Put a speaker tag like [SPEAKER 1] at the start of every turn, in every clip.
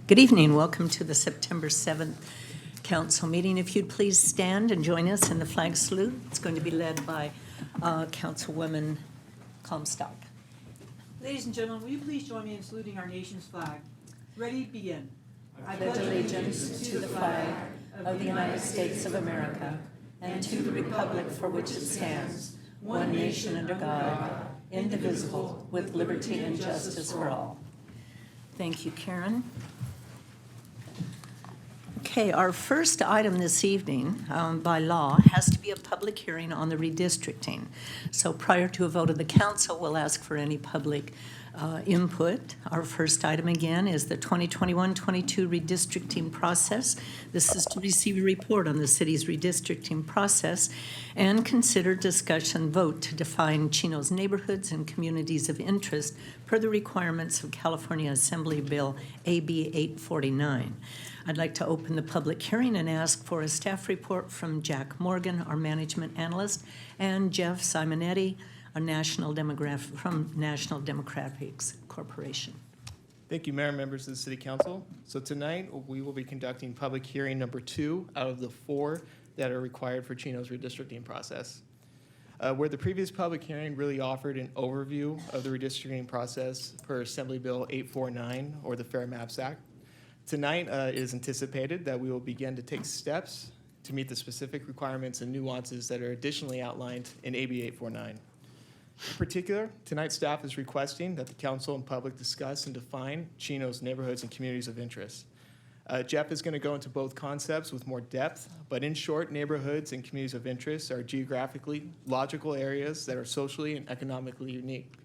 [SPEAKER 1] Good evening. Welcome to the September 7th council meeting. If you'd please stand and join us in the flag salute. It's going to be led by Councilwoman Comstock.
[SPEAKER 2] Ladies and gentlemen, will you please join me in saluting our nation's flag? Ready, begin.
[SPEAKER 1] I pledge allegiance to the flag of the United States of America and to the republic for which it stands, one nation under God, indivisible, with liberty and justice for all. Thank you, Karen. Okay, our first item this evening by law has to be a public hearing on the redistricting. So prior to a vote of the council, we'll ask for any public input. Our first item again is the 2021-22 redistricting process. This is to receive a report on the city's redistricting process and consider discussion vote to define Chino's neighborhoods and communities of interest per the requirements of California Assembly Bill AB 849. I'd like to open the public hearing and ask for a staff report from Jack Morgan, our management analyst, and Jeff Simonetti, from National Demographics Corporation.
[SPEAKER 3] Thank you, Mayor and members of the City Council. So tonight, we will be conducting public hearing number 2 out of the 4 that are required for Chino's redistricting process. Where the previous public hearing really offered an overview of the redistricting process per Assembly Bill 849, or the Fair Maps Act, tonight it is anticipated that we will begin to take steps to meet the specific requirements and nuances that are additionally outlined in AB 849. In particular, tonight's staff is requesting that the council and public discuss and define Chino's neighborhoods and communities of interest. Jeff is going to go into both concepts with more depth, but in short, neighborhoods and communities of interest are geographically logical areas that are socially and economically unique.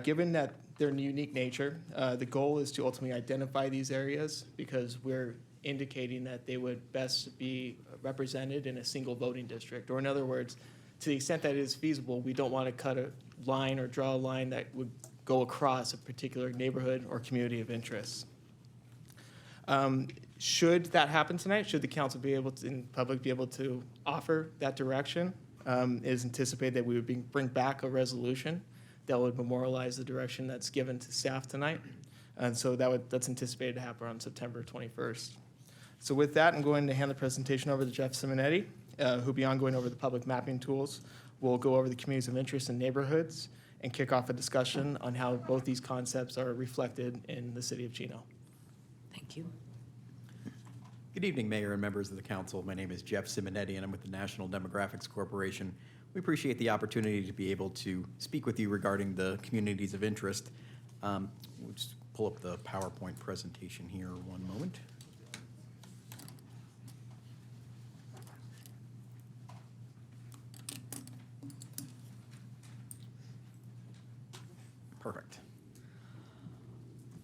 [SPEAKER 3] Given that their unique nature, the goal is to ultimately identify these areas because we're indicating that they would best be represented in a single voting district, or in other words, to the extent that it is feasible, we don't want to cut a line or draw a line that would go across a particular neighborhood or community of interest. Should that happen tonight, should the council be able to, and public be able to offer that direction, it is anticipated that we would bring back a resolution that would memorialize the direction that's given to staff tonight. And so that's anticipated to happen on September 21st. So with that, I'm going to hand the presentation over to Jeff Simonetti, who beyond going over the public mapping tools, will go over the communities of interest and neighborhoods and kick off a discussion on how both these concepts are reflected in the city of Chino.
[SPEAKER 1] Thank you.
[SPEAKER 4] Good evening, Mayor and members of the council. My name is Jeff Simonetti, and I'm with the National Demographics Corporation. We appreciate the opportunity to be able to speak with you regarding the communities of interest. We'll just pull up the PowerPoint presentation here one moment. Perfect.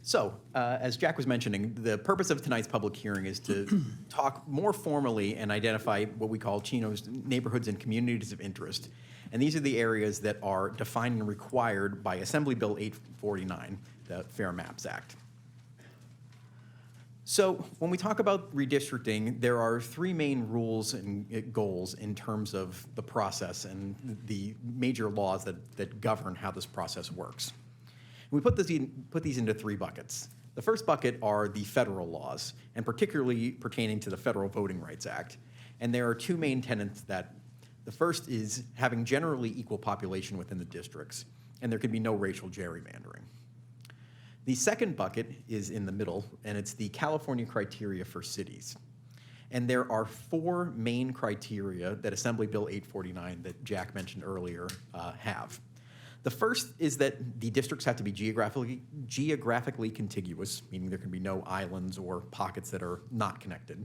[SPEAKER 4] So, as Jack was mentioning, the purpose of tonight's public hearing is to talk more formally and identify what we call Chino's neighborhoods and communities of interest. And these are the areas that are defined and required by Assembly Bill 849, the Fair Maps Act. So when we talk about redistricting, there are 3 main rules and goals in terms of the process and the major laws that govern how this process works. We put these into 3 buckets. The first bucket are the federal laws, and particularly pertaining to the Federal Voting Rights Act. And there are 2 main tenets that the first is having generally equal population within the districts, and there can be no racial gerrymandering. The second bucket is in the middle, and it's the California criteria for cities. And there are 4 main criteria that Assembly Bill 849 that Jack mentioned earlier have. The first is that the districts have to be geographically contiguous, meaning there can be no islands or pockets that are not connected.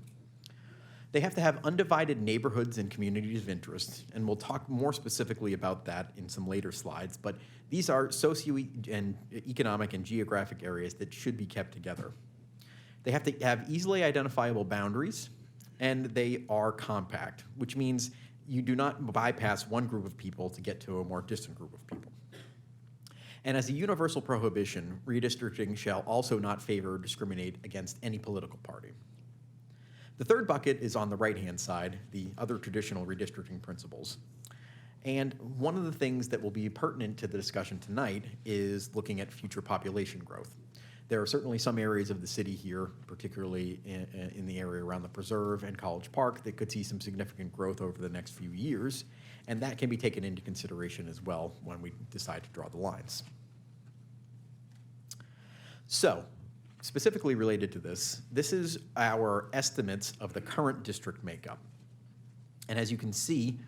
[SPEAKER 4] They have to have undivided neighborhoods and communities of interest, and we'll talk more specifically about that in some later slides, but these are socio-economic and geographic areas that should be kept together. They have to have easily identifiable boundaries, and they are compact, which means you do not bypass one group of people to get to a more distant group of people. And as a universal prohibition, redistricting shall also not favor or discriminate against any political party. The third bucket is on the right-hand side, the other traditional redistricting principles. And one of the things that will be pertinent to the discussion tonight is looking at future population growth. There are certainly some areas of the city here, particularly in the area around the Preserve and College Park, that could see some significant growth over the next few years, and that can be taken into consideration as well when we decide to draw the lines. So, specifically related to this, this is our estimates of the current district makeup. And as you can see,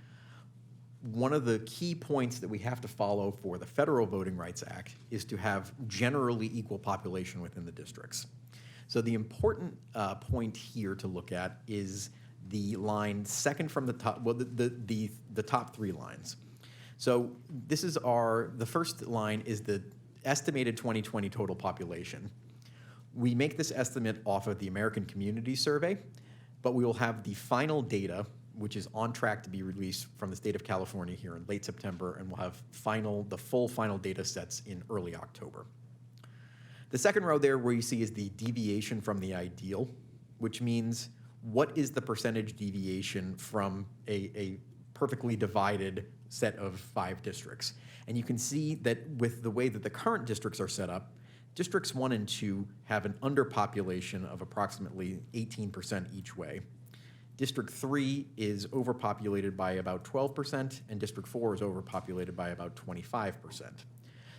[SPEAKER 4] one of the key points that we have to follow for the Federal Voting Rights Act is to have generally equal population within the districts. So the important point here to look at is the line second from the top, well, the top 3 lines. So this is the first line is the estimated 2020 total population. We make this estimate off of the American Community Survey, but we will have the final data, which is on track to be released from the state of California here in late September, and we'll have the full final data sets in early October. The second row there where you see is the deviation from the ideal, which means what is the percentage deviation from a perfectly divided set of 5 districts. And you can see that with the way that the current districts are set up, Districts 1 and 2 have an underpopulation of approximately 18% each way. District 3 is overpopulated by about 12%, and District 4 is overpopulated by about 25%.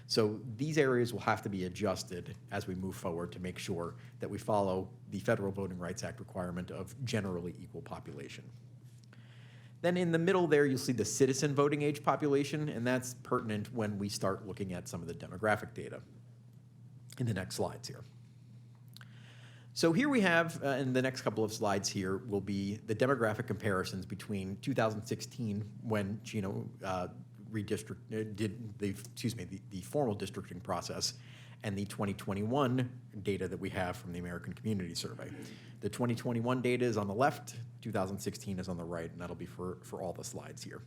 [SPEAKER 4] So these areas will have to be adjusted as we move forward to make sure that we follow the Federal Voting Rights Act requirement of generally equal population. Then in the middle there, you'll see the citizen voting age population, and that's pertinent when we start looking at some of the demographic data in the next slides here. So here we have, in the next couple of slides here, will be the demographic comparisons between 2016, when Chino did the formal districting process, and the 2021 data that we have from the American Community Survey. The 2021 data is on the left, 2016 is on the right, and that'll be for all the slides here.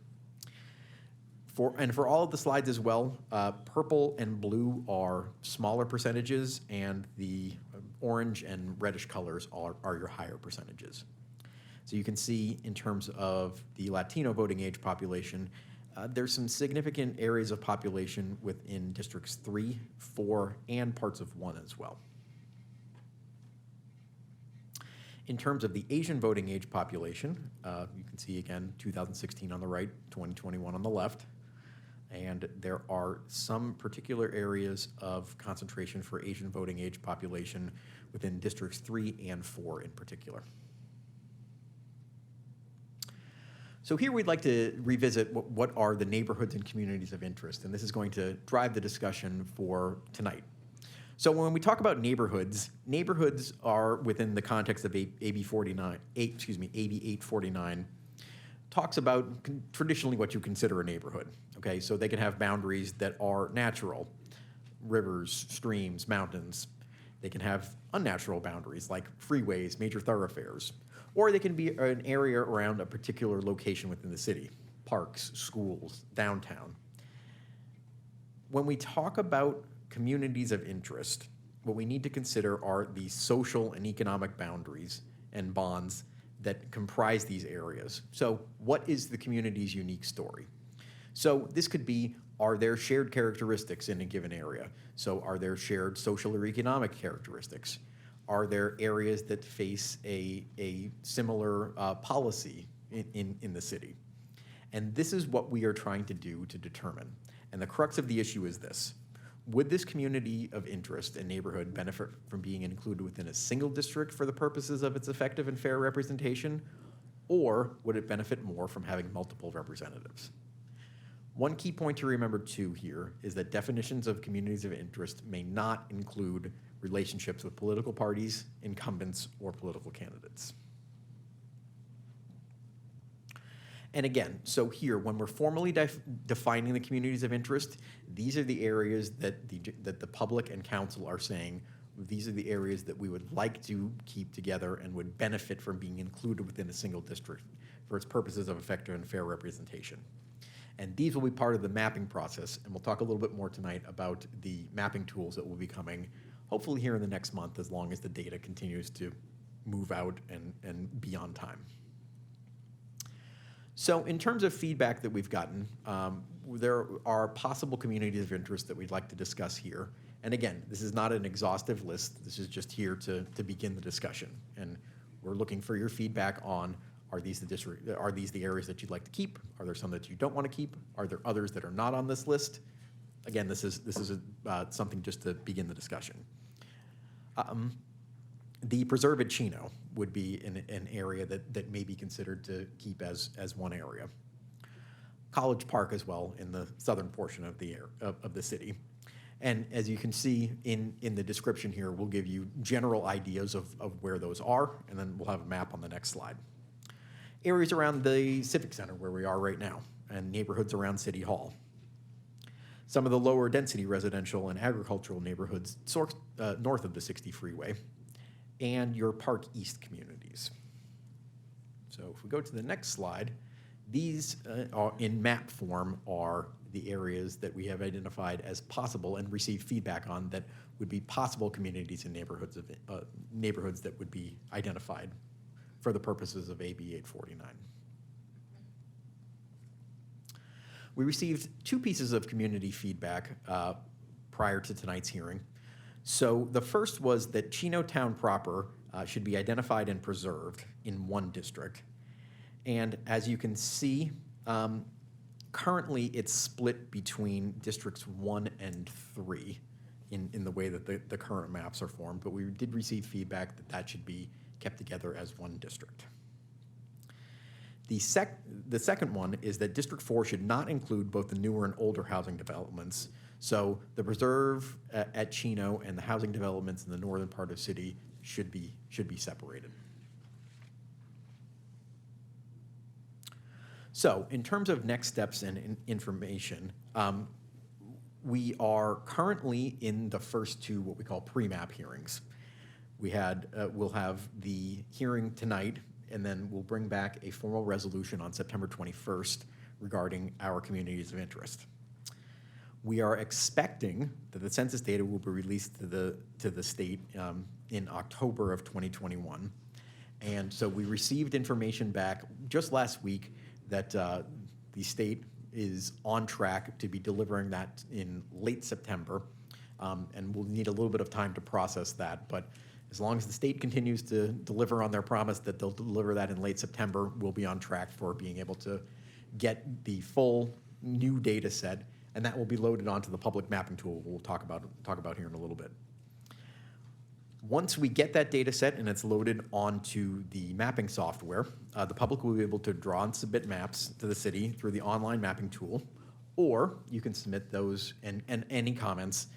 [SPEAKER 4] For all of the slides as well, purple and blue are smaller percentages, and the orange and reddish colors are your higher percentages. So you can see in terms of the Latino voting age population, there's some significant areas of population within districts 3, 4, and parts of 1 as well. In terms of the Asian voting age population, you can see again 2016 on the right, 2021 on the left. And there are some particular areas of concentration for Asian voting age population within districts 3 and 4 in particular. So here we'd like to revisit what are the neighborhoods and communities of interest, and this is going to drive the discussion for tonight. So when we talk about neighborhoods, neighborhoods are within the context of AB 849, talks about traditionally what you consider a neighborhood. Okay, so they can have boundaries that are natural, rivers, streams, mountains. They can have unnatural boundaries like freeways, major thoroughfares, or they can be an area around a particular location within the city, parks, schools, downtown. When we talk about communities of interest, what we need to consider are the social and economic boundaries and bonds that comprise these areas. So what is the community's unique story? So this could be, are there shared characteristics in a given area? So are there shared social or economic characteristics? Are there areas that face a similar policy in the city? And this is what we are trying to do to determine. And the crux of the issue is this. would this community of interest and neighborhood benefit from being included within a single district for the purposes of its effective and fair representation, or would it benefit more from having multiple representatives? One key point to remember too here is that definitions of communities of interest may not include relationships with political parties, incumbents, or political candidates. And again, so here, when we're formally defining the communities of interest, these are the areas that the public and council are saying, these are the areas that we would like to keep together and would benefit from being included within a single district for its purposes of effective and fair representation. And these will be part of the mapping process, and we'll talk a little bit more tonight about the mapping tools that will be coming, hopefully here in the next month, as long as the data continues to move out and be on time. So in terms of feedback that we've gotten, there are possible communities of interest that we'd like to discuss here. And again, this is not an exhaustive list. This is just here to begin the discussion. And we're looking for your feedback on, are these the areas that you'd like to keep? Are there some that you don't want to keep? Are there others that are not on this list? Again, this is something just to begin the discussion. The preserve at Chino would be an area that may be considered to keep as one area. College Park as well in the southern portion of the city. And as you can see in the description here, we'll give you general ideas of where those are, and then we'll have a map on the next slide. Areas around the Civic Center where we are right now, and neighborhoods around City Hall. Some of the lower density residential and agricultural neighborhoods north of the 60 freeway, and your Park East communities. So if we go to the next slide, these are in map form are the areas that we have identified as possible and received feedback on that would be possible communities and neighborhoods that would be identified for the purposes of AB 849. We received 2 pieces of community feedback prior to tonight's hearing. So the first was that Chino Town proper should be identified and preserved in one district. And as you can see, currently it's split between districts 1 and 3 in the way that the current maps are formed, but we did receive feedback that should be kept together as one district. The second one is that District 4 should not include both the newer and older housing developments. So the preserve at Chino and the housing developments in the northern part of the city should be separated. So in terms of next steps and information, we are currently in the first 2 what we call pre-map hearings. We'll have the hearing tonight, and then we'll bring back a formal resolution on September 21st regarding our communities of interest. We are expecting that the census data will be released to the state in October of 2021. And so we received information back just last week that the state is on track to be delivering that in late September. And we'll need a little bit of time to process that. But as long as the state continues to deliver on their promise that they'll deliver that in late September, we'll be on track for being able to get the full new data set, and that will be loaded onto the public mapping tool we'll talk about here in a little bit. Once we get that data set and it's loaded onto the mapping software, the public will be able to draw and submit maps to the city through the online mapping tool, or you can submit those and any comments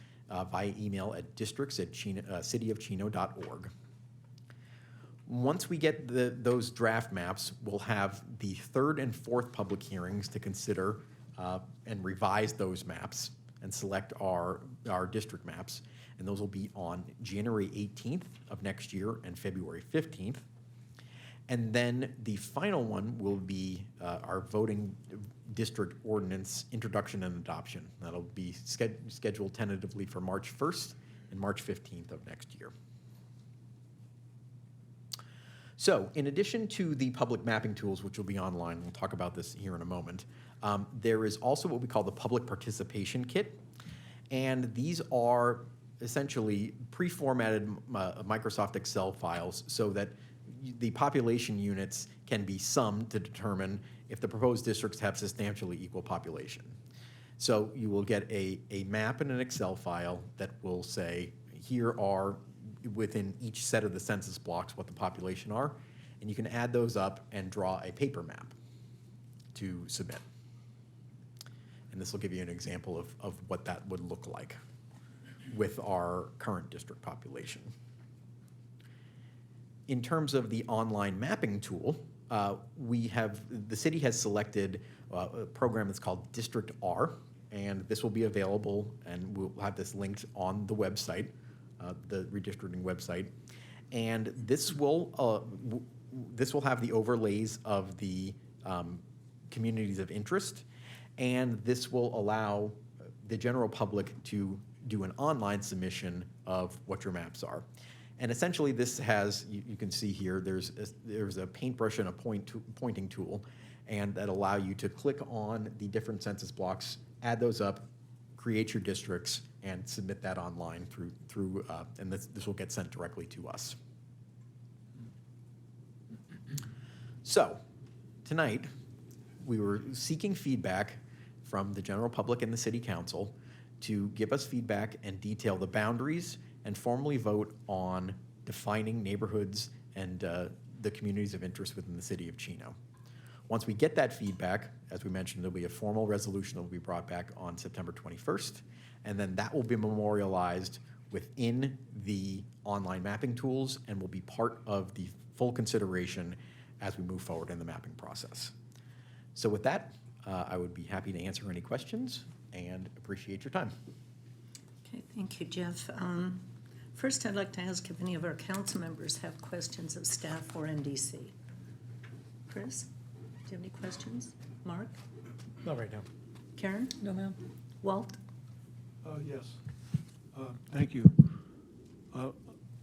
[SPEAKER 4] via email at districts@cityofchino.org. Once we get those draft maps, we'll have the 3rd and 4th public hearings to consider and revise those maps and select our district maps. And those will be on January 18th of next year and February 15th. And then the final one will be our voting district ordinance introduction and adoption. That'll be scheduled tentatively for March 1st and March 15th of next year. So in addition to the public mapping tools, which will be online, we'll talk about this here in a moment, there is also what we call the public participation kit. And these are essentially pre-formatted Microsoft Excel files so that the population units can be summed to determine if the proposed districts have substantially equal population. So you will get a map and an Excel file that will say, here are, within each set of the census blocks, what the population are, and you can add those up and draw a paper map to submit. And this will give you an example of what that would look like with our current district population. In terms of the online mapping tool, the city has selected a program that's called District R, and this will be available, and we'll have this linked on the website, the redistricting website. And this will have the overlays of the communities of interest, and this will allow the general public to do an online submission of what your maps are. And essentially this has, you can see here, there's a paintbrush and a pointing tool, and that allow you to click on the different census blocks, add those up, create your districts, and submit that online through and this will get sent directly to us. So, tonight, we were seeking feedback from the general public and the city council to give us feedback and detail the boundaries and formally vote on defining neighborhoods and the communities of interest within the city of Chino. Once we get that feedback, as we mentioned, there'll be a formal resolution that will be brought back on September 21st, and then that will be memorialized within the online mapping tools and will be part of the full consideration as we move forward in the mapping process. So with that, I would be happy to answer any questions and appreciate your time.
[SPEAKER 1] Okay, thank you, Jeff. First, I'd like to ask if any of our council members have questions of staff or NDC. Chris, do you have any questions? Mark?
[SPEAKER 5] Not right now.
[SPEAKER 1] Karen? No, ma'am. Walt?
[SPEAKER 6] Yes. Thank you.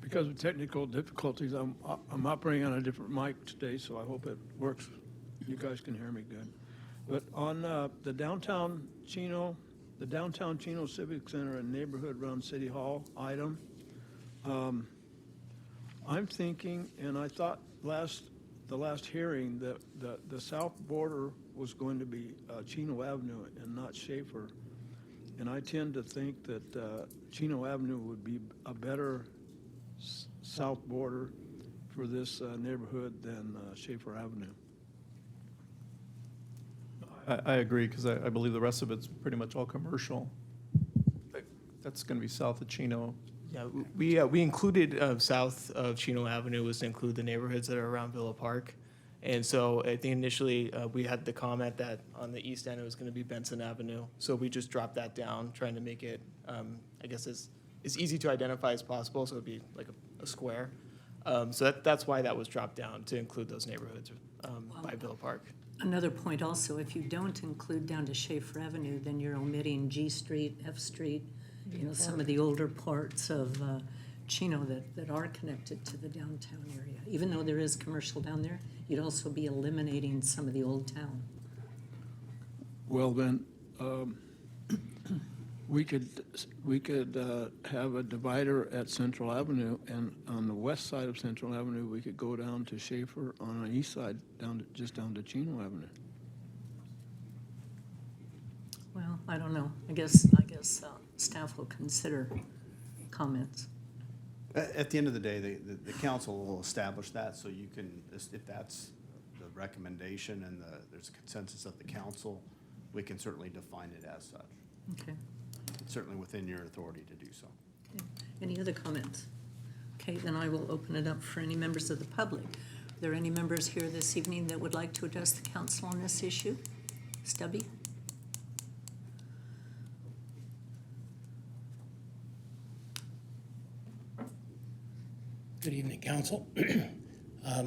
[SPEAKER 6] Because of technical difficulties, I'm operating on a different mic today, so I hope it works. You guys can hear me good. But on the downtown Chino Civic Center and Neighborhood Run City Hall item, I'm thinking, and I thought the last hearing that the south border was going to be Chino Avenue and not Schaefer. And I tend to think that Chino Avenue would be a better south border for this neighborhood than Schaefer Avenue.
[SPEAKER 5] I agree, because I believe the rest of it's pretty much all commercial. That's going to be south of Chino.
[SPEAKER 3] Yeah, we included south of Chino Avenue was to include the neighborhoods that are around Villa Park. And so I think initially we had the comment that on the east end it was going to be Benson Avenue. So we just dropped that down, trying to make it, I guess, as easy to identify as possible. So it'd be like a square. So that's why that was dropped down, to include those neighborhoods by Villa Park.
[SPEAKER 1] Another point also, if you don't include down to Schaefer Avenue, then you're omitting G Street, F Street, some of the older parts of Chino that are connected to the downtown area. Even though there is commercial down there, you'd also be eliminating some of the old town.
[SPEAKER 6] Well, then, we could have a divider at Central Avenue, and on the west side of Central Avenue, we could go down to Schaefer, on the east side, just down to Chino Avenue.
[SPEAKER 1] Well, I don't know. I guess staff will consider comments.
[SPEAKER 7] At the end of the day, the council will establish that, so you can, if that's the recommendation and there's a consensus of the council, we can certainly define it as such.
[SPEAKER 1] Okay.
[SPEAKER 7] It's certainly within your authority to do so.
[SPEAKER 1] Okay. Any other comments? Okay, then I will open it up for any members of the public. Are there any members here this evening that would like to address the council on this issue? Stubby?
[SPEAKER 8] Good evening, council.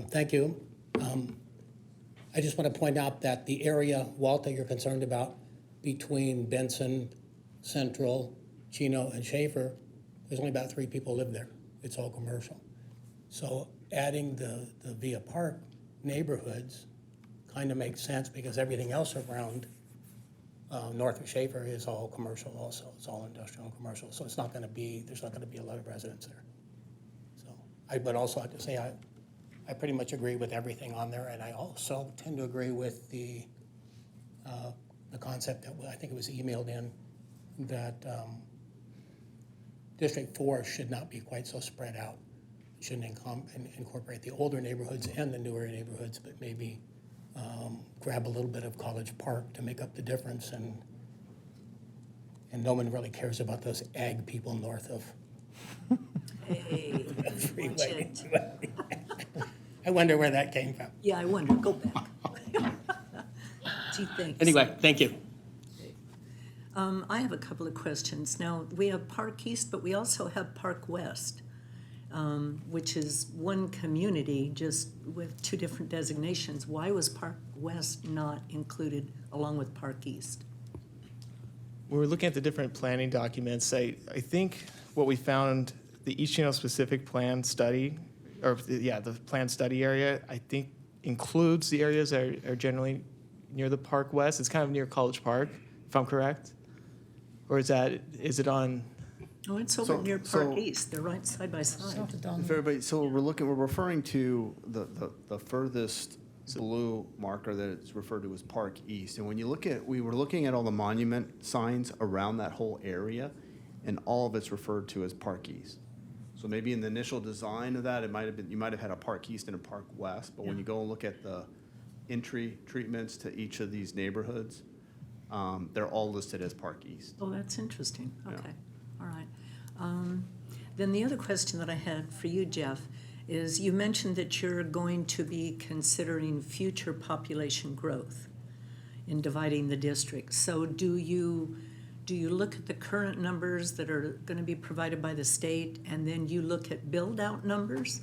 [SPEAKER 8] Thank you. I just want to point out that the area, Walt, that you're concerned about between Benson, Central, Chino, and Schaefer, there's only about 3 people live there. It's all commercial. So adding the Villa Park neighborhoods kind of makes sense, because everything else around north of Schaefer is all commercial also. It's all industrial and commercial. So it's not going to be, there's not going to be a lot of residents there. I would also like to say I pretty much agree with everything on there, and I also tend to agree with the the concept that, I think it was emailed in, that District 4 should not be quite so spread out. It shouldn't incorporate the older neighborhoods and the newer neighborhoods, but maybe grab a little bit of College Park to make up the difference, and no one really cares about those ag people north of
[SPEAKER 1] Hey,
[SPEAKER 8] the
[SPEAKER 1] watch
[SPEAKER 8] freeway.
[SPEAKER 1] it.
[SPEAKER 8] I wonder where that came from.
[SPEAKER 1] Yeah, I wonder, go back. Gee, thanks.
[SPEAKER 8] Anyway, thank you.
[SPEAKER 1] I have a couple of questions. Now, we have Park East, but we also have Park West, which is one community just with two different designations. Why was Park West not included along with Park East?
[SPEAKER 3] When we're looking at the different planning documents, I think what we found, the East Chino specific plan study, the plan study area, I think includes the areas that are generally near the Park West. It's kind of near College Park, if I'm correct? Or is it on?
[SPEAKER 1] Oh, it's over
[SPEAKER 7] So-
[SPEAKER 1] near Park
[SPEAKER 7] so-
[SPEAKER 1] East. They're right side by side.
[SPEAKER 7] If everybody, so we're referring to the furthest blue marker that it's referred to as Park East. And when you look at, we were looking at all the monument signs around that whole area, and all of it's referred to as Park East. So maybe in the initial design of that, it might have been, you might have had a Park East and a Park West, but when you go and look at the entry treatments to each of these neighborhoods, they're all listed as Park East.
[SPEAKER 1] Oh, that's interesting.
[SPEAKER 7] Yeah.
[SPEAKER 1] Okay, all right. Then the other question that I had for you, Jeff, is you mentioned that you're going to be considering future population growth in dividing the district. So do you look at the current numbers that are going to be provided by the state, and then you look at build-out numbers?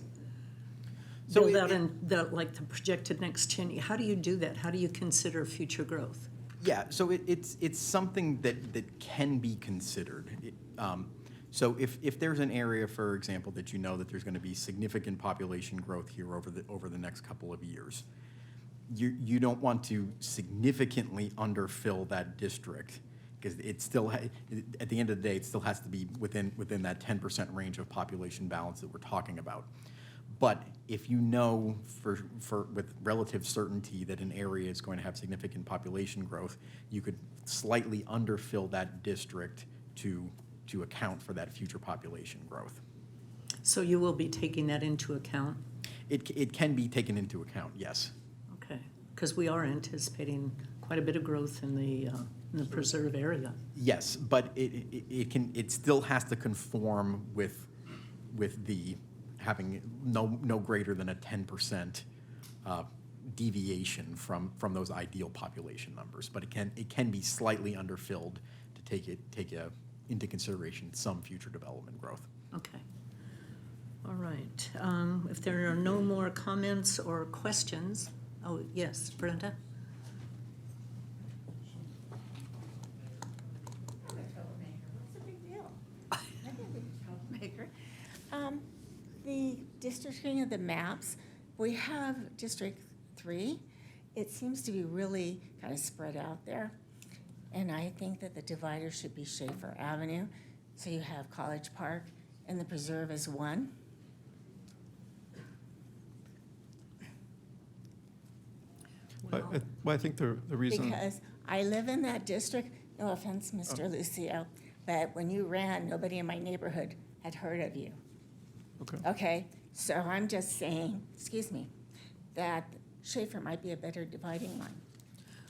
[SPEAKER 4] So
[SPEAKER 1] Build
[SPEAKER 4] it-
[SPEAKER 1] out in like the projected next 10 years. How do you do that? How do you consider future growth?
[SPEAKER 4] Yeah, so it's something that can be considered. So if there's an area, for example, that you know that there's going to be significant population growth here over the next couple of years, you don't want to significantly underfill that district, because it still, at the end of the day, it still has to be within that 10% range of population balance that we're talking about. But if you know with relative certainty that an area is going to have significant population growth, you could slightly underfill that district to account for that future population growth.
[SPEAKER 1] So you will be taking that into account?
[SPEAKER 4] It can be taken into account, yes.
[SPEAKER 1] Okay, because we are anticipating quite a bit of growth in the preserve area.
[SPEAKER 4] Yes, but it still has to conform with the having no greater than a 10% deviation from those ideal population numbers. But it can be slightly underfilled to take into consideration some future development growth.
[SPEAKER 1] Okay. All right. If there are no more comments or questions, oh, yes, Brenda?
[SPEAKER 9] What's the big deal? I didn't think it was a troublemaker. The districting of the maps, we have District 3. It seems to be really kind of spread out there. And I think that the divider should be Schaefer Avenue. So you have College Park and the preserve as one.
[SPEAKER 5] I think the reason.
[SPEAKER 9] Because I live in that district, no offense, Mr. Lucio, but when you ran, nobody in my neighborhood had heard of you.
[SPEAKER 5] Okay.
[SPEAKER 9] Okay, so I'm just saying, excuse me, that Schaefer might be a better dividing line,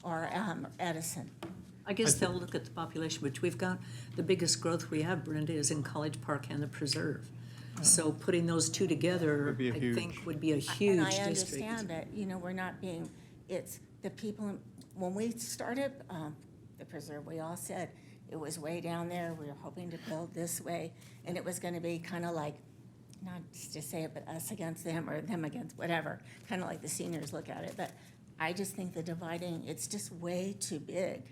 [SPEAKER 9] or Edison.
[SPEAKER 1] I guess they'll look at the population, which we've got, the biggest growth we have, Brenda, is in College Park and the preserve. So putting those two together,
[SPEAKER 5] Would be a
[SPEAKER 1] I
[SPEAKER 5] huge-
[SPEAKER 1] think, would be a huge
[SPEAKER 9] And I
[SPEAKER 1] district.
[SPEAKER 9] understand that, we're not being, it's the people, when we started the preserve, we all said it was way down there, we were hoping to build this way, and it was gonna be kind of like, not to say it, but us against them or them against whatever, kind of like the seniors look at it, but I just think the dividing, it's just way too big,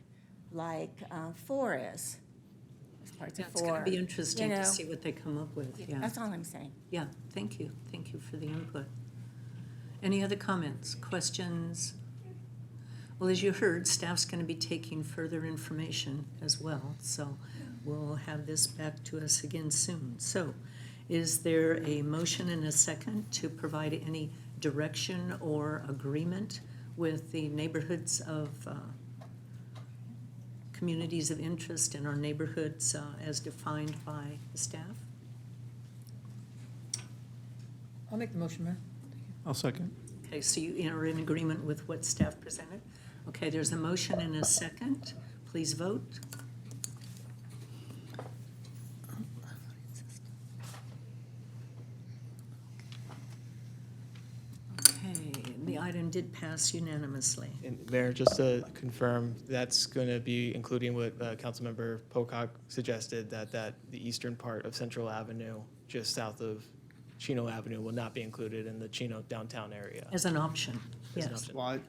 [SPEAKER 9] like 4 is. There's parts
[SPEAKER 1] Yeah,
[SPEAKER 9] of
[SPEAKER 1] it's
[SPEAKER 9] 4.
[SPEAKER 1] gonna be interesting
[SPEAKER 9] you
[SPEAKER 1] to
[SPEAKER 9] know.
[SPEAKER 1] see what they come up with, yeah.
[SPEAKER 9] That's all I'm saying.
[SPEAKER 1] Yeah, thank you. Thank you for the input. Any other comments, questions? Well, as you heard, staff's going to be taking further information as well, so we'll have this back to us again soon. So, is there a motion and a second to provide any direction or agreement with the neighborhoods of communities of interest in our neighborhoods as defined by the staff?
[SPEAKER 2] I'll make the motion, Mayor.
[SPEAKER 5] I'll second.
[SPEAKER 1] Okay, so you are in agreement with what staff presented? Okay, there's a motion and a second. Please vote. Okay, the item did pass unanimously.
[SPEAKER 3] And Mayor, just to confirm, that's going to be including what Councilmember Pocock suggested, that the eastern part of Central Avenue, just south of Chino Avenue, will not be included in the Chino downtown area.
[SPEAKER 1] As an option,
[SPEAKER 3] As an
[SPEAKER 1] yes.
[SPEAKER 3] option.
[SPEAKER 7] Well,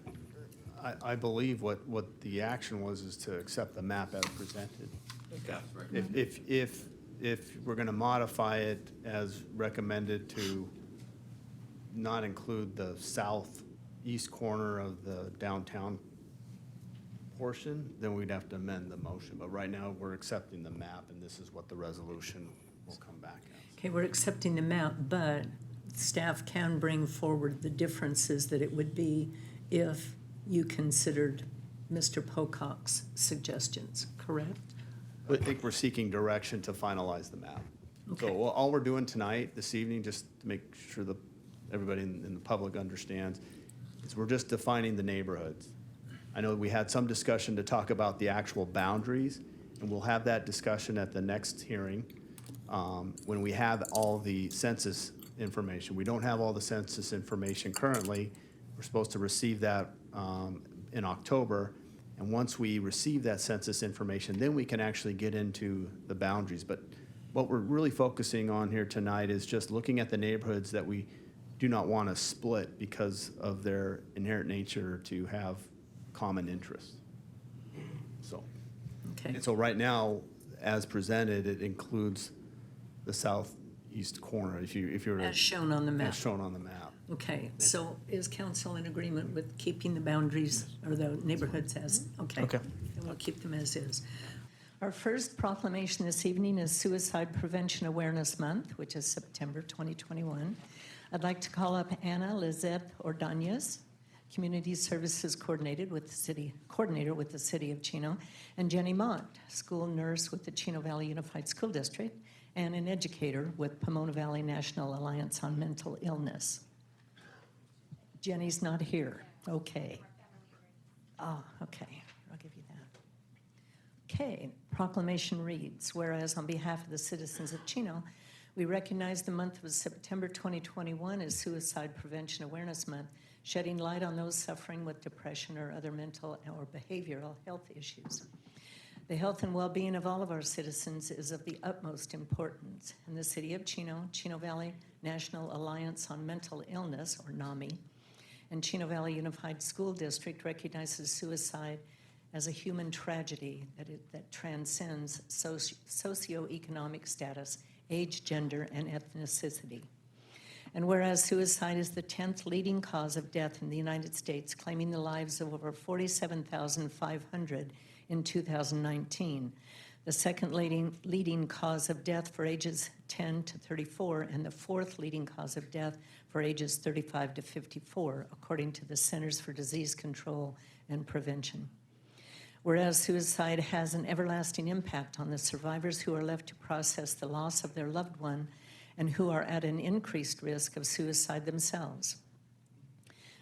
[SPEAKER 7] I believe what the action was is to accept the map as presented.
[SPEAKER 3] Okay.
[SPEAKER 7] If we're going to modify it as recommended to not include the southeast corner of the downtown portion, then we'd have to amend the motion. But right now, we're accepting the map, and this is what the resolution will come back as.
[SPEAKER 1] Okay, we're accepting the map, but staff can bring forward the differences that it would be if you considered Mr. Pocock's suggestions, correct?
[SPEAKER 7] I think we're seeking direction to finalize the map.
[SPEAKER 1] Okay.
[SPEAKER 7] So all we're doing tonight, this evening, just to make sure that everybody in the public understands, is we're just defining the neighborhoods. I know we had some discussion to talk about the actual boundaries, and we'll have that discussion at the next hearing when we have all the census information. We don't have all the census information currently. We're supposed to receive that in October. And once we receive that census information, then we can actually get into the boundaries. But what we're really focusing on here tonight is just looking at the neighborhoods that we do not want to split because of their inherent nature to have common interests. So,
[SPEAKER 1] Okay,
[SPEAKER 7] and so right now, as presented, it includes the southeast corner, if you were to.
[SPEAKER 1] as shown on the map.
[SPEAKER 7] As shown on the map.
[SPEAKER 1] Okay, so is council in agreement with keeping the boundaries or the neighborhoods as, okay?
[SPEAKER 3] Okay.
[SPEAKER 1] Then we'll keep them as is. Our first proclamation this evening is Suicide Prevention Awareness Month, which is September 2021. I'd like to call up Anna Lizette Ordonez, Community Services Coordinator with the City of Chino, and Jenny Mott, School Nurse with the Chino Valley Unified School District, and an educator with Pomona Valley National Alliance on Mental Illness. Jenny's not here. Okay. Okay. I'll give you that. Okay. Proclamation reads, whereas on behalf of the citizens of Chino, we recognize the month of September 2021 as Suicide Prevention Awareness Month, shedding light on those suffering with depression or other mental or behavioral health issues. The health and well-being of all of our citizens is of the utmost importance. In the City of Chino, Chino Valley National Alliance on Mental Illness, or NAMI, and Chino Valley Unified School District recognizes suicide as a human tragedy that transcends socioeconomic status, age, gender, and ethnicity. And whereas suicide is the 10th leading cause of death in the United States, claiming the lives of over 47,500 in 2019, the second leading cause of death for ages 10 to 34, and the fourth leading cause of death for ages 35 to 54, according to the Centers for Disease Control and Prevention. Whereas suicide has an everlasting impact on the survivors who are left to process the loss of their loved one and who are at an increased risk of suicide themselves.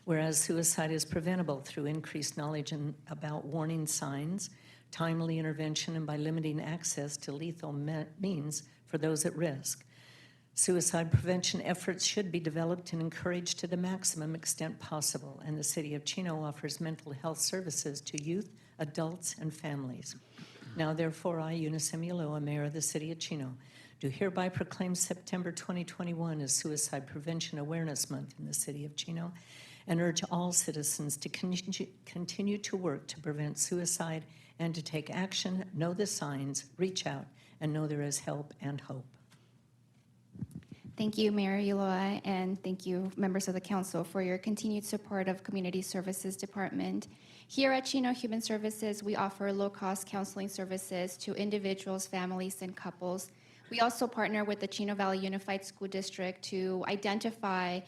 [SPEAKER 1] Whereas suicide is preventable through increased knowledge about warning signs, timely intervention, and by limiting access to lethal means for those at risk. Suicide prevention efforts should be developed and encouraged to the maximum extent possible, and the City of Chino offers mental health services to youth, adults, and families. Now, therefore, I, Eunice Emuloa, Mayor of the City of Chino, do hereby proclaim September 2021 as Suicide Prevention Awareness Month in the City of Chino, and urge all citizens to continue to work to prevent suicide and to take action, know the signs, reach out, and know there is help and hope.
[SPEAKER 10] Thank you, Mayor Ulloa, and thank you, members of the council, for your continued support of Community Services Department. Here at Chino Human Services, we offer low-cost counseling services to individuals, families, and couples. We also partner with the Chino Valley Unified School District to identify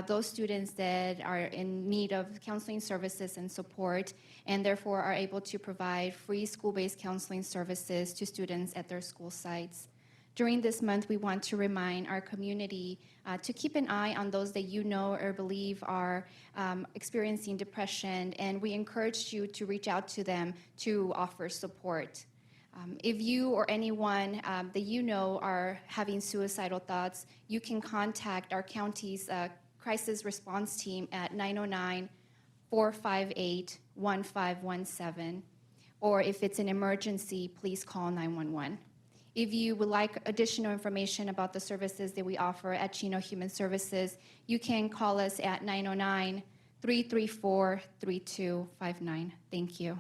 [SPEAKER 10] those students that are in need of counseling services and support, and therefore are able to provide free school-based counseling services to students at their school sites. During this month, we want to remind our community to keep an eye on those that you know or believe are experiencing depression, and we encourage you to reach out to them to offer support. If you or anyone that you know are having suicidal thoughts, you can contact our county's crisis response team at 909-458-1517. Or if it's an emergency, please call 911. If you would like additional information about the services that we offer at Chino Human Services, you can call us at 909-334-3259. Thank you.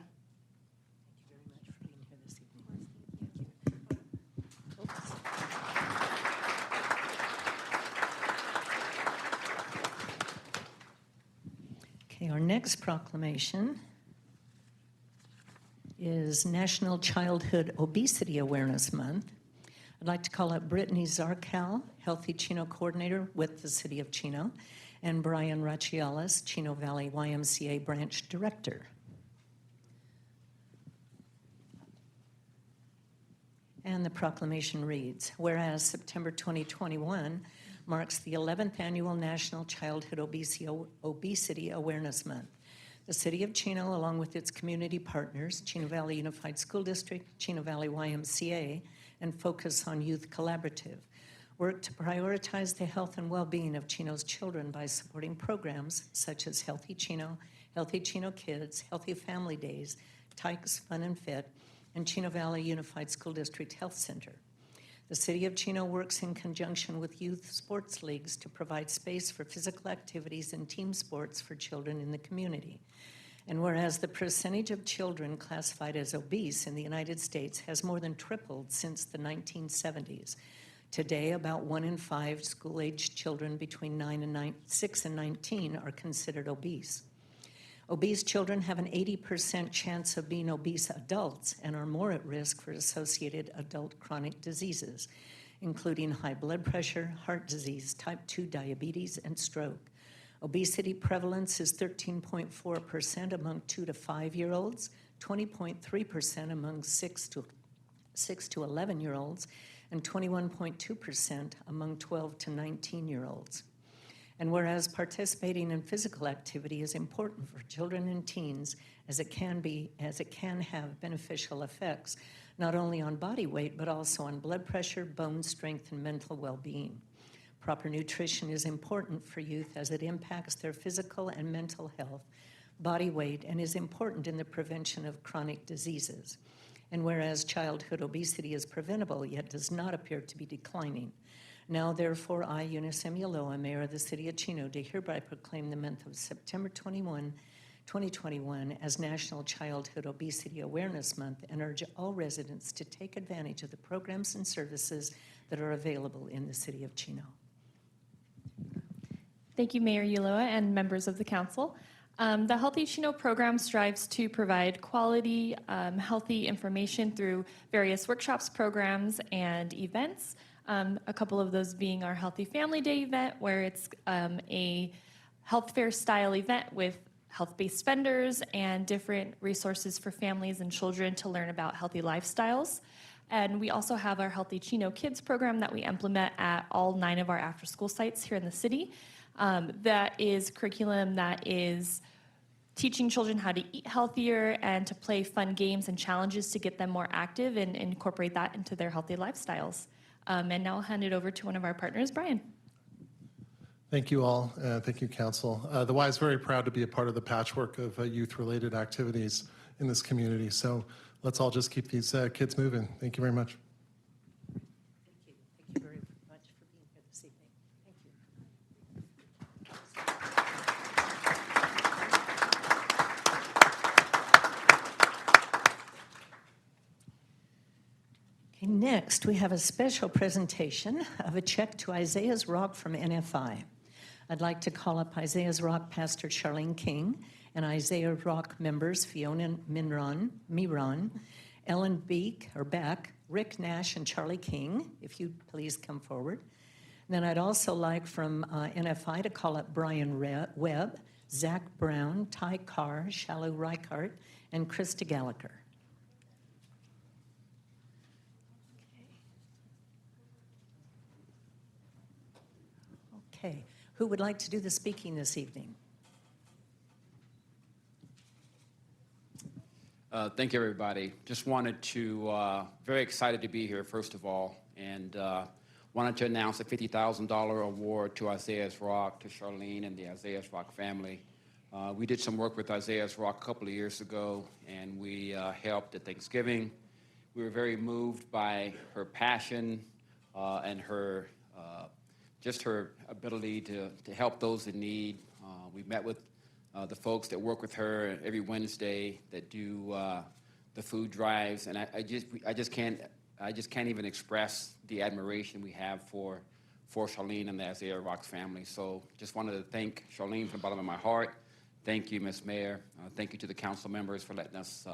[SPEAKER 1] Okay, our next proclamation is National Childhood Obesity Awareness Month. I'd like to call up Brittany Zarkal, Healthy Chino Coordinator with the City of Chino, and Brian Rachialis, Chino Valley YMCA Branch Director. And the proclamation reads, whereas September 2021 marks the 11th annual National Childhood Obesity Awareness Month. The City of Chino, along with its community partners, Chino Valley Unified School District, Chino Valley YMCA, and Focus on Youth Collaborative, work to prioritize the health and well-being of Chino's children by supporting programs such as Healthy Chino Kids, Healthy Family Days, Tykes Fun and Fit, and Chino Valley Unified School District Health Center. The City of Chino works in conjunction with youth sports leagues to provide space for physical activities and team sports for children in the community. And whereas the percentage of children classified as obese in the United States has more than tripled since the 1970s, today about 1 in 5 school-aged children between 6 and 19 are considered obese. Obese children have an 80% chance of being obese adults and are more at risk for associated adult chronic diseases, including high blood pressure, heart disease, type 2 diabetes, and stroke. Obesity prevalence is 13.4% among 2 to 5-year-olds, 20.3% among 6 to 11-year-olds, and 21.2% among 12 to 19-year-olds. And whereas participating in physical activity is important for children and teens, as it can have beneficial effects, not only on body weight, but also on blood pressure, bone strength, and mental well-being. Proper nutrition is important for youth as it impacts their physical and mental health, body weight, and is important in the prevention of chronic diseases. And whereas childhood obesity is preventable, yet does not appear to be declining, now, therefore, I, Eunice M. Ulloa, Mayor of the City of Chino, do hereby proclaim the month of September 2021 as National Childhood Obesity Awareness Month and urge all residents to take advantage of the programs and services that are available in the City of Chino.
[SPEAKER 11] Thank you, Mayor Ulloa and members of the council. The Healthy Chino program strives to provide quality, healthy information through various workshops, programs, and events. A couple of those being our Healthy Family Day event, where it's a health fair style event with health-based vendors and different resources for families and children to learn about healthy lifestyles. And we also have our Healthy Chino Kids program that we implement at all 9 of our after-school sites here in the city. That is curriculum that is teaching children how to eat healthier and to play fun games and challenges to get them more active and incorporate that into their healthy lifestyles. And now I'll hand it over to one of our partners, Brian.
[SPEAKER 12] Thank you all. Thank you, Council. The Y is very proud to be a part of the patchwork of youth-related activities in this community. So let's all just keep these kids moving. Thank you very much.
[SPEAKER 1] Thank you. Thank you very much for being here this evening. Thank you. Okay, next, we have a special presentation of a check to Isaiah's Rock from NFI. I'd like to call up Isaiah's Rock Pastor Charlene King and Isaiah Rock members Fiona Miron, Ellen Beck, Rick Nash and Charlie King, if you'd please come forward. And then I'd also like from NFI to call up Brian Webb, Zach Brown, Ty Carr, Shalou Reichart, and Krista Gallagher. Okay, who would like to do the speaking this evening?
[SPEAKER 13] Thank you, everybody. Just wanted to, very excited to be here, first of all, and wanted to announce a $50,000 award to Isaiah's Rock, to Charlene and the Isaiah's Rock family. We did some work with Isaiah's Rock a couple of years ago, and we helped at Thanksgiving. We were very moved by her passion and her just her ability to help those in need. We met with the folks that work with her every Wednesday that do the food drives, and I just can't even express the admiration we have for Charlene and the Isaiah Rocks family. So just wanted to thank Charlene from the bottom of my heart. Thank you, Ms. Mayor. Thank you to the council members for letting us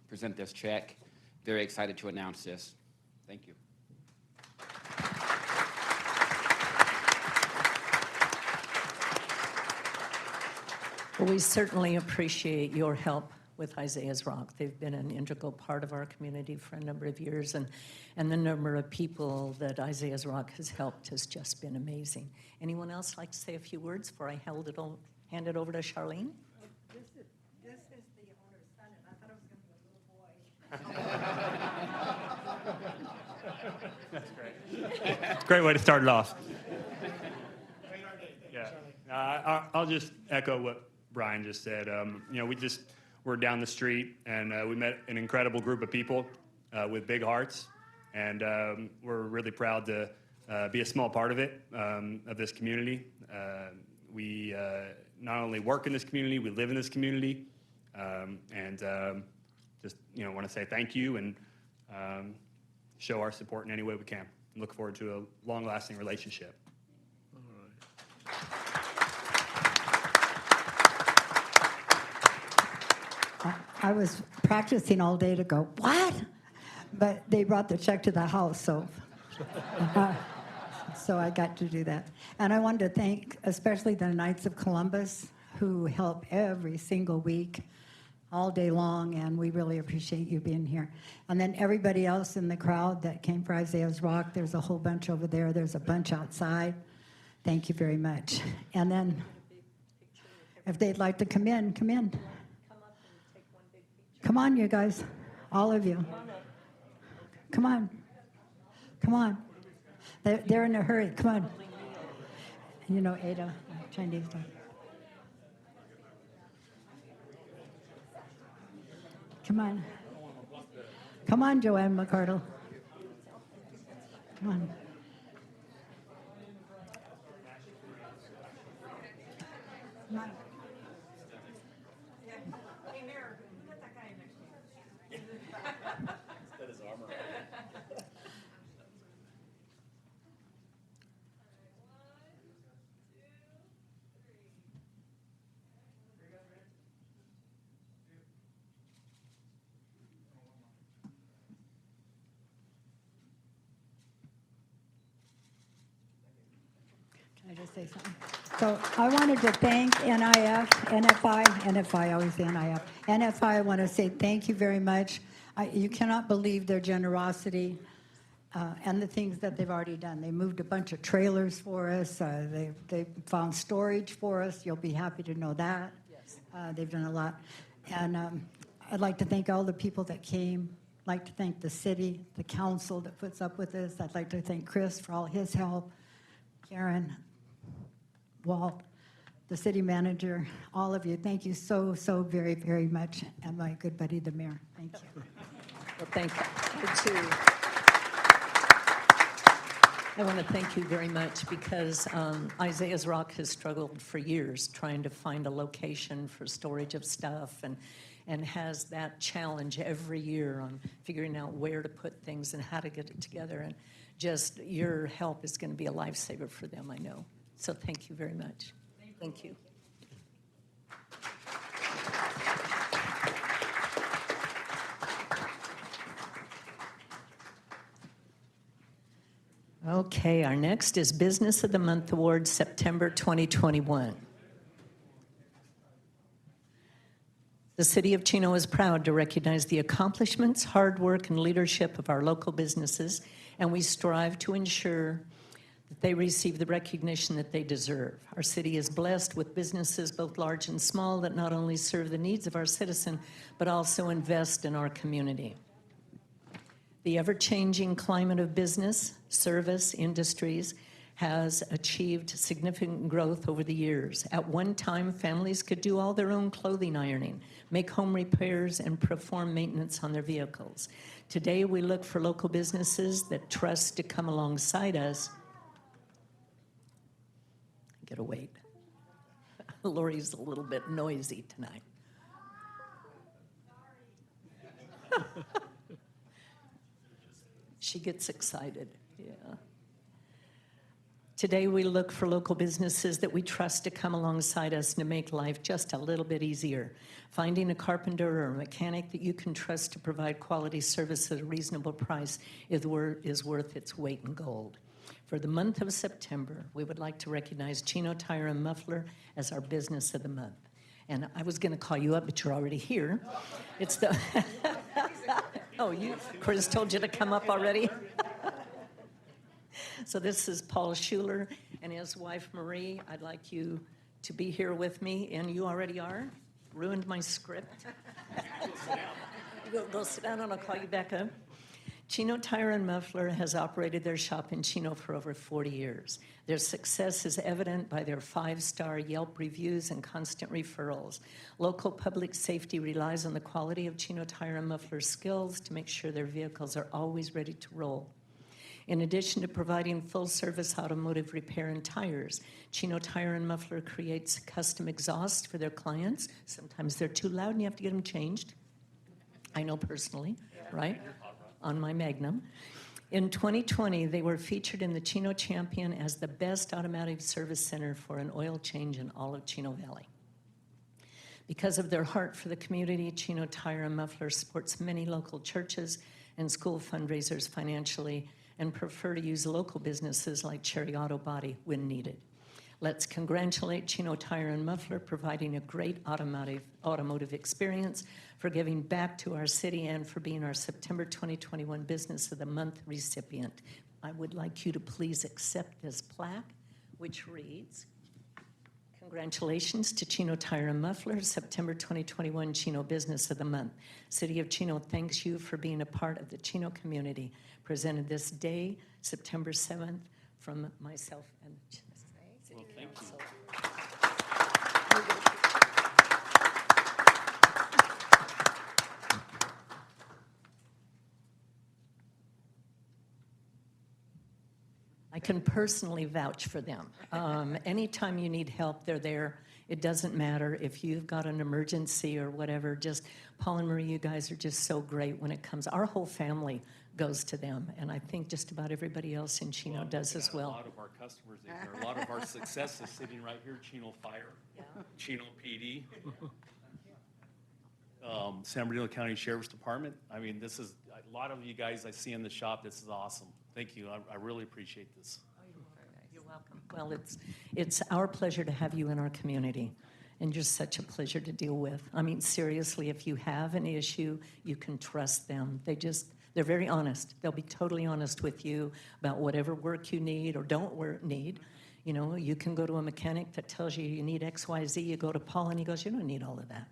[SPEAKER 13] present this check. Very excited to announce this. Thank you.
[SPEAKER 1] Well, we certainly appreciate your help with Isaiah's Rock. They've been an integral part of our community for a number of years, and the number of people that Isaiah's Rock has helped has just been amazing. Anyone else like to say a few words before I hand it over to Charlene?
[SPEAKER 14] This is the owner's son, and I thought it was going to be a little boy.
[SPEAKER 15] That's great. Great way to start it off. Yeah, I'll just echo what Brian just said. We're down the street, and we met an incredible group of people with big hearts, and we're really proud to be a small part of it, of this community. We not only work in this community, we live in this community, and just want to say thank you and show our support in any way we can. Look forward to a long-lasting relationship.
[SPEAKER 14] I was practicing all day to go, what? But they brought the check to the house, so so I got to do that. And I wanted to thank especially the Knights of Columbus, who help every single week, all day long, and we really appreciate you being here. And then everybody else in the crowd that came for Isaiah's Rock, there's a whole bunch over there, there's a bunch outside. Thank you very much. And then if they'd like to come in, come in. Come on, you guys, all of you. Come on. Come on. They're in a hurry. Come on. You know, Ada, Chinese dog. Come on. Come on, Joanne McCardle. Come on. Come on. Can I just say something? So I wanted to thank NFI, I always say NIF. NFI, I want to say thank you very much. You cannot believe their generosity and the things that they've already done. They moved a bunch of trailers for us. They found storage for us. You'll be happy to know that. Yes. They've done a lot. And I'd like to thank all the people that came. I'd like to thank the city, the council that puts up with us. I'd like to thank Chris for all his help, Karen, Walt, the city manager, all of you. Thank you so, so very, very much. And my good buddy, the mayor. Thank you.
[SPEAKER 1] Well, thank you, too. I want to thank you very much because Isaiah's Rock has struggled for years trying to find a location for storage of stuff and has that challenge every year on figuring out where to put things and how to get it together. And just your help is going to be a lifesaver for them, I know. So thank you very much. Thank you. Okay, our next is Business of the Month Award, September 2021. The City of Chino is proud to recognize the accomplishments, hard work, and leadership of our local businesses, and we strive to ensure that they receive the recognition that they deserve. Our city is blessed with businesses, both large and small, that not only serve the needs of our citizen, but also invest in our community. The ever-changing climate of business, service, industries has achieved significant growth over the years. At one time, families could do all their own clothing ironing, make home repairs, and perform maintenance on their vehicles. Today, we look for local businesses that trust to come alongside us. Get a wait. Lori's a little bit noisy tonight. She gets excited, yeah. Today, we look for local businesses that we trust to come alongside us to make life just a little bit easier. Finding a carpenter or a mechanic that you can trust to provide quality service at a reasonable price is worth its weight in gold. For the month of September, we would like to recognize Chino Tire and Muffler as our Business of the Month. And I was going to call you up, but you're already here. It's the... Oh, Chris told you to come up already? So this is Paul Schuler and his wife, Marie. I'd like you to be here with me, and you already are. Ruined my script. Go sit down, and I'll call you back up. Chino Tire and Muffler has operated their shop in Chino for over 40 years. Their success is evident by their 5-star Yelp reviews and constant referrals. Local public safety relies on the quality of Chino Tire and Muffler skills to make sure their vehicles are always ready to roll. In addition to providing full-service automotive repair and tires, Chino Tire and Muffler creates custom exhausts for their clients. Sometimes they're too loud and you have to get them changed. I know personally, right? On my Magnum. In 2020, they were featured in the Chino Champion as the best automotive service center for an oil change in all of Chino Valley. Because of their heart for the community, Chino Tire and Muffler supports many local churches and school fundraisers financially and prefer to use local businesses like Cherry Auto Body when needed. Let's congratulate Chino Tire and Muffler, providing a great automotive experience, for giving back to our city, and for being our September 2021 Business of the Month recipient. I would like you to please accept this plaque, which reads, congratulations to Chino Tire and Muffler, September 2021 Chino Business of the Month. City of Chino thanks you for being a part of the Chino community. Presented this day, September 7th, from myself and the City Council. I can personally vouch for them. Anytime you need help, they're there. It doesn't matter if you've got an emergency or whatever. Just Paul and Marie, you guys are just so great when it comes. Our whole family goes to them, and I think just about everybody else in Chino does as well.
[SPEAKER 16] A lot of our customers in here. A lot of our success is sitting right here. Chino Fire, Chino PD, San Bernardino County Sheriff's Department. I mean, this is a lot of you guys I see in the shop. This is awesome. Thank you. I really appreciate this.
[SPEAKER 1] You're welcome. Well, it's our pleasure to have you in our community, and just such a pleasure to deal with. I mean, seriously, if you have an issue, you can trust them. They're very honest. They'll be totally honest with you about whatever work you need or don't need. You know, you can go to a mechanic that tells you need X, Y, Z. You go to Paul and he goes, you don't need all of that.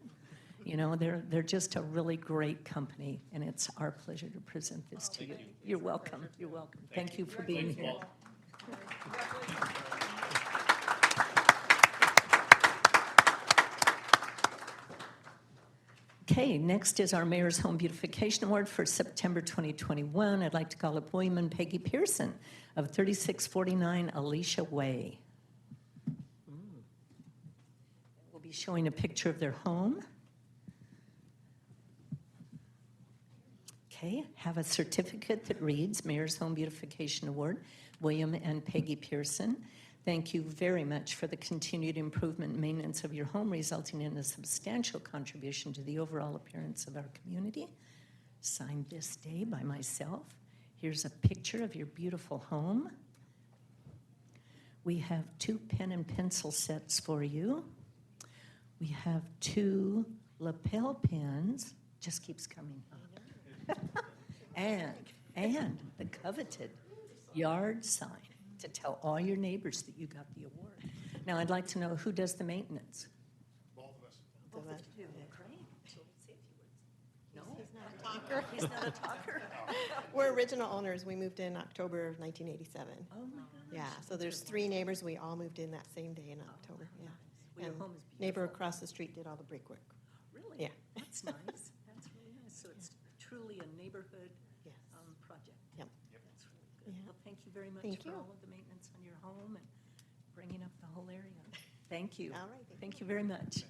[SPEAKER 1] You know, they're just a really great company, and it's our pleasure to present this to you. You're welcome. You're welcome. Thank you for being here. Okay, next is our Mayor's Home Beautification Award for September 2021. I'd like to call up William and Peggy Pearson of 3649 Alicia Way. We'll be showing a picture of their home. Okay, have a certificate that reads Mayor's Home Beautification Award, William and Peggy Pearson. Thank you very much for the continued improvement and maintenance of your home, resulting in a substantial contribution to the overall appearance of our community. Signed this day by myself, Here's a picture of your beautiful home. We have 2 pen and pencil sets for you. We have 2 lapel pins, just keeps coming up. and the coveted yard sign to tell all your neighbors that you got the award. Now, I'd like to know who does the maintenance? Both of us. Both of you do. Great. So let's see if you would. No?
[SPEAKER 17] He's not a talker.
[SPEAKER 1] He's not a talker?
[SPEAKER 17] We're original owners. We moved in October of 1987.
[SPEAKER 1] Oh, my goodness.
[SPEAKER 17] Yeah, so there's 3 neighbors. We all moved in that same day in October, yeah.
[SPEAKER 1] Well, your
[SPEAKER 17] And
[SPEAKER 1] home is
[SPEAKER 17] neighbor
[SPEAKER 1] beautiful.
[SPEAKER 17] across the street did all the brickwork.
[SPEAKER 1] Really?
[SPEAKER 17] Yeah.
[SPEAKER 1] That's nice. That's really nice. So it's truly a neighborhood
[SPEAKER 17] Yes.
[SPEAKER 1] project.
[SPEAKER 17] Yep.
[SPEAKER 1] That's really good.
[SPEAKER 17] Yeah.
[SPEAKER 1] Well, thank you very much
[SPEAKER 17] Thank
[SPEAKER 1] for
[SPEAKER 17] you.
[SPEAKER 1] all of the maintenance on your home and bringing up the whole area. Thank you.
[SPEAKER 17] All right,
[SPEAKER 1] Thank you very much.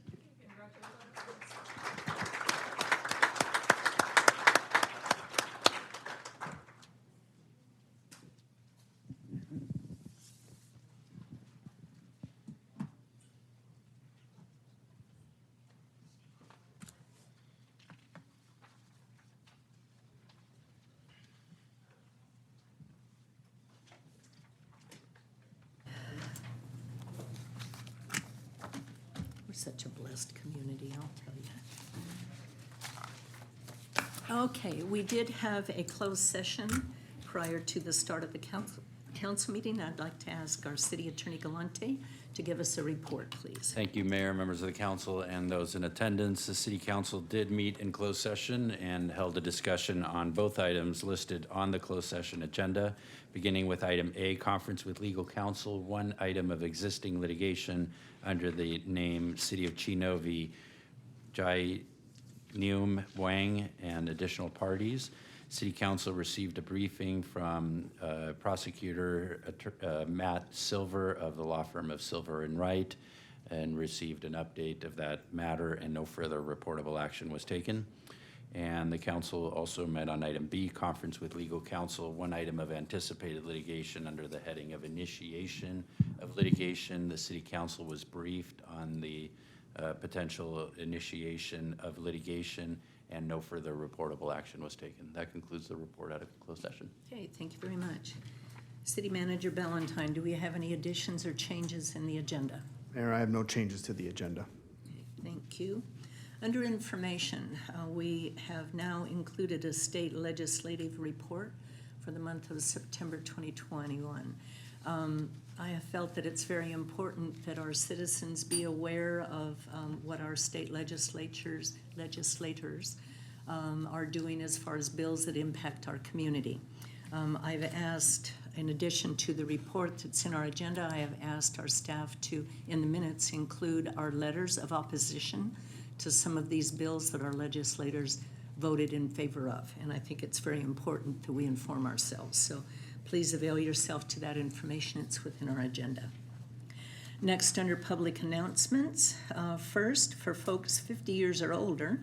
[SPEAKER 1] We're such a blessed community, I'll tell you. Okay, we did have a closed session prior to the start of the council meeting. I'd like to ask our city attorney Galante to give us a report, please.
[SPEAKER 18] Thank you, Mayor, members of the council, and those in attendance. The city council did meet in closed session and held a discussion on both items listed on the closed session agenda, beginning with item A, conference with legal counsel, 1 item of existing litigation under the name City of Chino v. Jai Neum Wang and additional parties. City Council received a briefing from Prosecutor Matt Silver of the law firm of Silver and Wright and received an update of that matter, and no further reportable action was taken. And the council also met on item B, conference with legal counsel, 1 item of anticipated litigation under the heading of initiation of litigation. The city council was briefed on the potential initiation of litigation, and no further reportable action was taken. That concludes the report out of closed session.
[SPEAKER 1] Okay, thank you very much. City Manager Ballantyne, do we have any additions or changes in the agenda?
[SPEAKER 7] Mayor, I have no changes to the agenda.
[SPEAKER 1] Okay, thank you. Under information, we have now included a state legislative report for the month of September 2021. I have felt that it's very important that our citizens be aware of what our state legislators are doing as far as bills that impact our community. I've asked, in addition to the report that's in our agenda, I have asked our staff to, in the minutes, include our letters of opposition to some of these bills that our legislators voted in favor of. And I think it's very important that we inform ourselves. So please avail yourself to that information. It's within our agenda. Next, under public announcements, first, for folks 50 years or older,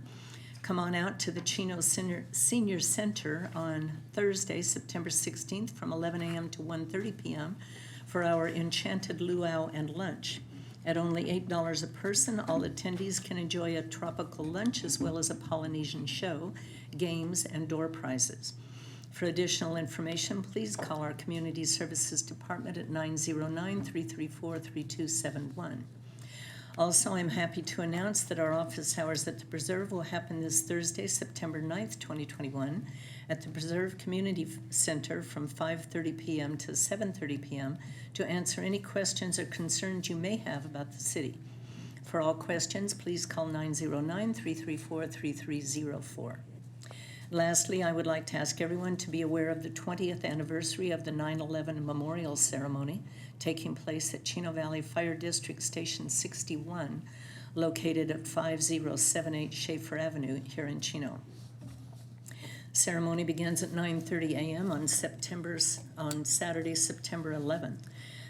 [SPEAKER 1] come on out to the Chino Senior Center on Thursday, September 16th from 11 a.m. to 1:30 p.m. for our Enchanted Luau and lunch. At only $8 a person, all attendees can enjoy a tropical lunch as well as a Polynesian show, games, and door prizes. For additional information, please call our Community Services Department at 909-334-3271. Also, I'm happy to announce that our office hours at the Preserve will happen this Thursday, September 9th, 2021, at the Preserve Community Center from 5:30 p.m. to 7:30 p.m. to answer any questions or concerns you may have about the city. For all questions, please call 909-334-3304. Lastly, I would like to ask everyone to be aware of the 20th anniversary of the 9/11 Memorial Ceremony taking place at Chino Valley Fire District Station 61, located at 5078 Schaefer Avenue here in Chino. Ceremony begins at 9:30 a.m. on Saturday, September 11th.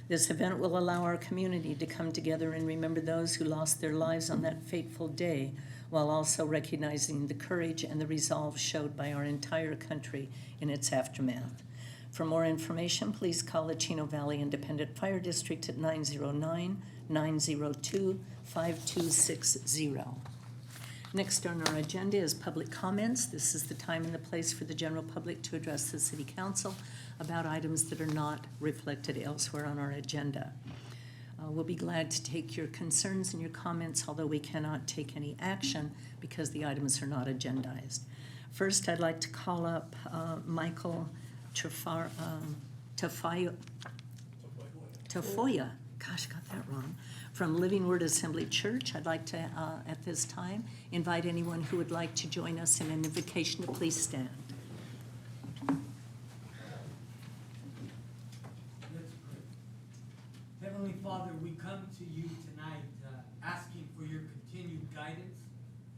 [SPEAKER 1] This event will allow our community to come together and remember those who lost their lives on that fateful day, while also recognizing the courage and the resolve showed by our entire country in its aftermath. For more information, please call the Chino Valley Independent Fire District at 909-902-5260. Next on our agenda is public comments. This is the time and the place for the general public to address the city council about items that are not reflected elsewhere on our agenda. We'll be glad to take your concerns and your comments, although we cannot take any action because the items are not agendized. First, I'd like to call up Michael Tafoya. Gosh, got that wrong. From Living Word Assembly Church. I'd like to, at this time, invite anyone who would like to join us in an invocation to please stand.
[SPEAKER 19] Let's pray. Heavenly Father, we come to you tonight asking for your continued guidance,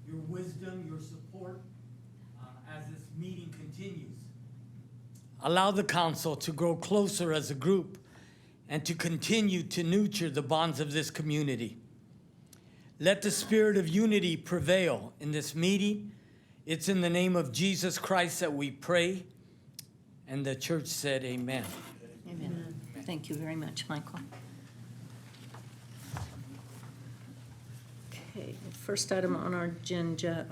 [SPEAKER 19] your wisdom, your support as this meeting continues. Allow the council to grow closer as a group and to continue to nurture the bonds of this community. Let the spirit of unity prevail in this meeting. It's in the name of Jesus Christ that we pray. And the church said, amen.
[SPEAKER 1] Amen. Thank you very much, Michael. Okay, the first item on our agenda,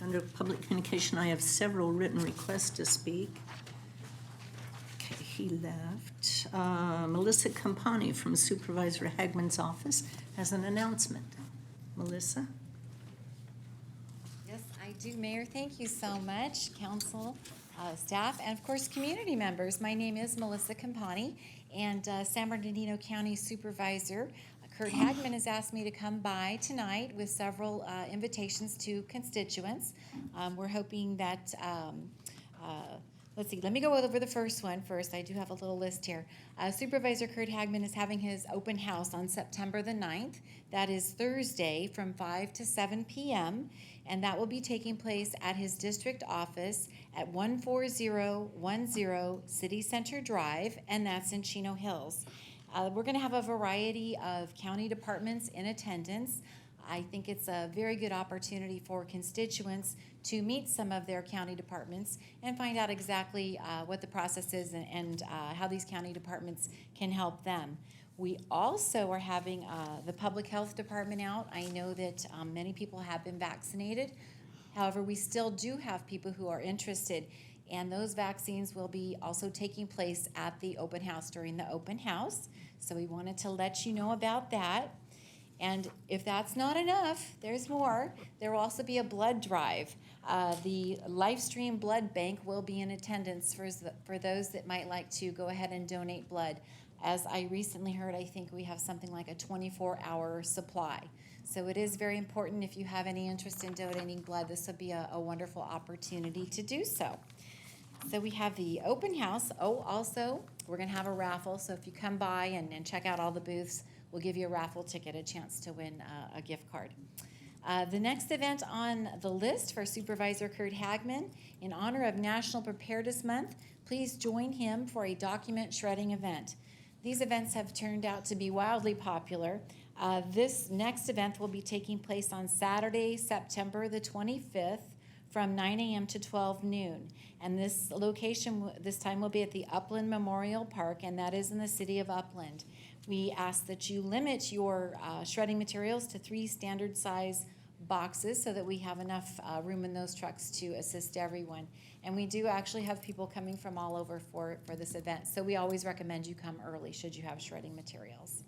[SPEAKER 1] under public communication, I have several written requests to speak. Okay, he left. Melissa Campani from Supervisor Hagman's office has an announcement. Melissa?
[SPEAKER 20] Yes, I do, Mayor. Thank you so much, council, staff, and of course, community members. My name is Melissa Campani, and San Bernardino County Supervisor Kurt Hagman has asked me to come by tonight with several invitations to constituents. We're hoping that, let's see, let me go over the first one first. I do have a little list here. Supervisor Kurt Hagman is having his open house on September the 9th. That is Thursday from 5 to 7 p.m., and that will be taking place at his district office at 14010 City Center Drive, and that's in Chino Hills. We're going to have a variety of county departments in attendance. I think it's a very good opportunity for constituents to meet some of their county departments and find out exactly what the process is and how these county departments can help them. We also are having the public health department out. I know that many people have been vaccinated. However, we still do have people who are interested, and those vaccines will be also taking place at the open house during the open house. So we wanted to let you know about that. And if that's not enough, there's more. There will also be a blood drive. The Livestream Blood Bank will be in attendance for those that might like to go ahead and donate blood. As I recently heard, I think we have something like a 24-hour supply. So it is very important. If you have any interest in donating blood, this would be a wonderful opportunity to do so. So we have the open house. Oh, also, we're going to have a raffle. So if you come by and check out all the booths, we'll give you a raffle ticket, a chance to win a gift card. The next event on the list for Supervisor Kurt Hagman, in honor of National Preparedness Month, please join him for a document shredding event. These events have turned out to be wildly popular. This next event will be taking place on Saturday, September the 25th from 9 a.m. to 12 noon. And this location this time will be at the Upland Memorial Park, and that is in the city of Upland. We ask that you limit your shredding materials to 3 standard size boxes so that we have enough room in those trucks to assist everyone. And we do actually have people coming from all over for this event. So we always recommend you come early should you have shredding materials.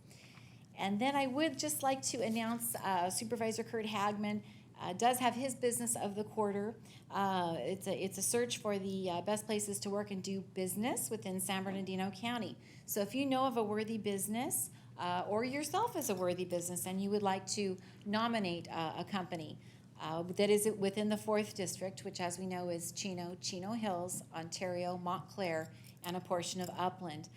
[SPEAKER 20] And then I would just like to announce Supervisor Kurt Hagman does have his business of the quarter. It's a search for the best places to work and do business within San Bernardino County. So if you know of a worthy business or yourself as a worthy business and you would like to nominate a company that is within the 4th District, which as we know is Chino Hills, Ontario, Montclair, and a portion of Upland,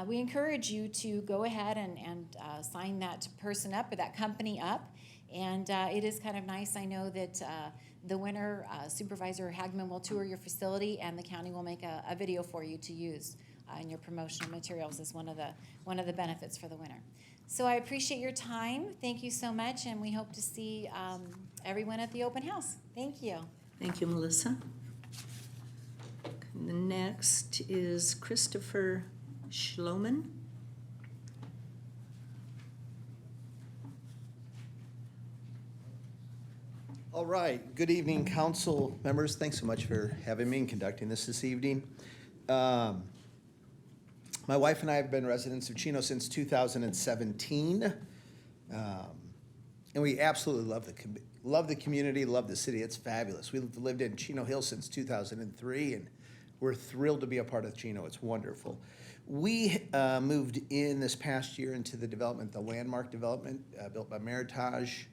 [SPEAKER 20] we encourage you to go ahead and sign that person up or that company up. And it is kind of nice. I know that the winner, Supervisor Hagman, will tour your facility, and the county will make a video for you to use in your promotional materials as one of the benefits for the winner. So I appreciate your time. Thank you so much, and we hope to see everyone at the open house. Thank you.
[SPEAKER 1] Thank you, Melissa. The next is Christopher Schloman.
[SPEAKER 21] All right, good evening, council members. Thanks so much for having me and conducting this evening. My wife and I have been residents of Chino since 2017. And we absolutely love the community, love the city. It's fabulous. We've lived in Chino Hills since 2003, and we're thrilled to be a part of Chino. It's wonderful. We moved in this past year into the development, the landmark development built by Meritage,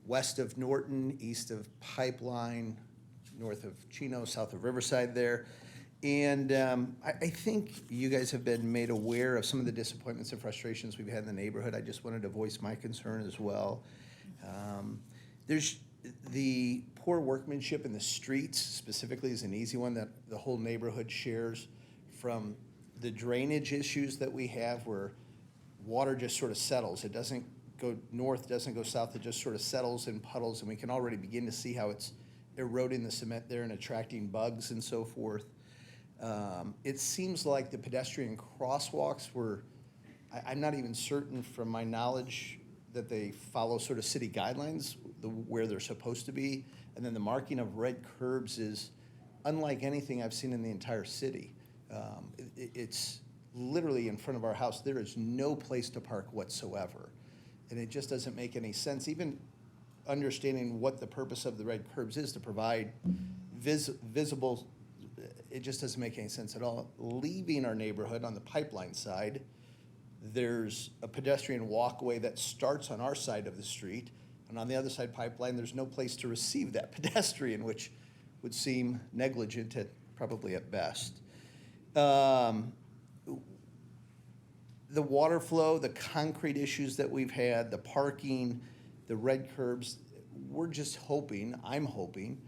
[SPEAKER 21] west of Norton, east of Pipeline, north of Chino, south of Riverside there. And I think you guys have been made aware of some of the disappointments and frustrations we've had in the neighborhood. I just wanted to voice my concern as well. There's the poor workmanship in the streets specifically is an easy one that the whole neighborhood shares, from the drainage issues that we have where water just sort of settles. It doesn't go north, doesn't go south, it just sort of settles in puddles, and we can already begin to see how it's eroding the cement there and attracting bugs and so forth. It seems like the pedestrian crosswalks were, I'm not even certain from my knowledge that they follow sort of city guidelines, where they're supposed to be. And then the marking of red curbs is unlike anything I've seen in the entire city. It's literally in front of our house. There is no place to park whatsoever. And it just doesn't make any sense. Even understanding what the purpose of the red curbs is to provide visible, it just doesn't make any sense at all. Leaving our neighborhood on the Pipeline side, there's a pedestrian walkway that starts on our side of the street, and on the other side Pipeline, there's no place to receive that pedestrian, which would seem negligent probably at best. The water flow, the concrete issues that we've had, the parking, the red curbs, we're just hoping, I'm hoping,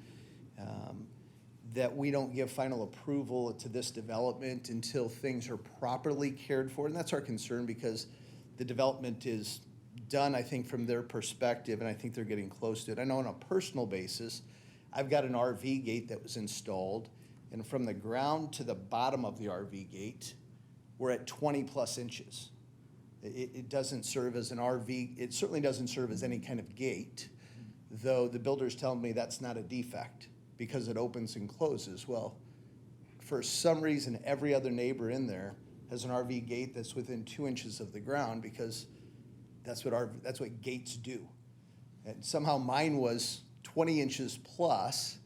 [SPEAKER 21] that we don't give final approval to this development until things are properly cared for. And that's our concern, because the development is done, I think, from their perspective, and I think they're getting close to it. I know on a personal basis, I've got an RV gate that was installed, and from the ground to the bottom of the RV gate, we're at 20 plus inches. It doesn't serve as an RV, it certainly doesn't serve as any kind of gate, though the builder's telling me that's not a defect because it opens and closes. Well, for some reason, every other neighbor in there has an RV gate that's within 2 inches of the ground, because that's what gates do. And somehow mine was 20 inches plus,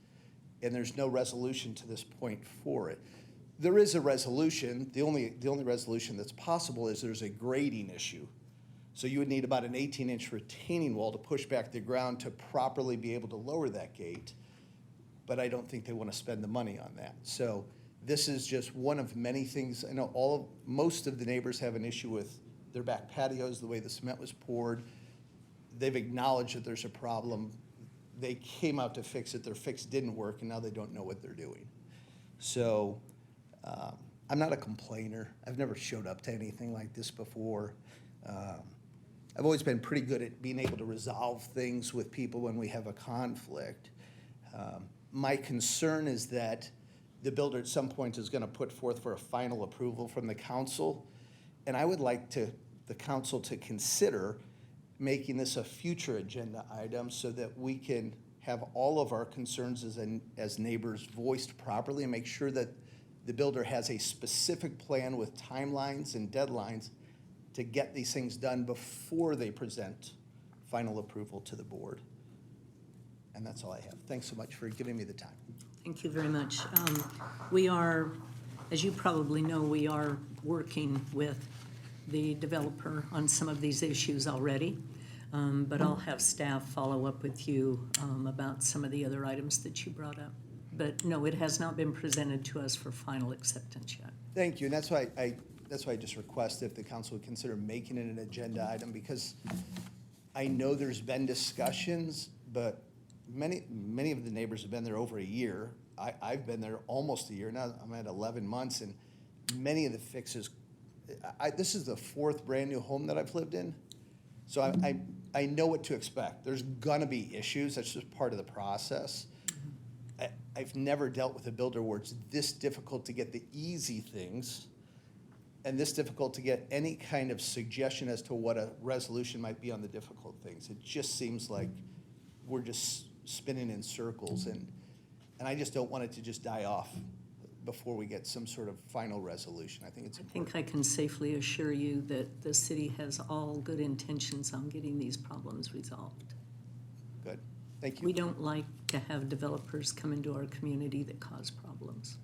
[SPEAKER 21] and there's no resolution to this point for it. There is a resolution. The only resolution that's possible is there's a grading issue. So you would need about an 18-inch retaining wall to push back the ground to properly be able to lower that gate. But I don't think they want to spend the money on that. So this is just one of many things. I know most of the neighbors have an issue with their back patios, the way the cement was poured. They've acknowledged that there's a problem. They came out to fix it. Their fix didn't work, and now they don't know what they're doing. So I'm not a complainer. I've never showed up to anything like this before. I've always been pretty good at being able to resolve things with people when we have a conflict. My concern is that the builder at some point is going to put forth for a final approval from the council, and I would like the council to consider making this a future agenda item so that we can have all of our concerns as neighbors voiced properly, and make sure that the builder has a specific plan with timelines and deadlines to get these things done before they present final approval to the board. And that's all I have. Thanks so much for giving me the time.
[SPEAKER 1] Thank you very much. We are, as you probably know, we are working with the developer on some of these issues already, but I'll have staff follow up with you about some of the other items that you brought up. But no, it has not been presented to us for final acceptance yet.
[SPEAKER 21] Thank you, and that's why I just request if the council would consider making it an agenda item, because I know there's been discussions, but many of the neighbors have been there over a year. I've been there almost a year now. I'm at 11 months, and many of the fixes. This is the fourth brand new home that I've lived in, so I know what to expect. There's gonna be issues. That's just part of the process. I've never dealt with a builder where it's this difficult to get the easy things and this difficult to get any kind of suggestion as to what a resolution might be on the difficult things. It just seems like we're just spinning in circles, and I just don't want it to just die off before we get some sort of final resolution. I think it's
[SPEAKER 1] I
[SPEAKER 21] important.
[SPEAKER 1] think I can safely assure you that the city has all good intentions on getting these problems resolved.
[SPEAKER 21] Good. Thank you.
[SPEAKER 1] We don't like to have developers come into our community that cause problems.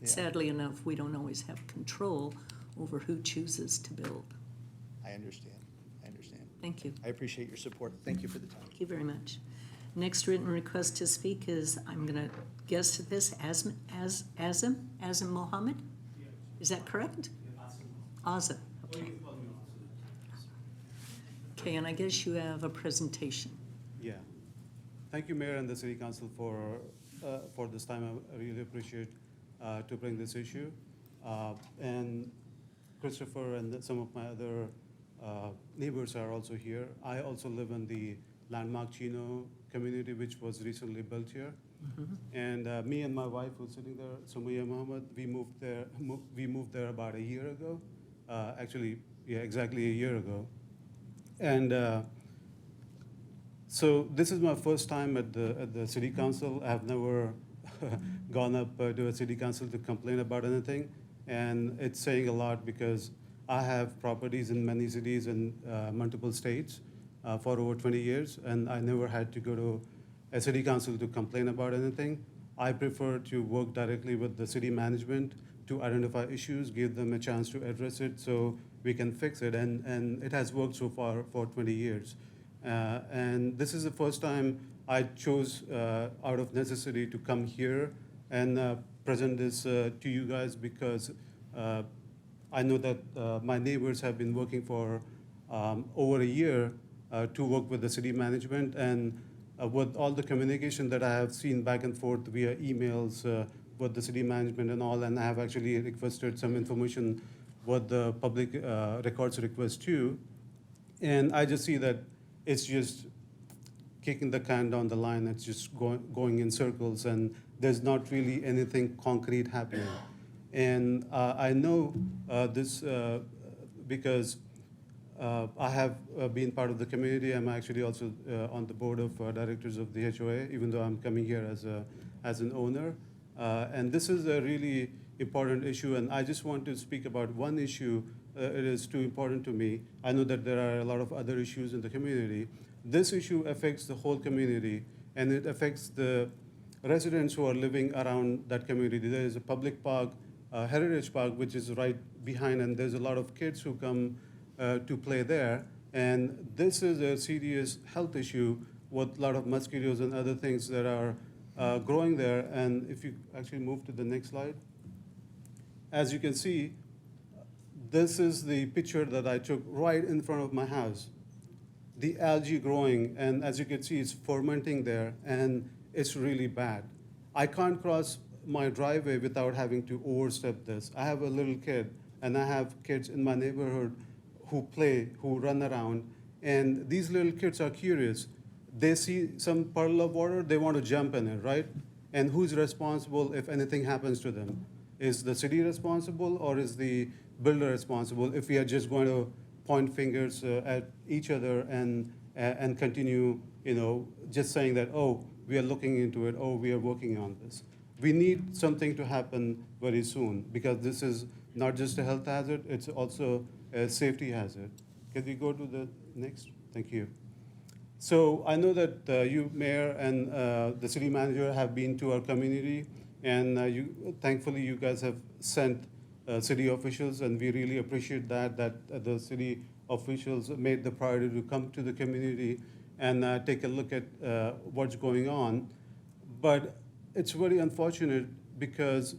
[SPEAKER 21] Yeah.
[SPEAKER 1] Sadly enough, we don't always have control over who chooses to build.
[SPEAKER 21] I understand. I understand.
[SPEAKER 1] Thank you.
[SPEAKER 21] I appreciate your support. Thank you for the time.
[SPEAKER 1] Thank you very much. Next written request to speak is, I'm going to guess at this, Azim Mohammed? Is that correct? Azim, okay. Okay, and I guess you have a presentation.
[SPEAKER 6] Yeah. Thank you, Mayor and the City Council for this time. I really appreciate to bring this issue. And Christopher and some of my other neighbors are also here. I also live in the landmark Chino community, which was recently built here. And me and my wife, who's sitting there, Sumaya Mohammed, we moved there about a year ago. Actually, yeah, exactly a year ago. And so this is my first time at the city council. I've never gone up to a city council to complain about anything. And it's saying a lot because I have properties in many cities and multiple states for over 20 years, and I never had to go to a city council to complain about anything. I prefer to work directly with the city management to identify issues, give them a chance to address it so we can fix it. And it has worked so far for 20 years. And this is the first time I chose, out of necessity, to come here and present this to you guys because I know that my neighbors have been working for over a year to work with the city management, and with all the communication that I have seen back and forth via emails with the city management and all, and I have actually requested some information with the public records request too, and I just see that it's just kicking the can down the line. It's just going in circles, and there's not really anything concrete happening. And I know this because I have been part of the community. I'm actually also on the board of directors of the HOA, even though I'm coming here as an owner. And this is a really important issue, and I just want to speak about one issue. It is too important to me. I know that there are a lot of other issues in the community. This issue affects the whole community, and it affects the residents who are living around that community. There is a public park, Heritage Park, which is right behind, and there's a lot of kids who come to play there. And this is a serious health issue with a lot of mosquitoes and other things that are growing there. And if you actually move to the next slide, as you can see, this is the picture that I took right in front of my house. The algae growing, and as you can see, it's fermenting there, and it's really bad. I can't cross my driveway without having to overstep this. I have a little kid, and I have kids in my neighborhood who play, who run around, and these little kids are curious. They see some puddle of water, they want to jump in it, right? And who's responsible if anything happens to them? Is the city responsible, or is the builder responsible if we are just going to point fingers at each other and continue, just saying that, oh, we are looking into it, oh, we are working on this. We need something to happen very soon, because this is not just a health hazard, it's also a safety hazard. Can we go to the next? Thank you. So I know that you, Mayor, and the city manager have been to our community, and thankfully you guys have sent city officials, and we really appreciate that the city officials made the priority to come to the community and take a look at what's going on. But it's very unfortunate because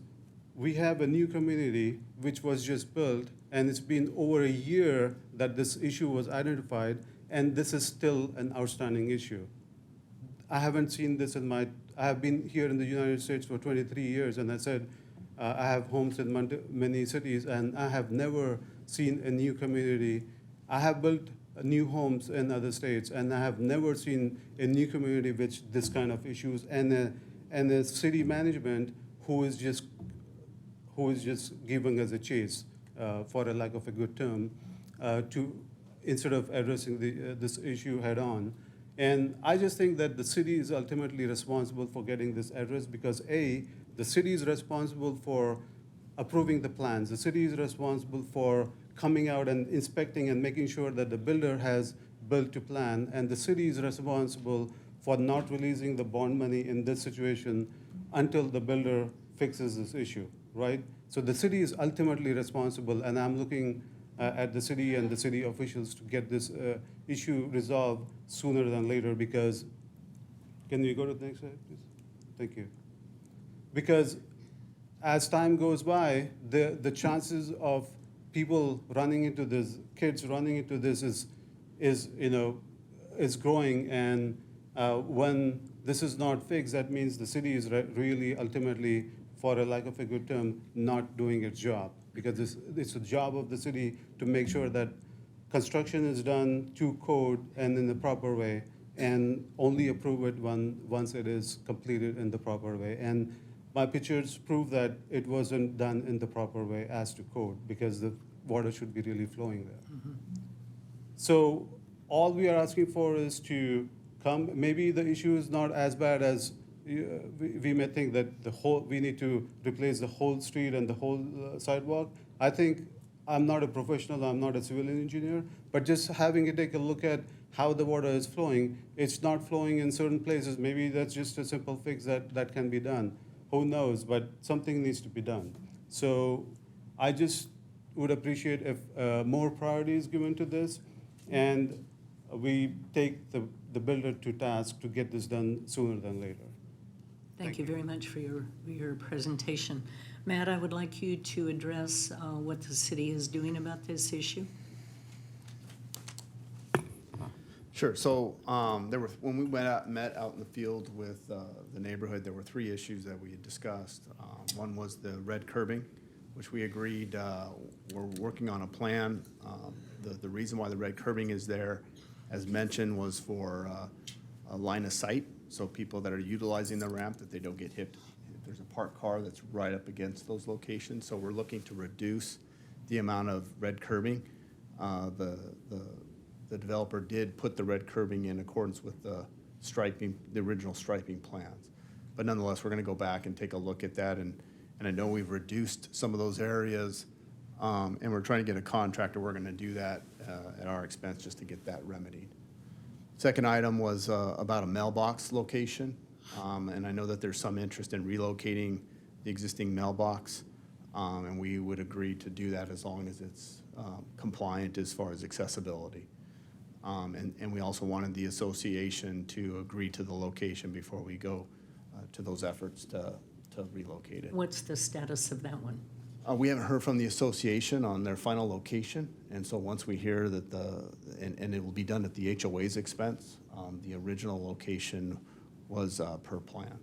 [SPEAKER 6] we have a new community which was just built, and it's been over a year that this issue was identified, and this is still an outstanding issue. I haven't seen this I have been here in the United States for 23 years, and I said I have homes in many cities, and I have never seen a new community. I have built new homes in other states, and I have never seen a new community with this kind of issues, and a city management who is just giving us a chase, for a lack of a good term, instead of addressing this issue head on. And I just think that the city is ultimately responsible for getting this addressed because A, the city is responsible for approving the plans. The city is responsible for coming out and inspecting and making sure that the builder has built to plan. And the city is responsible for not releasing the bond money in this situation until the builder fixes this issue, right? So the city is ultimately responsible, and I'm looking at the city and the city officials to get this issue resolved sooner than later because, can you go to the next slide, please? Thank you. Because as time goes by, the chances of people running into this, kids running into this is growing, and when this is not fixed, that means the city is really ultimately, for a lack of a good term, not doing its job. Because it's a job of the city to make sure that construction is done to code and in the proper way, and only approve it once it is completed in the proper way. And my pictures prove that it wasn't done in the proper way as to code, because the water should be really flowing there. So all we are asking for is to come. Maybe the issue is not as bad as we may think, that we need to replace the whole street and the whole sidewalk. I think, I'm not a professional, I'm not a civil engineer, but just having to take a look at how the water is flowing, it's not flowing in certain places. Maybe that's just a simple fix that can be done. Who knows, but something needs to be done. So I just would appreciate if more priority is given to this, and we take the builder to task to get this done sooner than later.
[SPEAKER 1] Thank you very much for your presentation. Matt, I would like you to address what the city is doing about this issue.
[SPEAKER 7] Sure. So when we met out in the field with the neighborhood, there were 3 issues that we had discussed. One was the red curbing, which we agreed we're working on a plan. The reason why the red curbing is there, as mentioned, was for a line of sight. So people that are utilizing the ramp, that they don't get hit. There's a parked car that's right up against those locations. So we're looking to reduce the amount of red curbing. The developer did put the red curbing in accordance with the original striping plans. But nonetheless, we're going to go back and take a look at that. And I know we've reduced some of those areas, and we're trying to get a contractor. We're going to do that at our expense just to get that remedied. Second item was about a mailbox location, and I know that there's some interest in relocating the existing mailbox, and we would agree to do that as long as it's compliant as far as accessibility. And we also wanted the association to agree to the location before we go to those efforts to relocate it.
[SPEAKER 1] What's the status of that one?
[SPEAKER 7] We haven't heard from the association on their final location, and so once we hear that and it will be done at the HOA's expense, the original location was per plan.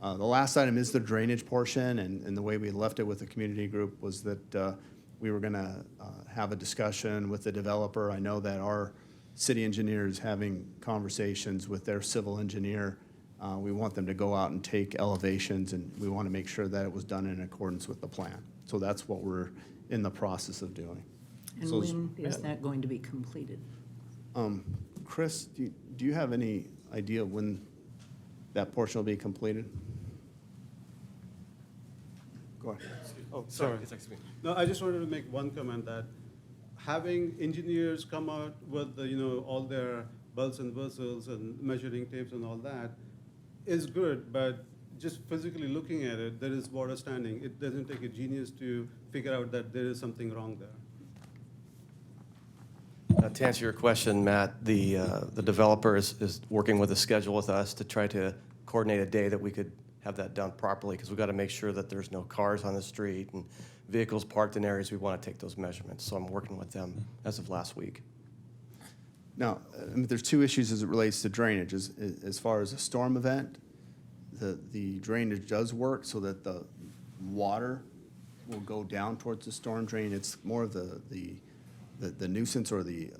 [SPEAKER 7] The last item is the drainage portion, and the way we left it with the community group was that we were gonna have a discussion with the developer. I know that our city engineer is having conversations with their civil engineer. We want them to go out and take elevations, and we want to make sure that it was done in accordance with the plan. So that's what we're in the process of doing.
[SPEAKER 1] And
[SPEAKER 7] So
[SPEAKER 1] when is that going to be completed?
[SPEAKER 7] Chris, do you have any idea when that portion will be completed? Go ahead.
[SPEAKER 6] Oh, sorry. No, I just wanted to make one comment that having engineers come out with all their bells and whistles and measuring tapes and all that is good, but just physically looking at it, there is water standing. It doesn't take a genius to figure out that there is something wrong there.
[SPEAKER 8] To answer your question, Matt, the developer is working with a schedule with us to try to coordinate a day that we could have that done properly, because we've got to make sure that there's no cars on the street and vehicles parked in areas we want to take those measurements. So I'm working with them as of last week.
[SPEAKER 7] Now, there's 2 issues as it relates to drainage. As far as a storm event, the drainage does work so that the water will go down towards the storm drain. It's more of the nuisance or the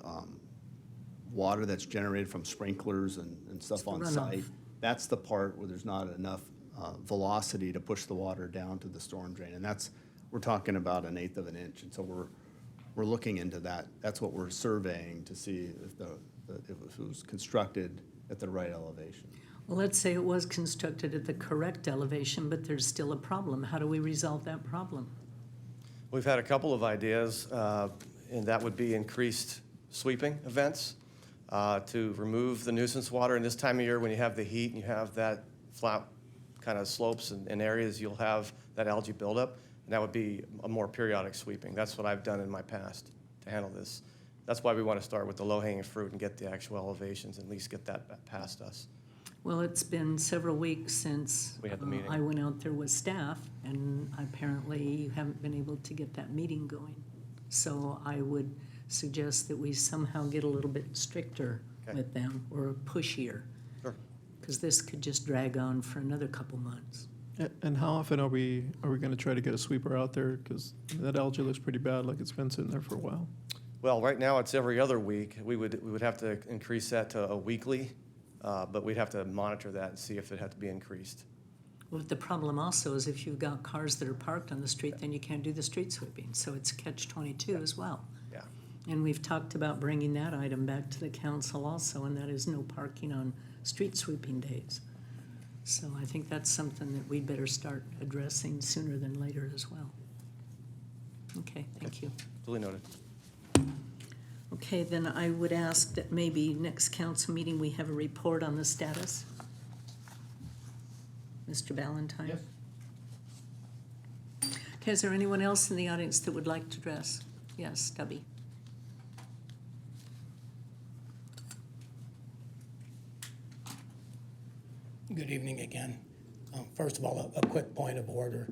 [SPEAKER 7] water that's generated from sprinklers and stuff on site. That's the part where there's not enough velocity to push the water down to the storm drain. And we're talking about 1/8 of an inch. And so we're looking into that. That's what we're surveying to see if if it was constructed at the right elevation.
[SPEAKER 1] Well, let's say it was constructed at the correct elevation, but there's still a problem. How do we resolve that problem?
[SPEAKER 8] We've had a couple of ideas, and that would be increased sweeping events to remove the nuisance water. And this time of year, when you have the heat and you have that flat kind of slopes and areas, you'll have that algae buildup, and that would be a more periodic sweeping. That's what I've done in my past to handle this. That's why we want to start with the low-hanging fruit and get the actual elevations, and at least get that past us.
[SPEAKER 1] Well, it's been several weeks since
[SPEAKER 8] We had the meeting.
[SPEAKER 1] I went out there with staff, and apparently you haven't been able to get that meeting going. So I would suggest that we somehow get a little bit stricter
[SPEAKER 8] Okay.
[SPEAKER 1] with them, or pushier.
[SPEAKER 8] Sure.
[SPEAKER 1] Because this could just drag on for another couple months.
[SPEAKER 5] And how often are we going to try to get a sweeper out there? Because that algae looks pretty bad, like it's been sitting there for a while.
[SPEAKER 8] Well, right now, it's every other week. We would have to increase that to a weekly, but we'd have to monitor that and see if it had to be increased.
[SPEAKER 1] Well, the problem also is if you've got cars that are parked on the street, then you can't do the street sweeping. So it's catch-22 as well.
[SPEAKER 8] Yeah.
[SPEAKER 1] And we've talked about bringing that item back to the council also, and that is no parking on street sweeping days. So I think that's something that we'd better start addressing sooner than later as well. Okay, thank you.
[SPEAKER 8] Duly noted.
[SPEAKER 1] Okay, then I would ask that maybe next council meeting, we have a report on the status. Mr. Ballantyne?
[SPEAKER 3] Yes.
[SPEAKER 1] Okay, is there anyone else in the audience that would like to address? Yes, Stubby.
[SPEAKER 4] Good evening again. First of all, a quick point of order.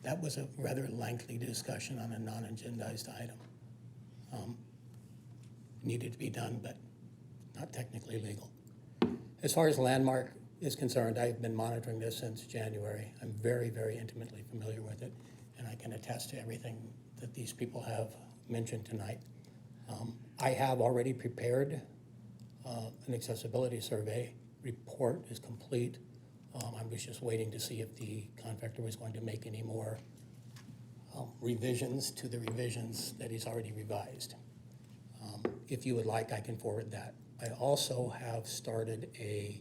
[SPEAKER 4] That was a rather lengthy discussion on a non-agendized item. Needed to be done, but not technically legal. As far as Landmark is concerned, I've been monitoring this since January. I'm very, very intimately familiar with it, and I can attest to everything that these people have mentioned tonight. I have already prepared an accessibility survey. Report is complete. I was just waiting to see if the contractor was going to make any more revisions to the revisions that he's already revised. If you would like, I can forward that. I also have started a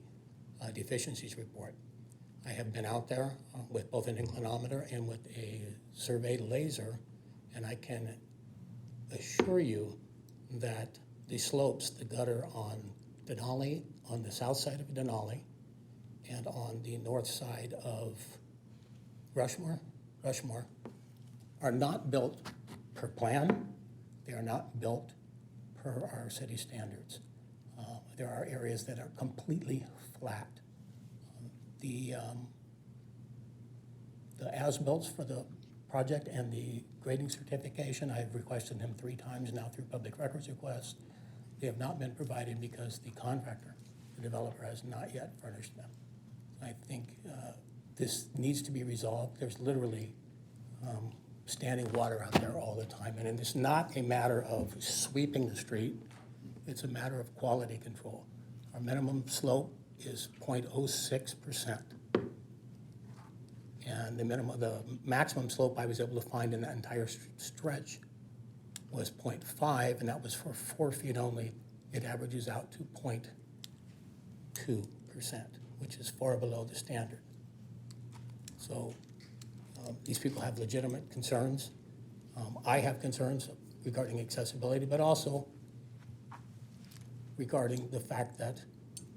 [SPEAKER 4] deficiencies report. I have been out there with both an inclinometer and with a survey laser, and I can assure you that the slopes, the gutter on Denali, on the south side of Denali, and on the north side of Rushmore, are not built per plan. They are not built per our city standards. There are areas that are completely flat. The as-bills for the project and the grading certification, I've requested them 3 times now through public records requests. They have not been provided because the contractor, the developer, has not yet furnished them. I think this needs to be resolved. There's literally standing water out there all the time. And it's not a matter of sweeping the street. It's a matter of quality control. Our minimum slope is 0.06%. And the maximum slope I was able to find in that entire stretch was 0.5, and that was for 4 feet only. It averages out to 0.2%, which is far below the standard. So these people have legitimate concerns. I have concerns regarding accessibility, but also regarding the fact that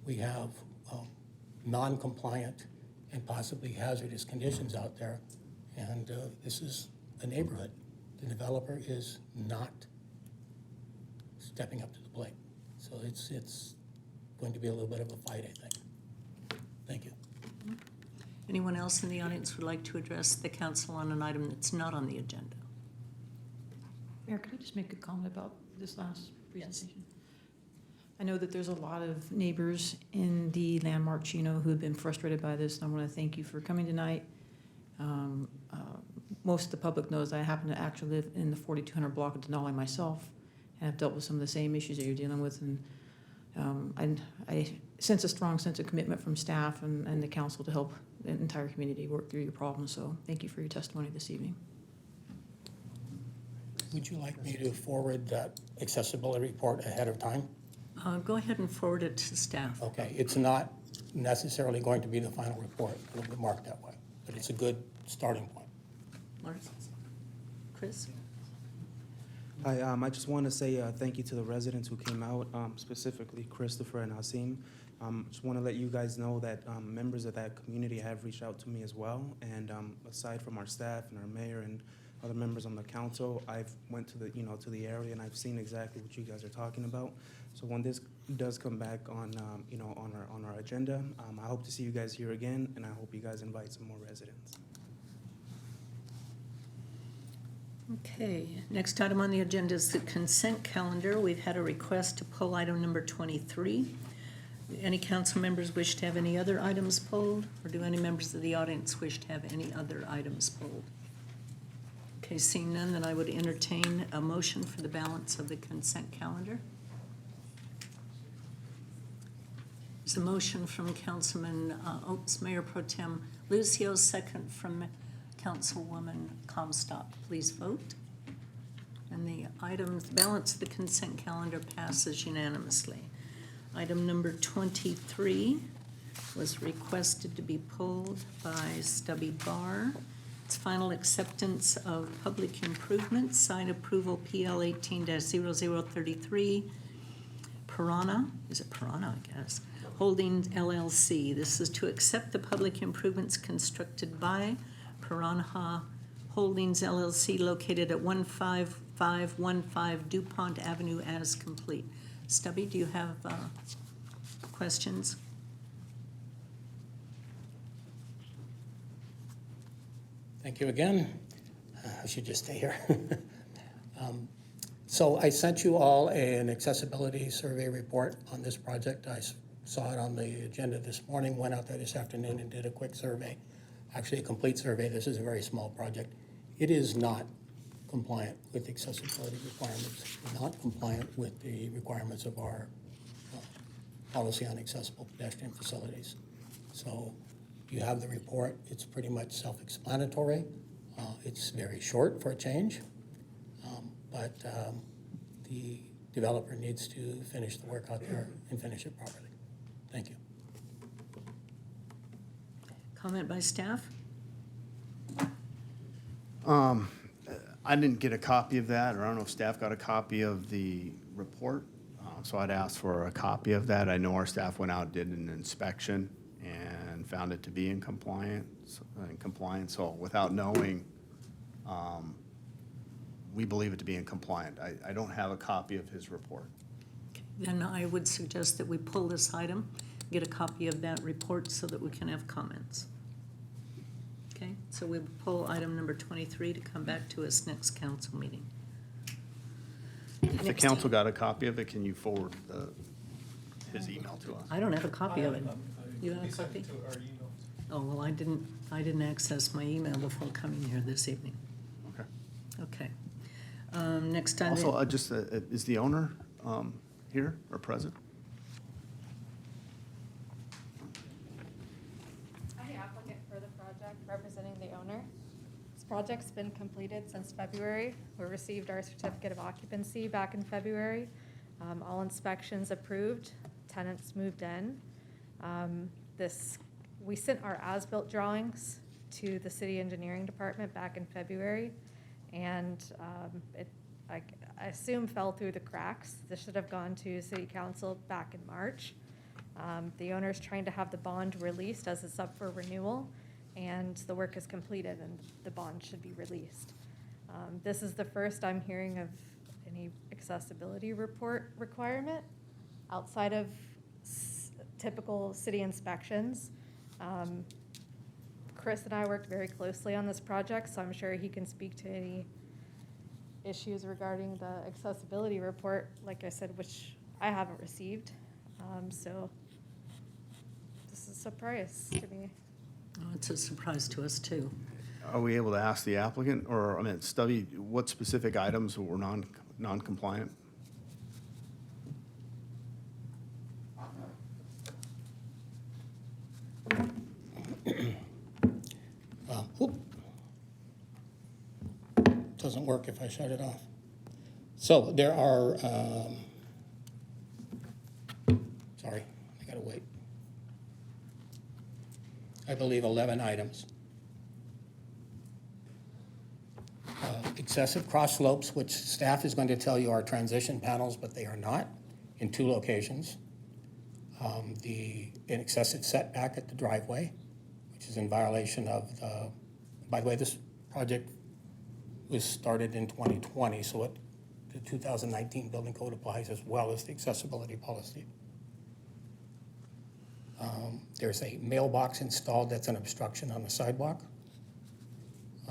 [SPEAKER 4] we have non-compliant and possibly hazardous conditions out there. And this is a neighborhood. The developer is not stepping up to the plate. So it's going to be a little bit of a fight, I think. Thank you.
[SPEAKER 1] Anyone else in the audience would like to address the council on an item that's not on the agenda?
[SPEAKER 2] Mayor, could I just make a comment about this last presentation? I know that there's a lot of neighbors in the landmark Chino who have been frustrated by this, and I want to thank you for coming tonight. Most of the public knows I happen to actually live in the 4200 block of Denali myself, and I've dealt with some of the same issues that you're dealing with, and I sense a strong sense of commitment from staff and the council to help the entire community work through your problems, so thank you for your testimony this evening.
[SPEAKER 4] Would you like me to forward that accessibility report ahead of time?
[SPEAKER 1] Go ahead and forward it to staff.
[SPEAKER 4] Okay, it's not necessarily going to be the final report. It'll be marked that way, but it's a good starting point.
[SPEAKER 1] Lars? Chris?
[SPEAKER 9] Hi, I just want to say thank you to the residents who came out, specifically Christopher and Hasim. Just want to let you guys know that members of that community have reached out to me as well. And aside from our staff and our mayor and other members on the council, I've went to the to the area and I've seen exactly what you guys are talking about. So when this does come back on on our agenda, I hope to see you guys here again, and I hope you guys invite some more residents.
[SPEAKER 1] Okay, next item on the agenda is the consent calendar. We've had a request to pull item number 23. Any council members wish to have any other items pulled, or do any members of the audience wish to have any other items pulled? Okay, seeing none, then I would entertain a motion for the balance of the consent calendar. There's a motion from Councilman Mayor Pro Tem Lucio, second from Councilwoman Comstock. Please vote. And the balance of the consent calendar passes unanimously. Item number 23 was requested to be pulled by Stubby Barr. It's final acceptance of public improvements, site approval PL 18-0033, Piranha, is it Piranha, I guess, Holdings LLC. This is to accept the public improvements constructed by Piranha Holdings LLC located at 15515 DuPont Avenue as complete. Stubby, do you have questions?
[SPEAKER 4] Thank you again. I should just stay here. So I sent you all an accessibility survey report on this project. I saw it on the agenda this morning, went out there this afternoon and did a quick survey. Actually, a complete survey. This is a very small project. It is not compliant with accessibility requirements, not compliant with the requirements of our policy on accessible pedestrian facilities. So you have the report. It's pretty much self-explanatory. It's very short for a change, but the developer needs to finish the work out there and finish it properly. Thank you.
[SPEAKER 1] Comment by staff?
[SPEAKER 7] I didn't get a copy of that, or I don't know if staff got a copy of the report. So I'd ask for a copy of that. I know our staff went out, did an inspection, and found it to be in compliance. So without knowing, we believe it to be in compliant. I don't have a copy of his report.
[SPEAKER 1] Then I would suggest that we pull this item, get a copy of that report so that we can have comments. Okay, so we pull item number 23 to come back to us next council meeting.
[SPEAKER 7] If the council got a copy of it, can you forward his email to us?
[SPEAKER 1] I don't have a copy of it. You have a copy? Oh, well, I didn't access my email before coming here this evening.
[SPEAKER 7] Okay.
[SPEAKER 1] Okay. Next time.
[SPEAKER 7] Also, is the owner here or present?
[SPEAKER 22] I'm the applicant for the project representing the owner. This project's been completed since February. We received our certificate of occupancy back in February. All inspections approved, tenants moved in. We sent our as-built drawings to the city engineering department back in February, and I assume fell through the cracks. This should have gone to city council back in March. The owner's trying to have the bond released as it's up for renewal, and the work is completed and the bond should be released. This is the first I'm hearing of any accessibility report requirement outside of typical city inspections. Chris and I worked very closely on this project, so I'm sure he can speak to any issues regarding the accessibility report, like I said, which I haven't received. So this is a surprise to me.
[SPEAKER 1] Oh, it's a surprise to us too.
[SPEAKER 7] Are we able to ask the applicant, or, Stubby, what specific items were non-compliant?
[SPEAKER 4] Doesn't work if I shut it off. So there are gotta wait. I believe 11 items. Excessive cross slopes, which staff is going to tell you are transition panels, but they are not, in 2 locations. An excessive setback at the driveway, which is in violation of the, by the way, this project was started in 2020, so the 2019 building code applies as well as the accessibility policy. There's a mailbox installed that's an obstruction on the sidewalk.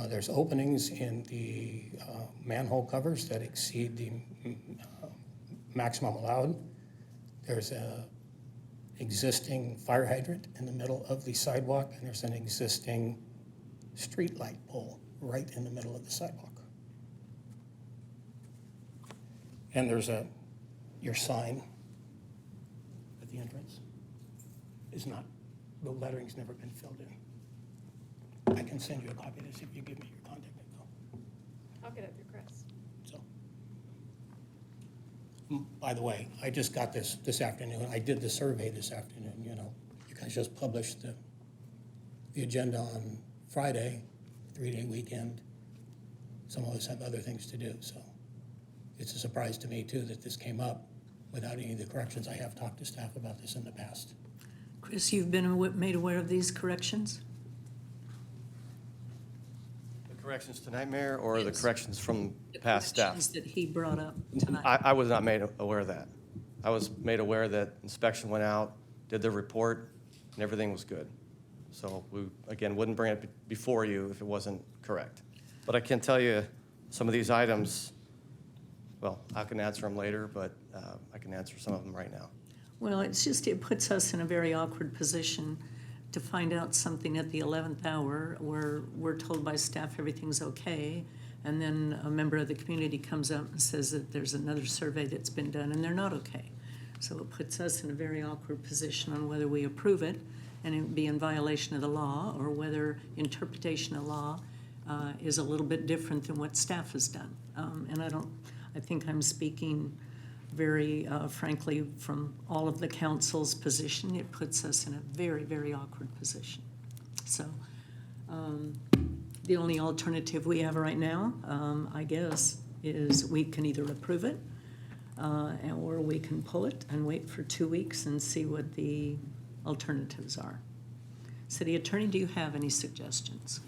[SPEAKER 4] There's openings in the manhole covers that exceed the maximum allowed. There's a existing fire hydrant in the middle of the sidewalk, and there's an existing street light pole right in the middle of the sidewalk. And there's your sign at the entrance is not, the lettering's never been filled in. I can send you a copy of this if you give me your contact info.
[SPEAKER 22] I'll get it through Chris.
[SPEAKER 4] So, by the way, I just got this afternoon. I did the survey this afternoon, you know. You guys just published the agenda on Friday, 3-day weekend. Some of us have other things to do, so it's a surprise to me, too, that this came up without any of the corrections. I have talked to staff about this in the past.
[SPEAKER 1] Chris, you've been made aware of these corrections?
[SPEAKER 8] The corrections tonight, Mayor, or the
[SPEAKER 1] Yes.
[SPEAKER 8] corrections from past staff?
[SPEAKER 1] Corrections that he brought up tonight.
[SPEAKER 8] I was not made aware of that. I was made aware that inspection went out, did their report, and everything was good. So we, again, wouldn't bring it before you if it wasn't correct. But I can tell you, some of these items, well, I can answer them later, but I can answer some of them right now.
[SPEAKER 1] Well, it's just, it puts us in a very awkward position to find out something at the 11th hour where we're told by staff everything's okay, and then a member of the community comes up and says that there's another survey that's been done and they're not okay. So it puts us in a very awkward position on whether we approve it and it be in violation of the law, or whether interpretation of law is a little bit different than what staff has done. And I think I'm speaking very frankly from all of the council's position. It puts us in a very, very awkward position. So the only alternative we have right now, I guess, is we can either approve it or we can pull it and wait for 2 weeks and see what the alternatives are. City Attorney, do you have any suggestions?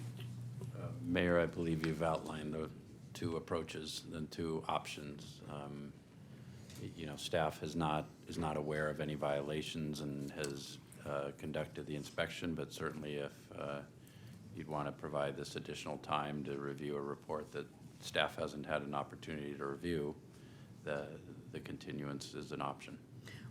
[SPEAKER 18] Mayor, I believe you've outlined the 2 approaches, the 2 options. You know, staff is not aware of any violations and has conducted the inspection, but certainly if you'd want to provide this additional time to review a report that staff hasn't had an opportunity to review, the continuance is an option.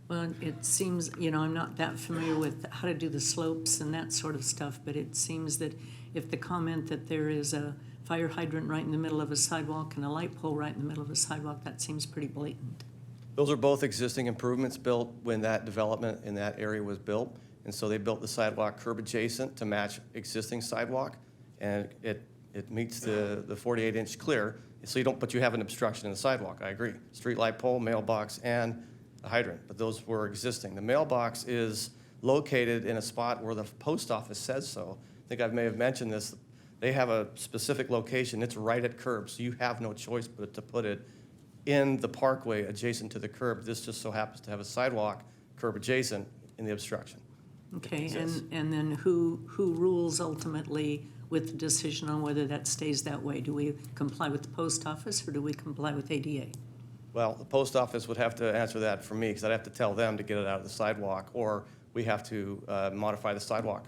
[SPEAKER 1] Well, it seems, you know, I'm not that familiar with how to do the slopes and that sort of stuff, but it seems that if the comment that there is a fire hydrant right in the middle of a sidewalk and a light pole right in the middle of a sidewalk, that seems pretty blatant.
[SPEAKER 8] Those are both existing improvements built when that development in that area was built. And so they built the sidewalk curb adjacent to match existing sidewalk. And it meets the 48-inch clear. So you don't, but you have an obstruction in the sidewalk, I agree. Street light pole, mailbox, and a hydrant, but those were existing. The mailbox is located in a spot where the post office says so. I think I may have mentioned this. They have a specific location. It's right at curb, so you have no choice but to put it in the parkway adjacent to the curb. This just so happens to have a sidewalk curb adjacent in the obstruction.
[SPEAKER 1] Okay, and then who rules ultimately with the decision on whether that stays that way? Do we comply with the post office or do we comply with ADA?
[SPEAKER 8] Well, the post office would have to answer that for me because I'd have to tell them to get it out of the sidewalk, or we have to modify the sidewalk.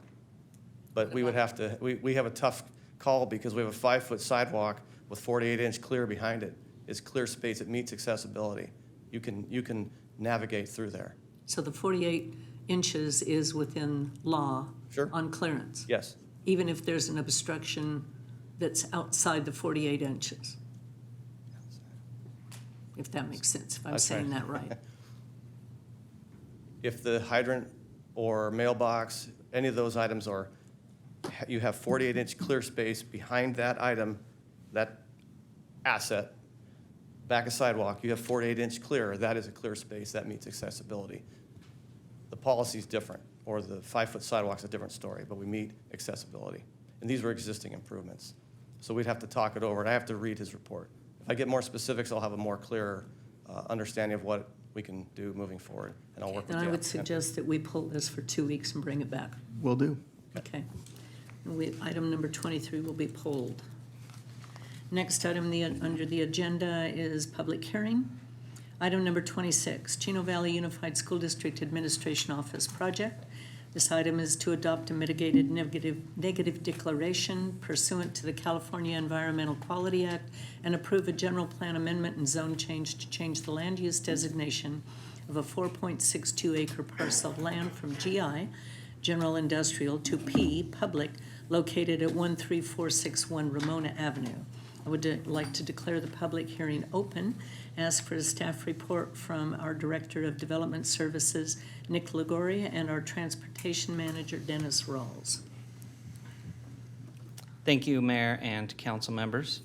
[SPEAKER 8] But we would have to, we have a tough call because we have a 5-foot sidewalk with 48-inch clear behind it. It's clear space. It meets accessibility. You can navigate through there.
[SPEAKER 1] So the 48 inches is within law on clearance?
[SPEAKER 8] Yes.
[SPEAKER 1] Even if there's an obstruction that's outside the 48 inches? If that makes sense, if I'm saying that right.
[SPEAKER 8] If the hydrant or mailbox, any of those items are, you have 48-inch clear space behind that item, that asset, back a sidewalk, you have 48-inch clear, that is a clear space, that meets accessibility. the policy's different, or the 5-foot sidewalk's a different story, but we meet accessibility. And these were existing improvements. So we'd have to talk it over, and I have to read his report. If I get more specifics, I'll have a more clear understanding of what we can do moving forward, and I'll work with
[SPEAKER 1] And
[SPEAKER 8] you.
[SPEAKER 1] I would suggest that we pull this for 2 weeks and bring it back.
[SPEAKER 7] Will do.
[SPEAKER 1] Okay. Item number 23 will be pulled. Next item under the agenda is public hearing. Item number 26, Chino Valley Unified School District Administration Office Project. This item is to adopt a mitigated negative declaration pursuant to the California Environmental Quality Act and approve a general plan amendment and zone change to change the land use designation of a 4.62 acre parcel of land from GI, General Industrial, to P, Public, located at 13461 Ramona Avenue. I would like to declare the public hearing open, ask for a staff report from our Director of Development Services, Nick Ligoria, and our Transportation Manager, Dennis Rawls.
[SPEAKER 10] Thank you, Mayor and council members.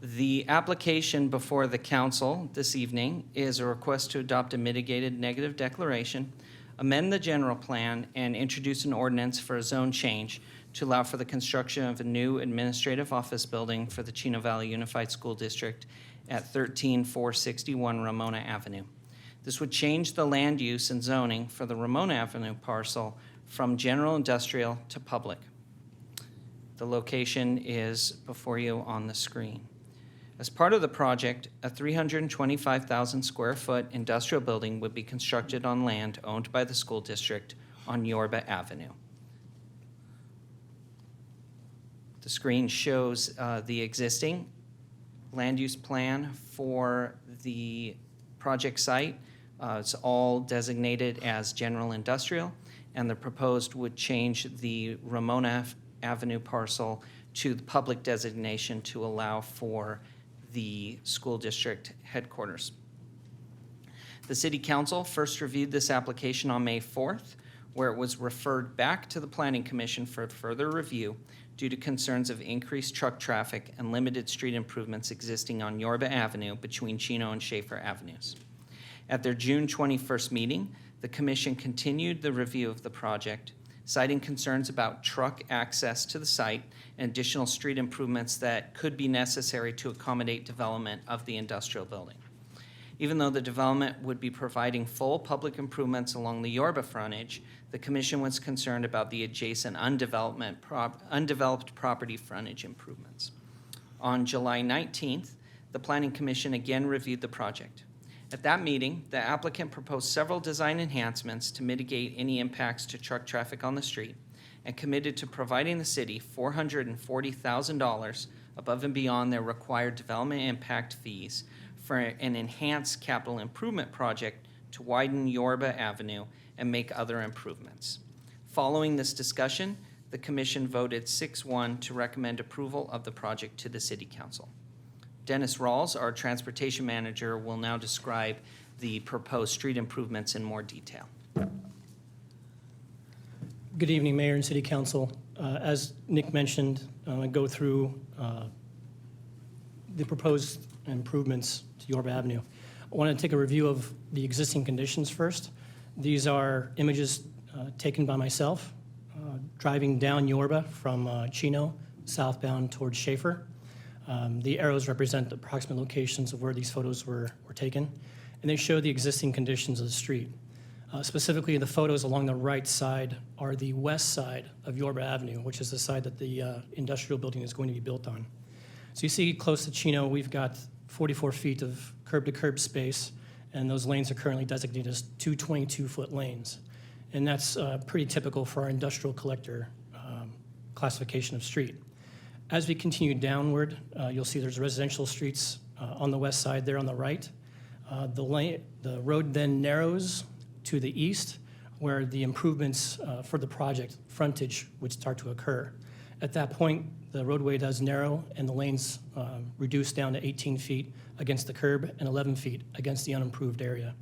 [SPEAKER 10] The application before the council this evening is a request to adopt a mitigated negative declaration, amend the general plan, and introduce an ordinance for a zone change to allow for the construction of a new administrative office building for the Chino Valley Unified School District at 13461 Ramona Avenue. This would change the land use and zoning for the Ramona Avenue parcel from general industrial to public. The location is before you on the screen. As part of the project, a 325,000 square foot industrial building would be constructed on land owned by the school district on Yorba Avenue. The screen shows the existing land use plan for the project site. It's all designated as general industrial, and the proposed would change the Ramona Avenue parcel to the public designation to allow for the school district headquarters. The City Council first reviewed this application on May 4th, where it was referred back to the Planning Commission for further review due to concerns of increased truck traffic and limited street improvements existing on Yorba Avenue between Chino and Schaefer Avenues. At their June 21st meeting, the Commission continued the review of the project, citing concerns about truck access to the site and additional street improvements that could be necessary to accommodate development of the industrial building. Even though the development would be providing full public improvements along the Yorba frontage, the Commission was concerned about the adjacent undeveloped property frontage improvements. On July 19th, the Planning Commission again reviewed the project. At that meeting, the applicant proposed several design enhancements to mitigate any impacts to truck traffic on the street and committed to providing the city $440,000 above and beyond their required development impact fees for an enhanced capital improvement project to widen Yorba Avenue and make other improvements. Following this discussion, the Commission voted 6-1 to recommend approval of the project to the City Council. Dennis Rawls, our Transportation Manager, will now describe the proposed street improvements in more detail.
[SPEAKER 11] Good evening, Mayor and City Council. As Nick mentioned, I go through the proposed improvements to Yorba Avenue. I want to take a review of the existing conditions first. These are images taken by myself driving down Yorba from Chino southbound towards Schaefer. The arrows represent the approximate locations of where these photos were taken, and they show the existing conditions of the street. Specifically, the photos along the right side are the west side of Yorba Avenue, which is the side that the industrial building is going to be built on. So you see close to Chino, we've got 44 feet of curb-to-curb space, and those lanes are currently designated as 2 22-foot lanes. And that's pretty typical for our industrial collector classification of street. As we continue downward, you'll see there's residential streets on the west side there on the right. The road then narrows to the east, where the improvements for the project frontage would start to occur. At that point, the roadway does narrow and the lanes reduce down to 18 feet against the curb and 11 feet against the unimproved area.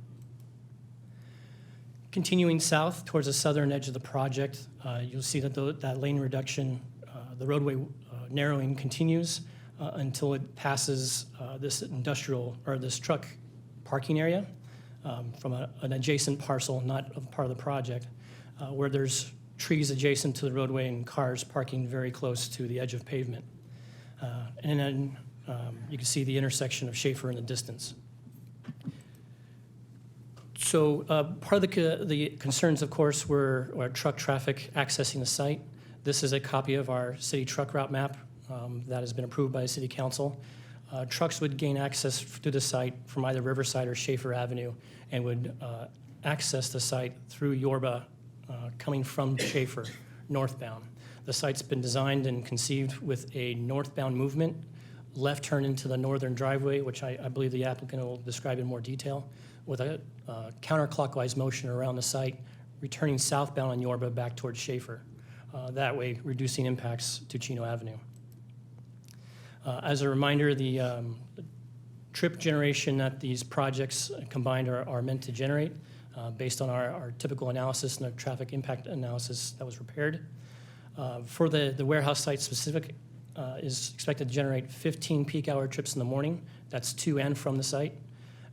[SPEAKER 11] Continuing south towards the southern edge of the project, you'll see that that lane reduction, the roadway narrowing continues until it passes this industrial or this truck parking area. from an adjacent parcel, not a part of the project, where there's trees adjacent to the roadway and cars parking very close to the edge of pavement. And then you can see the intersection of Schaefer in the distance. So part of the concerns, of course, were truck traffic accessing the site. This is a copy of our city truck route map that has been approved by the City Council. Trucks would gain access to the site from either Riverside or Schaefer Avenue and would access the site through Yorba coming from Schaefer, northbound. The site's been designed and conceived with a northbound movement, left turn into the northern driveway, which I believe the applicant will describe in more detail, with a counterclockwise motion around the site, returning southbound on Yorba back towards Schaefer. That way, reducing impacts to Chino Avenue. As a reminder, the trip generation that these projects combined are meant to generate based on our typical analysis and the traffic impact analysis that was prepared. For the warehouse site specific, is expected to generate 15 peak hour trips in the morning. That's to and from the site,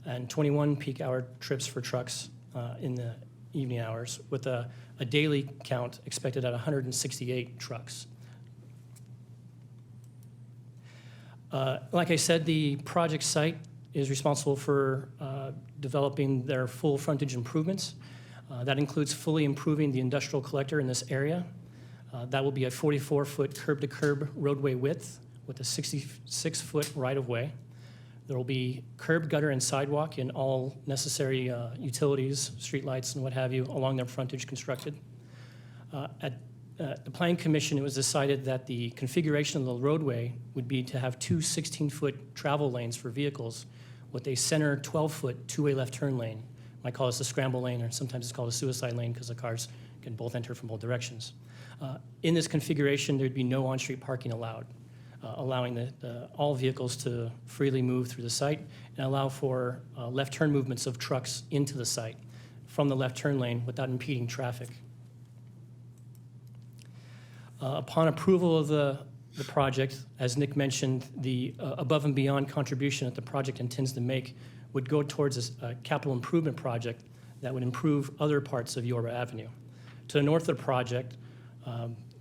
[SPEAKER 11] and 21 peak hour trips for trucks in the evening hours, with a daily count expected at 168 trucks. Like I said, the project site is responsible for developing their full frontage improvements. That includes fully improving the industrial collector in this area. That will be a 44-foot curb-to-curb roadway width with a 66-foot right-of-way. There will be curb, gutter, and sidewalk and all necessary utilities, streetlights, and what have you along their frontage constructed. At the Planning Commission, it was decided that the configuration of the roadway would be to have two 16-foot travel lanes for vehicles with a center 12-foot two-way left turn lane. You might call this a scramble lane, or sometimes it's called a suicide lane because the cars can both enter from both directions. In this configuration, there'd be no on-street parking allowed, allowing all vehicles to freely move through the site and allow for left turn movements of trucks into the site from the left turn lane without impeding traffic. Upon approval of the project, as Nick mentioned, the above and beyond contribution that the project intends to make would go towards a capital improvement project that would improve other parts of Yorba Avenue. To the north of the project,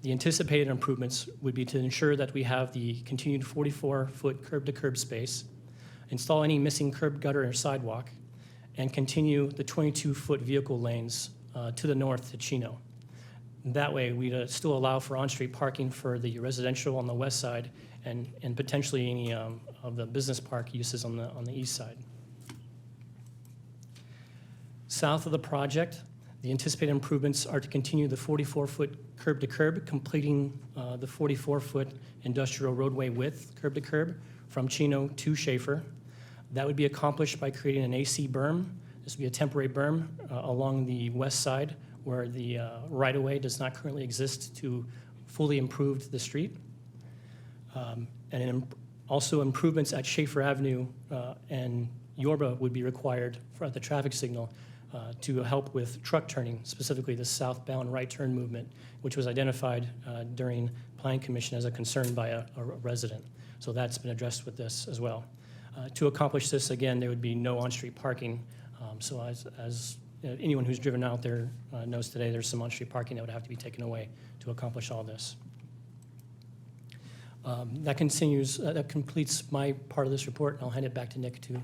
[SPEAKER 11] the anticipated improvements would be to ensure that we have the continued 44-foot curb-to-curb space, install any missing curb, gutter, or sidewalk, and continue the 22-foot vehicle lanes to the north to Chino. That way, we'd still allow for on-street parking for the residential on the west side and potentially any of the business park uses on the east side. South of the project, the anticipated improvements are to continue the 44-foot curb-to-curb, completing the 44-foot industrial roadway width curb-to-curb from Chino to Schaefer. That would be accomplished by creating an AC berm. This would be a temporary berm along the west side where the right-of-way does not currently exist to fully improve the street. And also improvements at Schaefer Avenue and Yorba would be required for the traffic signal to help with truck turning, specifically the southbound right turn movement, which was identified during Planning Commission as a concern by a resident. So that's been addressed with this as well. To accomplish this, again, there would be no on-street parking. So as anyone who's driven out there knows today, there's some on-street parking that would have to be taken away to accomplish all this. That completes my part of this report, and I'll hand it back to Nick for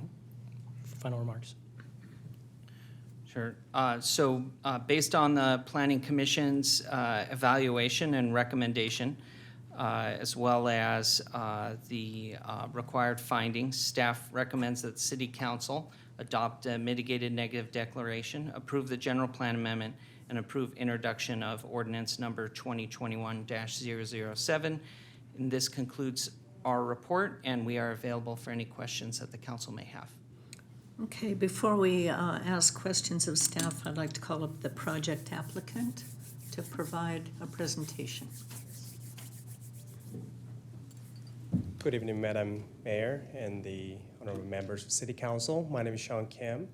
[SPEAKER 11] final remarks.
[SPEAKER 10] Sure. So based on the Planning Commission's evaluation and recommendation, as well as the required findings, staff recommends that the City Council adopt a mitigated negative declaration, approve the general plan amendment, and approve introduction of ordinance number 2021-007. And this concludes our report, and we are available for any questions that the council may have.
[SPEAKER 1] Okay, before we ask questions of staff, I'd like to call up the project applicant to provide a presentation.
[SPEAKER 12] Good evening, Madam Mayor and the honorable members of City Council. My name is Sean Kim.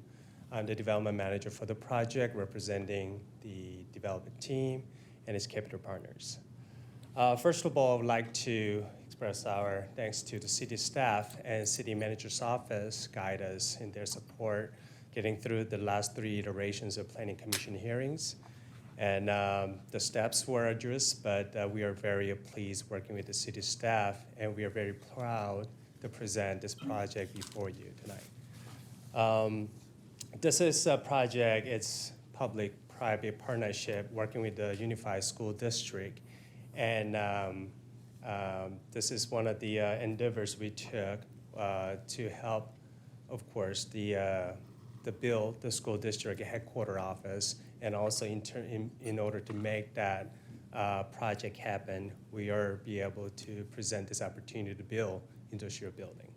[SPEAKER 12] I'm the development manager for the project, representing the development team and its capital partners. First of all, I would like to express our thanks to the city staff and city manager's office guide us in their support getting through the last 3 iterations of Planning Commission hearings. And the steps were arduous, but we are very pleased working with the city staff, and we are very proud to present this project before you tonight. This is a project, it's public-private partnership working with the Unified School District. And this is one of the endeavors we took to help, of course, the build the school district headquarter office, and also in order to make that project happen, we are be able to present this opportunity to build industrial building.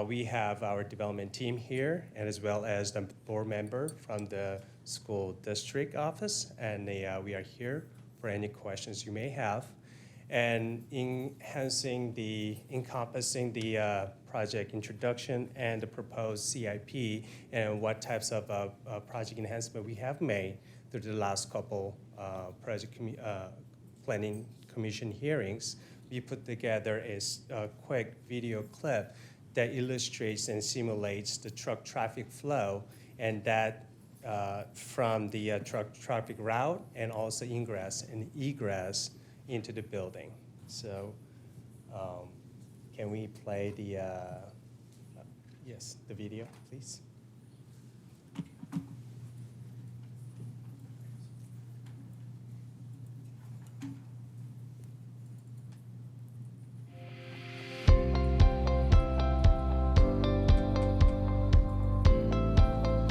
[SPEAKER 12] We have our development team here, and as well as the board member from the school district office, and we are here for any questions you may have. And encompassing the project introduction and the proposed CIP, and what types of project enhancement we have made through the last couple planning commission hearings, we put together a quick video clip that illustrates and simulates the truck traffic flow, and that from the truck traffic route, and also ingress and egress into the building. So can we play the, yes, the video, please?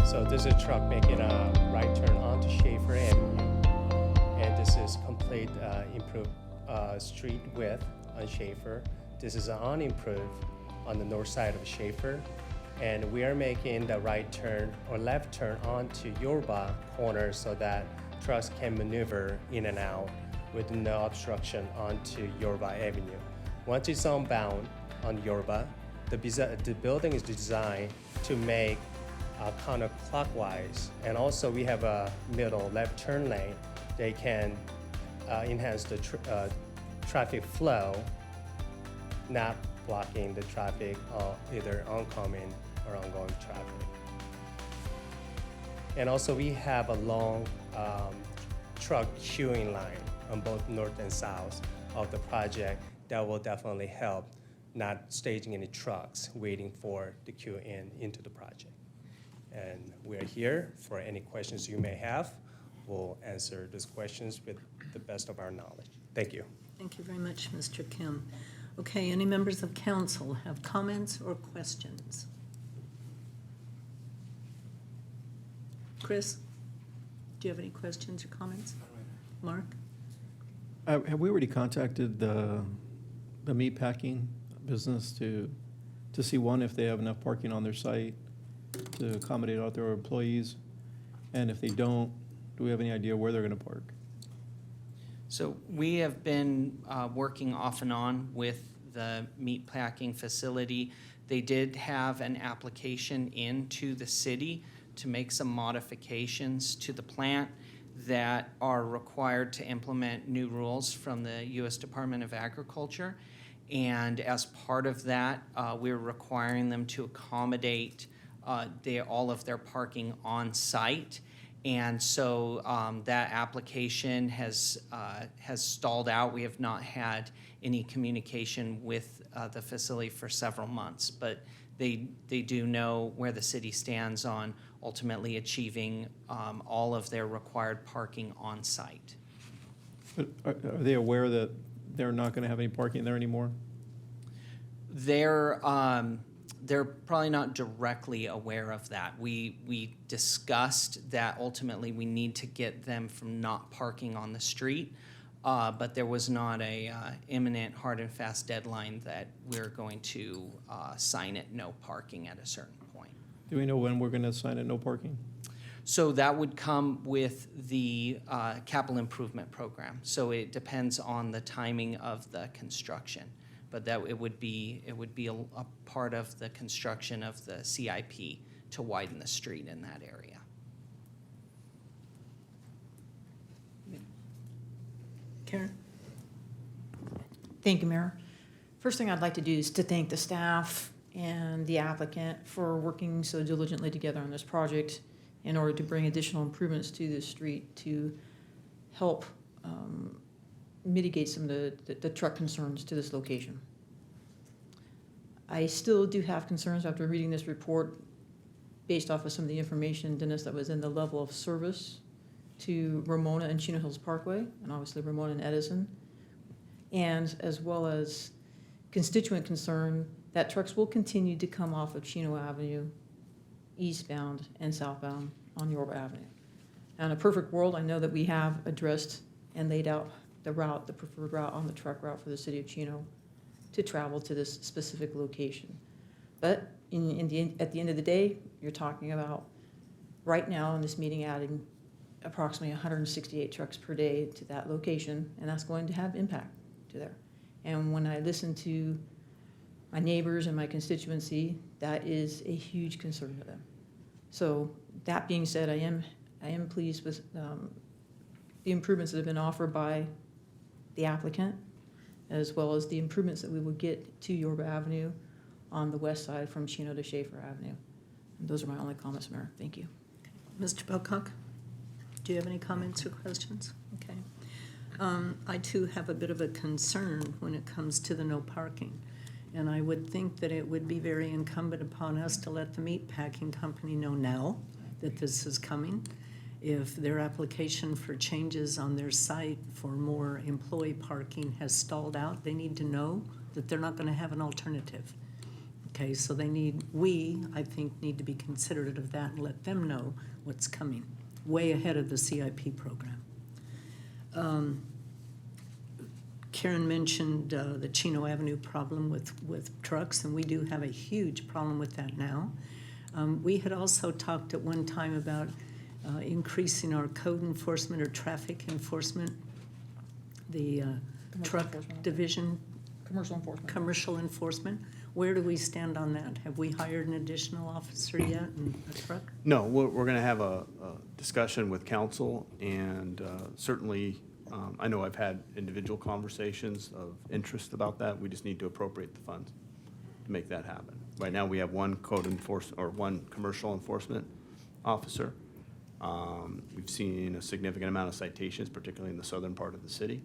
[SPEAKER 12] So this is a truck making a right turn onto Schaefer Avenue, and this is complete improved street width on Schaefer. This is an unimproved on the north side of Schaefer, and we are making the right turn or left turn onto Yorba corner so that trucks can maneuver in and out with no obstruction onto Yorba Avenue. Once it's bound on Yorba, the building is designed to make counterclockwise, and also we have a middle left turn lane. They can enhance the traffic flow, not blocking the traffic, either oncoming or ongoing traffic. And also we have a long truck queuing line on both north and south of the project that will definitely help not staging any trucks waiting for the queue into the project. And we're here for any questions you may have. We'll answer those questions with the best of our knowledge. Thank you.
[SPEAKER 1] Thank you very much, Mr. Kim. Okay, any members of council have comments or questions? Chris, do you have any questions or comments? Mark?
[SPEAKER 5] Have we already contacted the meatpacking business to see, one, if they have enough parking on their site to accommodate all their employees? And if they don't, do we have any idea where they're going to park?
[SPEAKER 10] So we have been working off and on with the meatpacking facility. They did have an application into the city to make some modifications to the plant that are required to implement new rules from the U.S. Department of Agriculture. And as part of that, we're requiring them to accommodate all of their parking on site. And so that application has stalled out. We have not had any communication with the facility for several months, but they do know where the city stands on ultimately achieving all of their required parking on site.
[SPEAKER 5] But are they aware that they're not going to have any parking there anymore?
[SPEAKER 10] They're probably not directly aware of that. We discussed that ultimately we need to get them from not parking on the street, but there was not a imminent hard and fast deadline that we're going to sign it no parking at a certain point.
[SPEAKER 5] Do we know when we're going to sign it no parking?
[SPEAKER 10] So that would come with the capital improvement program. So it depends on the timing of the construction. But that it would be a part of the construction of the CIP to widen the street in that area.
[SPEAKER 1] Karen?
[SPEAKER 2] Thank you, Mayor. First thing I'd like to do is to thank the staff and the applicant for working so diligently together on this project in order to bring additional improvements to this street to help mitigate some of the truck concerns to this location. I still do have concerns after reading this report based off of some of the information, Dennis, that was in the level of service to Ramona and Chino Hills Parkway, and obviously Ramona and Edison, and as well as constituent concern that trucks will continue to come off of Chino Avenue, eastbound and southbound on Yorba Avenue. Now, in a perfect world, I know that we have addressed and laid out the route, the preferred route on the truck route for the city of Chino to travel to this specific location. But at the end of the day, you're talking about, right now in this meeting, adding approximately 168 trucks per day to that location, and that's going to have impact to there. And when I listen to my neighbors and my constituency, that is a huge concern for them. So that being said, I am pleased with the improvements that have been offered by the applicant, as well as the improvements that we will get to Yorba Avenue on the west side from Chino to Schaefer Avenue. And those are my only comments, Mayor. Thank you.
[SPEAKER 1] Mr. Bocock, do you have any comments or questions? Okay. I too have a bit of a concern when it comes to the no parking. And I would think that it would be very incumbent upon us to let the meat packing company know now that this is coming. If their application for changes on their site for more employee parking has stalled out, they need to know that they're not going to have an alternative. Okay, so I think, need to be considerate of that and let them know what's coming, way ahead of the CIP program. Karen mentioned the Chino Avenue problem with trucks, and we do have a huge problem with that now. We had also talked at one time about increasing our code enforcement or traffic enforcement, the truck
[SPEAKER 2] enforcement.
[SPEAKER 1] division.
[SPEAKER 2] Commercial enforcement.
[SPEAKER 1] Where do we stand on that? Have we hired an additional officer yet in a truck?
[SPEAKER 7] No, we're going to have a discussion with council, and certainly, I know I've had individual conversations of interest about that. We just need to appropriate the funds to make that happen. Right now, we have one one commercial enforcement officer. We've seen a significant amount of citations, particularly in the southern part of the city.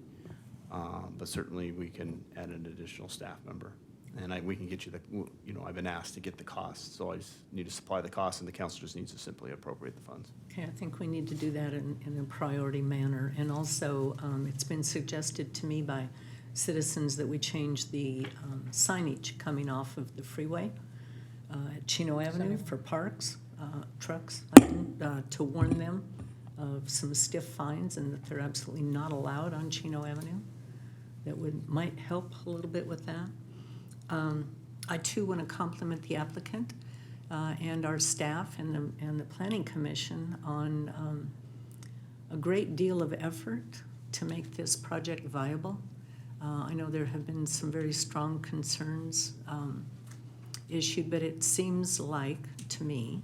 [SPEAKER 7] But certainly, we can add an additional staff member. And we can get you I've been asked to get the costs, so I just need to supply the costs, and the council just needs to simply appropriate the funds.
[SPEAKER 1] Okay, I think we need to do that in a priority manner. And also, it's been suggested to me by citizens that we change the signage coming off of the freeway at Chino Avenue for parks, trucks, to warn them of some stiff fines and that they're absolutely not allowed on Chino Avenue. That might help a little bit with that. I too want to compliment the applicant and our staff and the Planning Commission on a great deal of effort to make this project viable. I know there have been some very strong concerns issued, but it seems like, to me,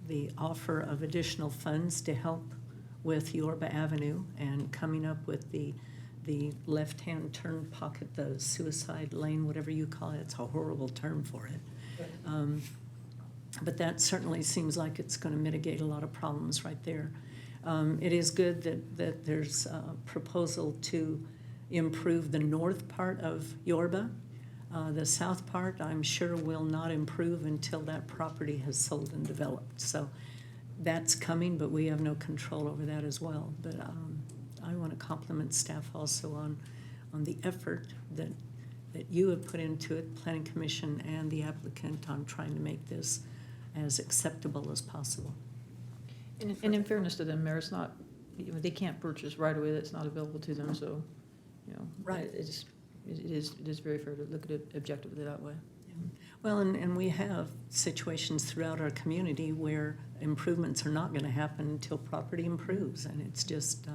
[SPEAKER 1] the offer of additional funds to help with Yorba Avenue and coming up with the left-hand turn pocket, the suicide lane, whatever you call it. It's a horrible term for it. But that certainly seems like it's going to mitigate a lot of problems right there. It is good that there's a proposal to improve the north part of Yorba. The south part, I'm sure, will not improve until that property has sold and developed. So that's coming, but we have no control over that as well. But I want to compliment staff also on the effort that you have put into it, Planning Commission and the applicant, on trying to make this as acceptable as possible.
[SPEAKER 2] And in fairness to them, Mayor, it's not, they can't purchase right away that's not available to them, so,
[SPEAKER 1] Right.
[SPEAKER 2] it is very fair to look at it objectively that way.
[SPEAKER 1] Well, and we have situations throughout our community where improvements are not going to happen until property improves, and it's just,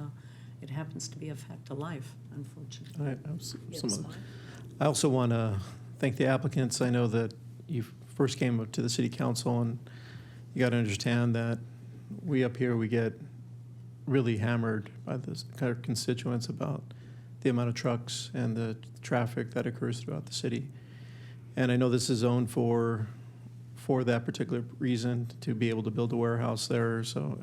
[SPEAKER 1] it happens to be a fact of life, unfortunately.
[SPEAKER 5] I also want to thank the applicants. I know that you first came up to the city council, and you got to understand that we up here, we get really hammered by the kind of constituents about the amount of trucks and the traffic that occurs throughout the city. And I know this is zoned for that particular reason, to be able to build a warehouse there. So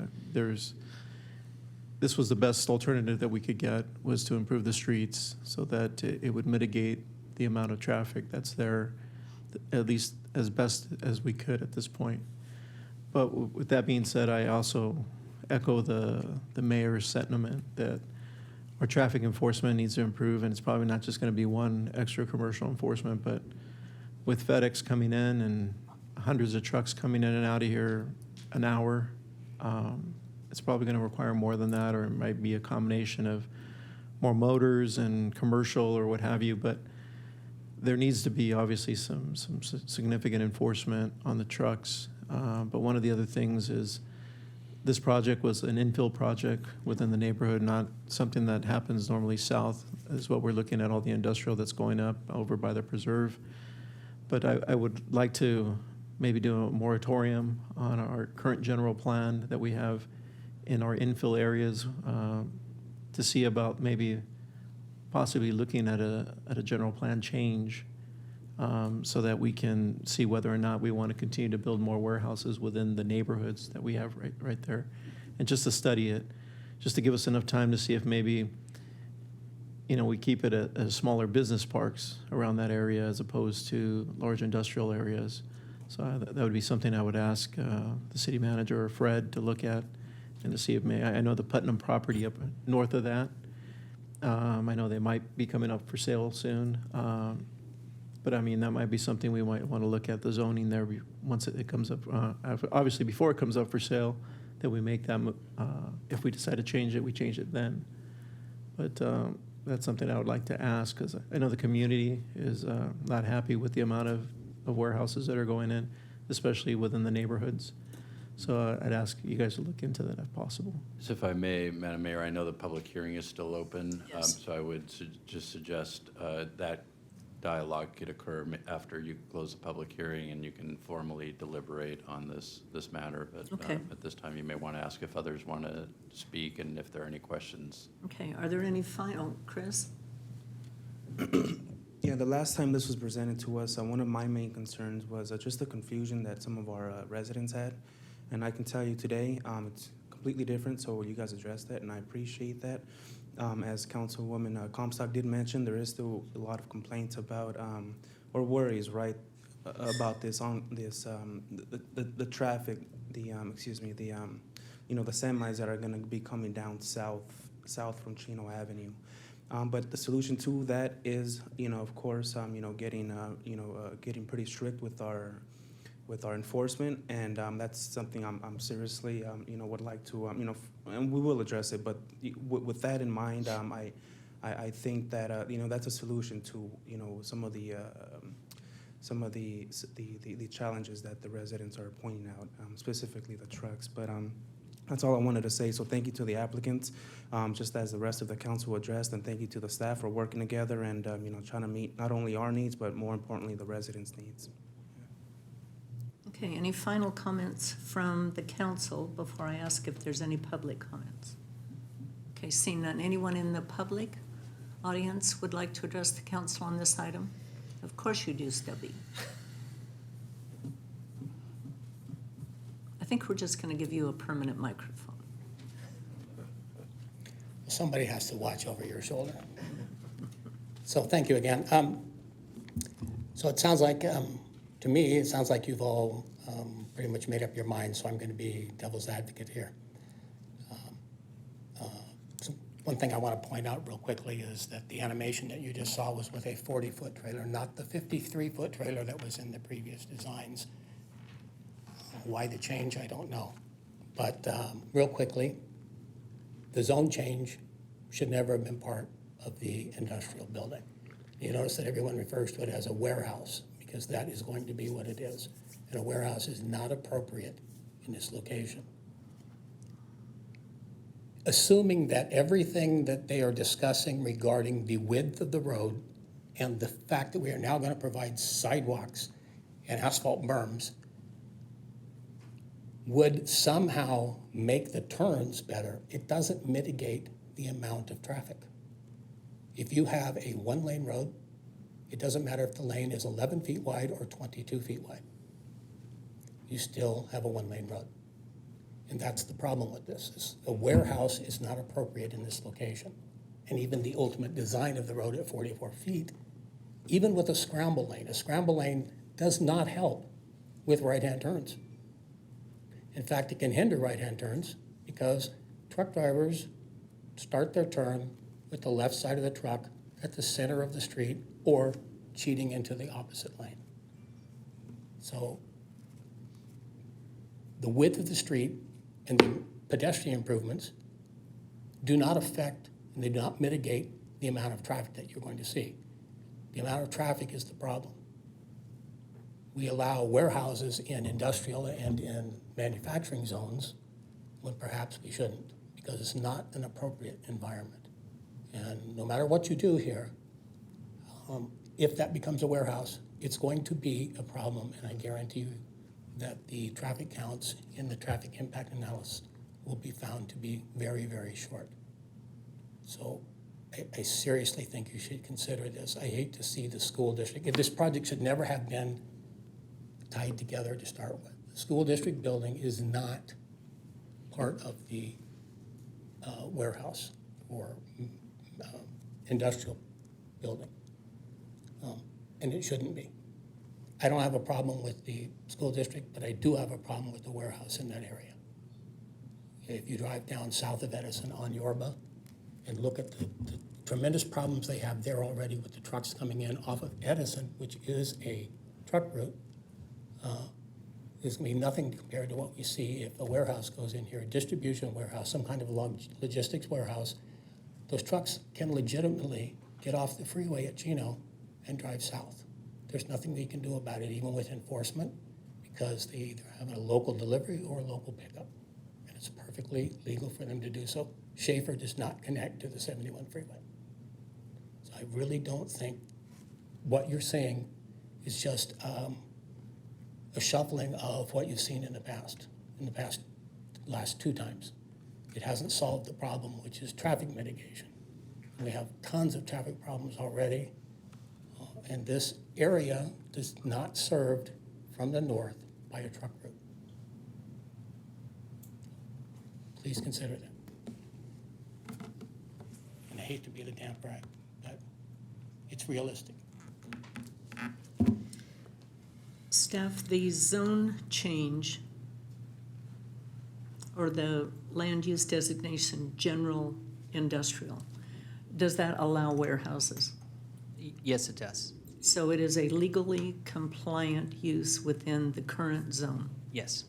[SPEAKER 5] this was the best alternative that we could get, was to improve the streets so that it would mitigate the amount of traffic that's there, at least as best as we could at this point. But with that being said, I also echo the mayor's sentiment that our traffic enforcement needs to improve, and it's probably not just going to be one extra commercial enforcement, but with FedEx coming in and hundreds of trucks coming in and out of here an hour, it's probably going to require more than that, or it might be a combination of more motors and commercial or what have you. But there needs to be obviously some significant enforcement on the trucks. But one of the other things is this project was an infill project within the neighborhood, not something that happens normally south, is what we're looking at, all the industrial that's going up over by the preserve. But I would like to maybe do a moratorium on our current general plan that we have in our infill areas, to see about maybe possibly looking at a general plan change, so that we can see whether or not we want to continue to build more warehouses within the neighborhoods that we have right there. And just to study it, just to give us enough time to see if maybe, we keep it at smaller business parks around that area as opposed to large industrial areas. So that would be something I would ask the city manager or Fred to look at, and to see if I know the Putnam property up north of that. I know they might be coming up for sale soon. But I mean, that might be something we might want to look at, the zoning there once it comes up. Obviously, before it comes up for sale, that we make that, if we decide to change it, we change it then. But that's something I would like to ask, because I know the community is not happy with the amount of warehouses that are going in, especially within the neighborhoods. So I'd ask you guys to look into that if possible.
[SPEAKER 18] So if I may, Madam Mayor, I know the public hearing is still open.
[SPEAKER 1] Yes.
[SPEAKER 18] So I would just suggest that dialogue could occur after you close the public hearing, and you can formally deliberate on this matter. But
[SPEAKER 1] Okay.
[SPEAKER 18] At this time, you may want to ask if others want to speak and if there are any questions.
[SPEAKER 1] Okay, are there any final, Chris?
[SPEAKER 9] Yeah, the last time this was presented to us, one of my main concerns was just the confusion that some of our residents had. And I can tell you today, it's completely different, so you guys addressed that, and I appreciate that. As Councilwoman Comstock did mention, there is still a lot of complaints about, or worries, right, about this, the traffic, the semis that are gonna be coming down south from Chino Avenue. But the solution to that is, of course, getting pretty strict with our enforcement, and that's something I'm seriously, would like to, and we will address it. But with that in mind, I think that that's a solution to some of the challenges that the residents are pointing out, specifically the trucks. But that's all I wanted to say. So thank you to the applicants, just as the rest of the council addressed, and thank you to the staff for working together and trying to meet not only our needs but more importantly the residents' needs.
[SPEAKER 1] Okay, any final comments from the council before I ask if there's any public comments? Okay, seeing none. Anyone in the public audience would like to address the council on this item? Of course you do, Stubby. I think we're just going to give you a permanent microphone.
[SPEAKER 4] Somebody has to watch over your shoulder. So thank you again. So it sounds like, to me, it sounds like you've all pretty much made up your mind, so I'm going to be devil's advocate here. So one thing I want to point out real quickly is that the animation that you just saw was with a 40-foot trailer, not the 53-foot trailer that was in the previous designs. Why the change, I don't know. But real quickly, the zone change should never have been part of the industrial building. You notice that everyone refers to it as a warehouse, because that is going to be what it is. And a warehouse is not appropriate in this location. Assuming that everything that they are discussing regarding the width of the road and the fact that we are now going to provide sidewalks and asphalt berms would somehow make the turns better, it doesn't mitigate the amount of traffic. If you have a one-lane road It doesn't matter if the lane is 11 feet wide or 22 feet wide. You still have a one-lane road. And that's the problem with this. Is a warehouse is not appropriate in this location. And even the ultimate design of the road at 44 feet, even with a scramble lane does not help with right-hand turns. In fact, it can hinder right-hand turns because truck drivers start their turn with the left side of the truck at the center of the street or cheating into the opposite lane. So the width of the street and the pedestrian improvements do not affect and they do not mitigate the amount of traffic that you're going to see. The amount of traffic is the problem. We allow warehouses in industrial and in manufacturing zones when perhaps we shouldn't, because it's not an appropriate environment. And no matter what you do here, if that becomes a warehouse, it's going to be a problem, and I guarantee you that the traffic counts in the traffic impact analysis will be found to be very, very short. So I seriously think you should consider this. I hate to see the school district, this project should never have been tied together to start with. The school district building is not part of the warehouse or industrial building, and it shouldn't be. I don't have a problem with the school district, but I do have a problem with the warehouse in that area. If you drive down south of Edison on Yorba and look at the tremendous problems they have there already with the trucks coming in off of Edison, which is a truck route, there's going to be nothing compared to what we see if a warehouse goes in here, a distribution warehouse, some kind of logistics warehouse. Those trucks can legitimately get off the freeway at Chino and drive south. There's nothing they can do about it, even with enforcement, because they either have a local delivery or a local pickup. And it's perfectly legal for them to do so. Schaefer does not connect to the 71 freeway. So I really don't think what you're saying is just a shuffling of what you've seen in the past last two times. It hasn't solved the problem, which is traffic mitigation. We have tons of traffic problems already, and this area is not served from the north by a truck route. Please consider that. And I hate to be the damn brag, but it's realistic.
[SPEAKER 1] Staff, the zone change or the land use designation, general industrial, does that allow warehouses?
[SPEAKER 10] Yes, it does.
[SPEAKER 1] So it is a legally compliant use within the current zone.
[SPEAKER 10] Yes.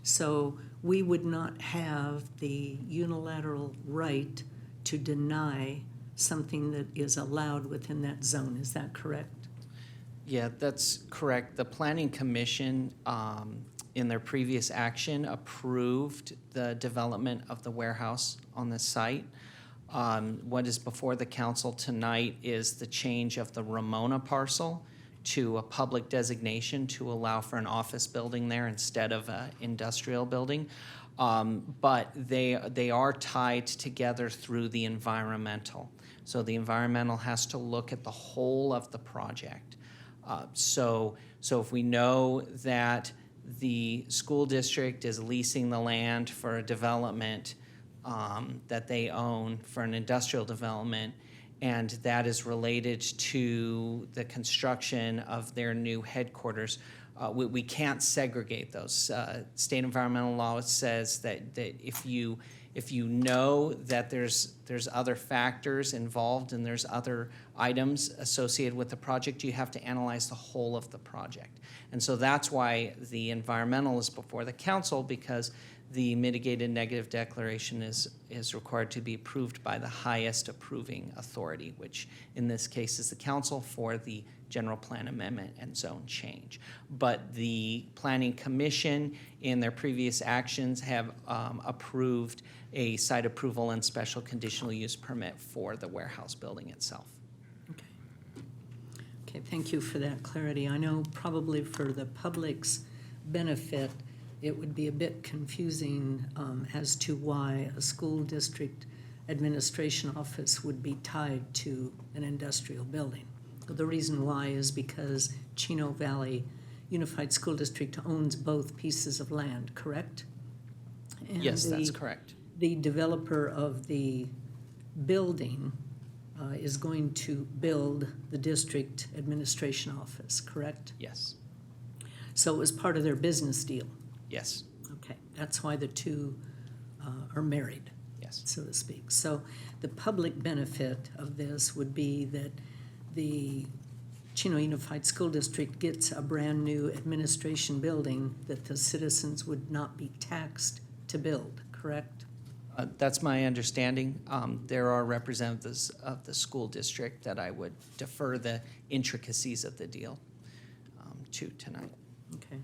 [SPEAKER 1] So we would not have the unilateral right to deny something that is allowed within that zone. Is that correct?
[SPEAKER 10] Yeah, that's correct. The Planning Commission, in their previous action, approved the development of the warehouse on the site. What is before the council tonight is the change of the Ramona parcel to a public designation to allow for an office building there instead of an industrial building. But they are tied together through the environmental. So the environmental has to look at the whole of the project. So if we know that the school district is leasing the land for a development that they own for an industrial development, and that is related to the construction of their new headquarters, we can't segregate those. State environmental law says that if you know that there's other factors involved and there's other items associated with the project, you have to analyze the whole of the project. And so that's why the environmental is before the council, because the mitigated negative declaration is required to be approved by the highest approving authority, which in this case is the council for the general plan amendment and zone change. But the Planning Commission in their previous actions have approved a site approval and special conditional use permit for the warehouse building itself.
[SPEAKER 1] Okay, thank you for that clarity. I know probably for the public's benefit, it would be a bit confusing as to why a school district administration office would be tied to an industrial building. The reason why is because Chino Valley Unified School District owns both pieces of land, correct? And
[SPEAKER 10] Yes, that's correct.
[SPEAKER 1] The developer of the building is going to build the district administration office, correct?
[SPEAKER 10] Yes.
[SPEAKER 1] So it was part of their business deal.
[SPEAKER 10] Yes.
[SPEAKER 1] Okay, that's why the two are married.
[SPEAKER 10] Yes.
[SPEAKER 1] So to speak. So the public benefit of this would be that the Chino Unified School District gets a brand-new administration building that the citizens would not be taxed to build, correct?
[SPEAKER 10] That's my understanding. There are representatives of the school district that I would defer the intricacies of the deal to tonight.
[SPEAKER 1] Okay.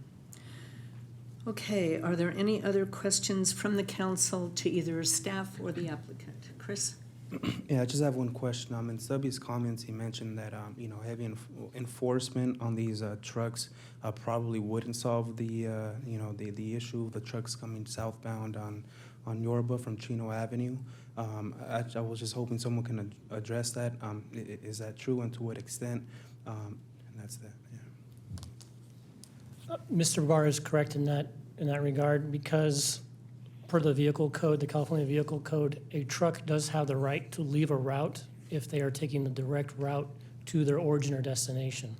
[SPEAKER 1] Okay, are there any other questions from the council to either staff or the applicant? Chris?
[SPEAKER 9] Yeah, I just have one question. In Stubby's comments, he mentioned that, heavy enforcement on these trucks probably wouldn't solve the issue of the trucks coming southbound on Yorba from Chino Avenue. I was just hoping someone can address that. Is that true, and to what extent? And that's that, yeah.
[SPEAKER 11] Mr. Barr is correct in that regard, because per the vehicle code, the California Vehicle Code, a truck does have the right to leave a route if they are taking the direct route to their origin or destination.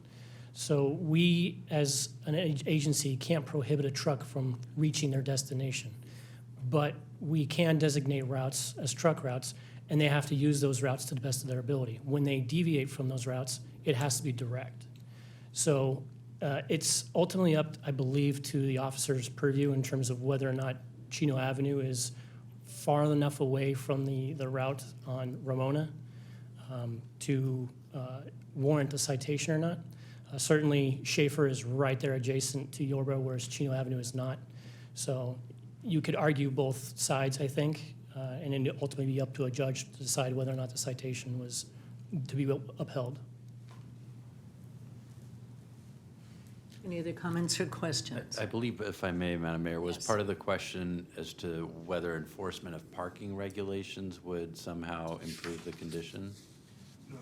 [SPEAKER 11] So we, as an agency, can't prohibit a truck from reaching their destination. But we can designate routes as truck routes, and they have to use those routes to the best of their ability. When they deviate from those routes, it has to be direct. So it's ultimately up, I believe, to the officer's purview in terms of whether or not Chino Avenue is far enough away from the route on Ramona to warrant a citation or not. Certainly, Schaefer is right there adjacent to Yorba, whereas Chino Avenue is not. So you could argue both sides, I think, and then ultimately be up to a judge to decide whether or not the citation was to be upheld.
[SPEAKER 1] Any other comments or questions?
[SPEAKER 18] I believe, if I may, Madam Mayor, was
[SPEAKER 1] Yes.
[SPEAKER 18] part of the question as to whether enforcement of parking regulations would somehow improve the condition?
[SPEAKER 9] Yeah,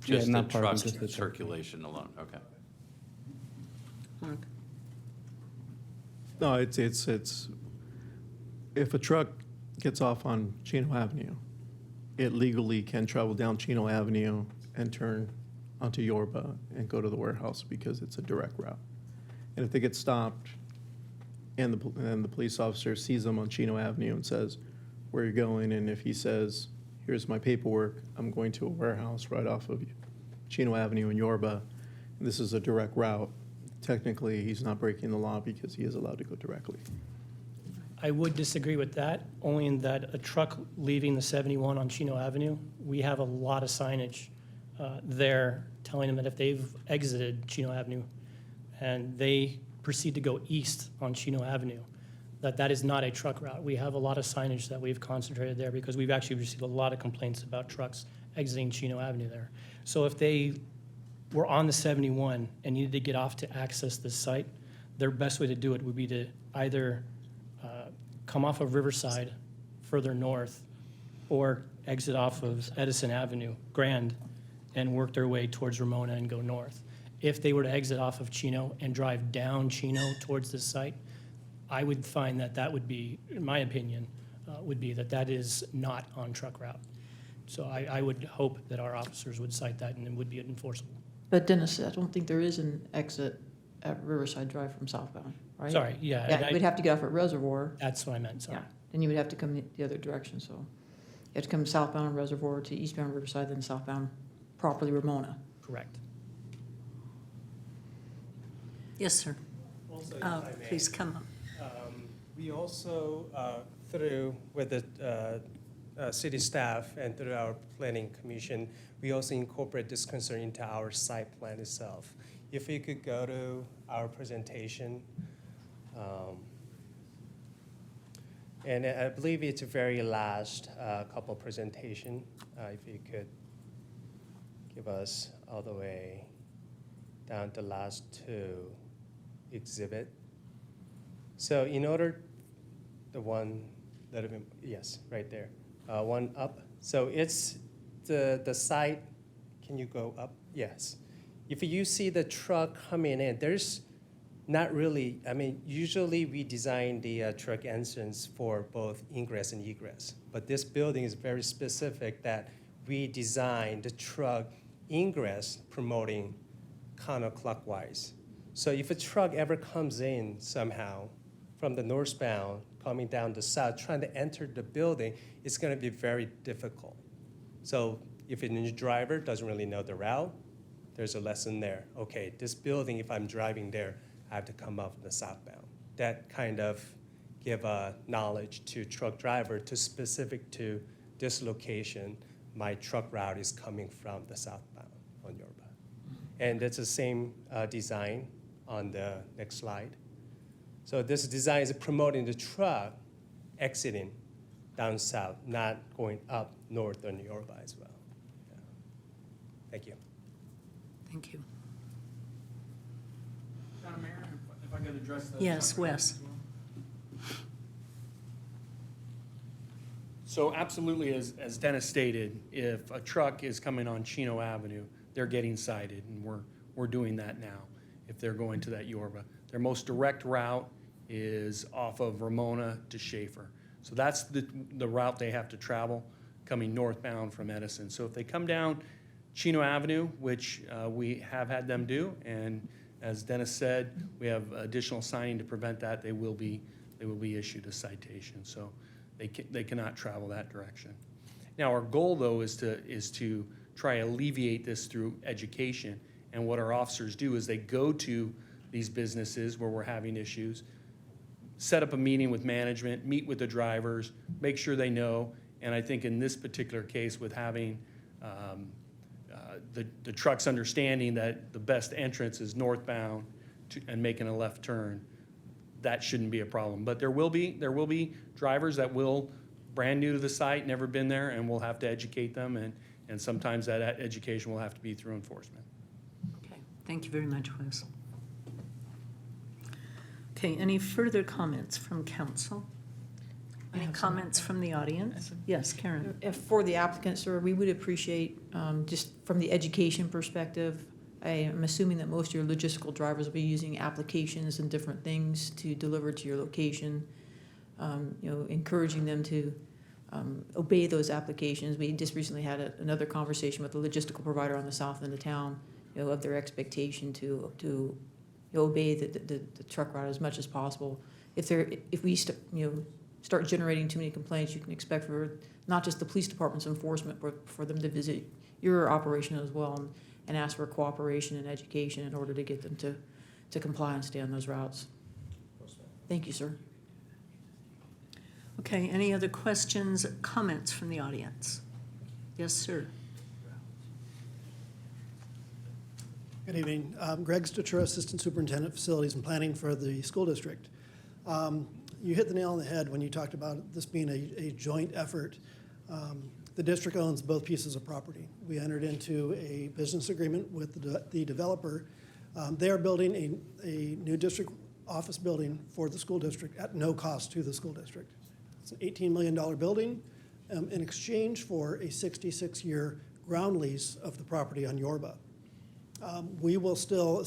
[SPEAKER 18] Just the
[SPEAKER 9] not parking,
[SPEAKER 18] truck
[SPEAKER 9] just the truck.
[SPEAKER 18] circulation alone, okay.
[SPEAKER 1] Mark?
[SPEAKER 5] No, it's, if a truck gets off on Chino Avenue, it legally can travel down Chino Avenue and turn onto Yorba and go to the warehouse because it's a direct route. And if they get stopped and the police officer sees them on Chino Avenue and says, where are you going? And if he says, here's my paperwork, I'm going to a warehouse right off of Chino Avenue in Yorba, and this is a direct route, technically he's not breaking the law because he is allowed to go directly.
[SPEAKER 11] I would disagree with that, only in that a truck leaving the 71 on Chino Avenue, we have a lot of signage there telling them that if they've exited Chino Avenue and they proceed to go east on Chino Avenue, that is not a truck route. We have a lot of signage that we've concentrated there because we've actually received a lot of complaints about trucks exiting Chino Avenue there. So if they were on the 71 and needed to get off to access this site, their best way to do it would be to either come off of Riverside further north or exit off of Edison Avenue, Grand, and work their way towards Ramona and go north. If they were to exit off of Chino and drive down Chino towards this site, I would find that would be, in my opinion, would be that is not on truck route. So I would hope that our officers would cite that and it would be enforceable.
[SPEAKER 2] But Dennis, I don't think there is an exit at Riverside Drive from southbound, right?
[SPEAKER 11] Sorry, yeah.
[SPEAKER 2] Yeah, you would have to get off at Reservoir.
[SPEAKER 11] That's what I meant, sorry.
[SPEAKER 2] Yeah, then you would have to come the other direction, so. You have to come southbound Reservoir to eastbound Riverside, then southbound properly Ramona.
[SPEAKER 11] Correct.
[SPEAKER 1] Yes, sir.
[SPEAKER 12] Also, if I may,
[SPEAKER 1] Please come up.
[SPEAKER 12] We also, through with the city staff and through our planning commission, we also incorporate this concern into our site plan itself. If you could go to our presentation, and I believe it's the very last couple presentation, if you could give us all the way down to the last two exhibit. So in order, the one that, yes, right there, one up. So it's the site Can you go up? Yes. If you see the truck coming in, there's not really, I mean, usually we design the truck entrance for both ingress and egress. But this building is very specific that we designed the truck ingress promoting counterclockwise. So if a truck ever comes in somehow from the northbound, coming down the south, trying to enter the building, it's going to be very difficult. So if a new driver doesn't really know the route, there's a lesson there. Okay, this building, if I'm driving there, I have to come up from the southbound. That kind of give knowledge to truck driver to specific to this location, my truck route is coming from the southbound on Yorba. And it's the same design on the next slide. So this design is promoting the truck exiting down south, not going up north on Yorba as well. Yeah. Thank you.
[SPEAKER 1] Thank you.
[SPEAKER 13] Madam Mayor, if I could address the.
[SPEAKER 1] Yes, Wes.
[SPEAKER 13] So absolutely, as Dennis stated, if a truck is coming on Chino Avenue, they're getting cited, and we're doing that now if they're going to that Yorba. Their most direct route is off of Ramona to Schaefer. So that's the route they have to travel coming northbound from Edison. So if they come down Chino Avenue, which we have had them do, and as Dennis said, we have additional signing to prevent that, they will be issued a citation. So they cannot travel that direction. Now our goal though is to try to alleviate this through education. And what our officers do is they go to these businesses where we're having issues, set up a meeting with management, meet with the drivers, make sure they know. And I think in this particular case with having the trucks understanding that the best entrance is northbound and making a left turn, that shouldn't be a problem. But there will be drivers that will, brand new to the site, never been there, and we'll have to educate them, and sometimes that education will have to be through enforcement.
[SPEAKER 1] Okay, thank you very much, Wes. Okay, any further comments from council? Any comments from the audience? Yes, Karen.
[SPEAKER 2] If for the applicant, sir, we would appreciate, just from the education perspective, I am assuming that most of your logistical drivers will be using applications and different things to deliver to your location. Encouraging them to obey those applications. We just recently had another conversation with a logistical provider on the south end of town, of their expectation to obey the truck route as much as possible. If we start generating too many complaints, you can expect for not just the police department's enforcement, but for them to visit your operation as well and ask for cooperation and education in order to get them to comply and stay on those routes. Thank you, sir.
[SPEAKER 1] Okay, any other questions, comments from the audience? Yes, sir.
[SPEAKER 15] Good evening. Greg Statura, Assistant Superintendent, Facilities and Planning for the school district. You hit the nail on the head when you talked about this being a joint effort. The district owns both pieces of property. We entered into a business agreement with the developer. They are building a new district office building for the school district at no cost to the school district. It's an $18 million building in exchange for a 66-year ground lease of the property on Yorba. We will still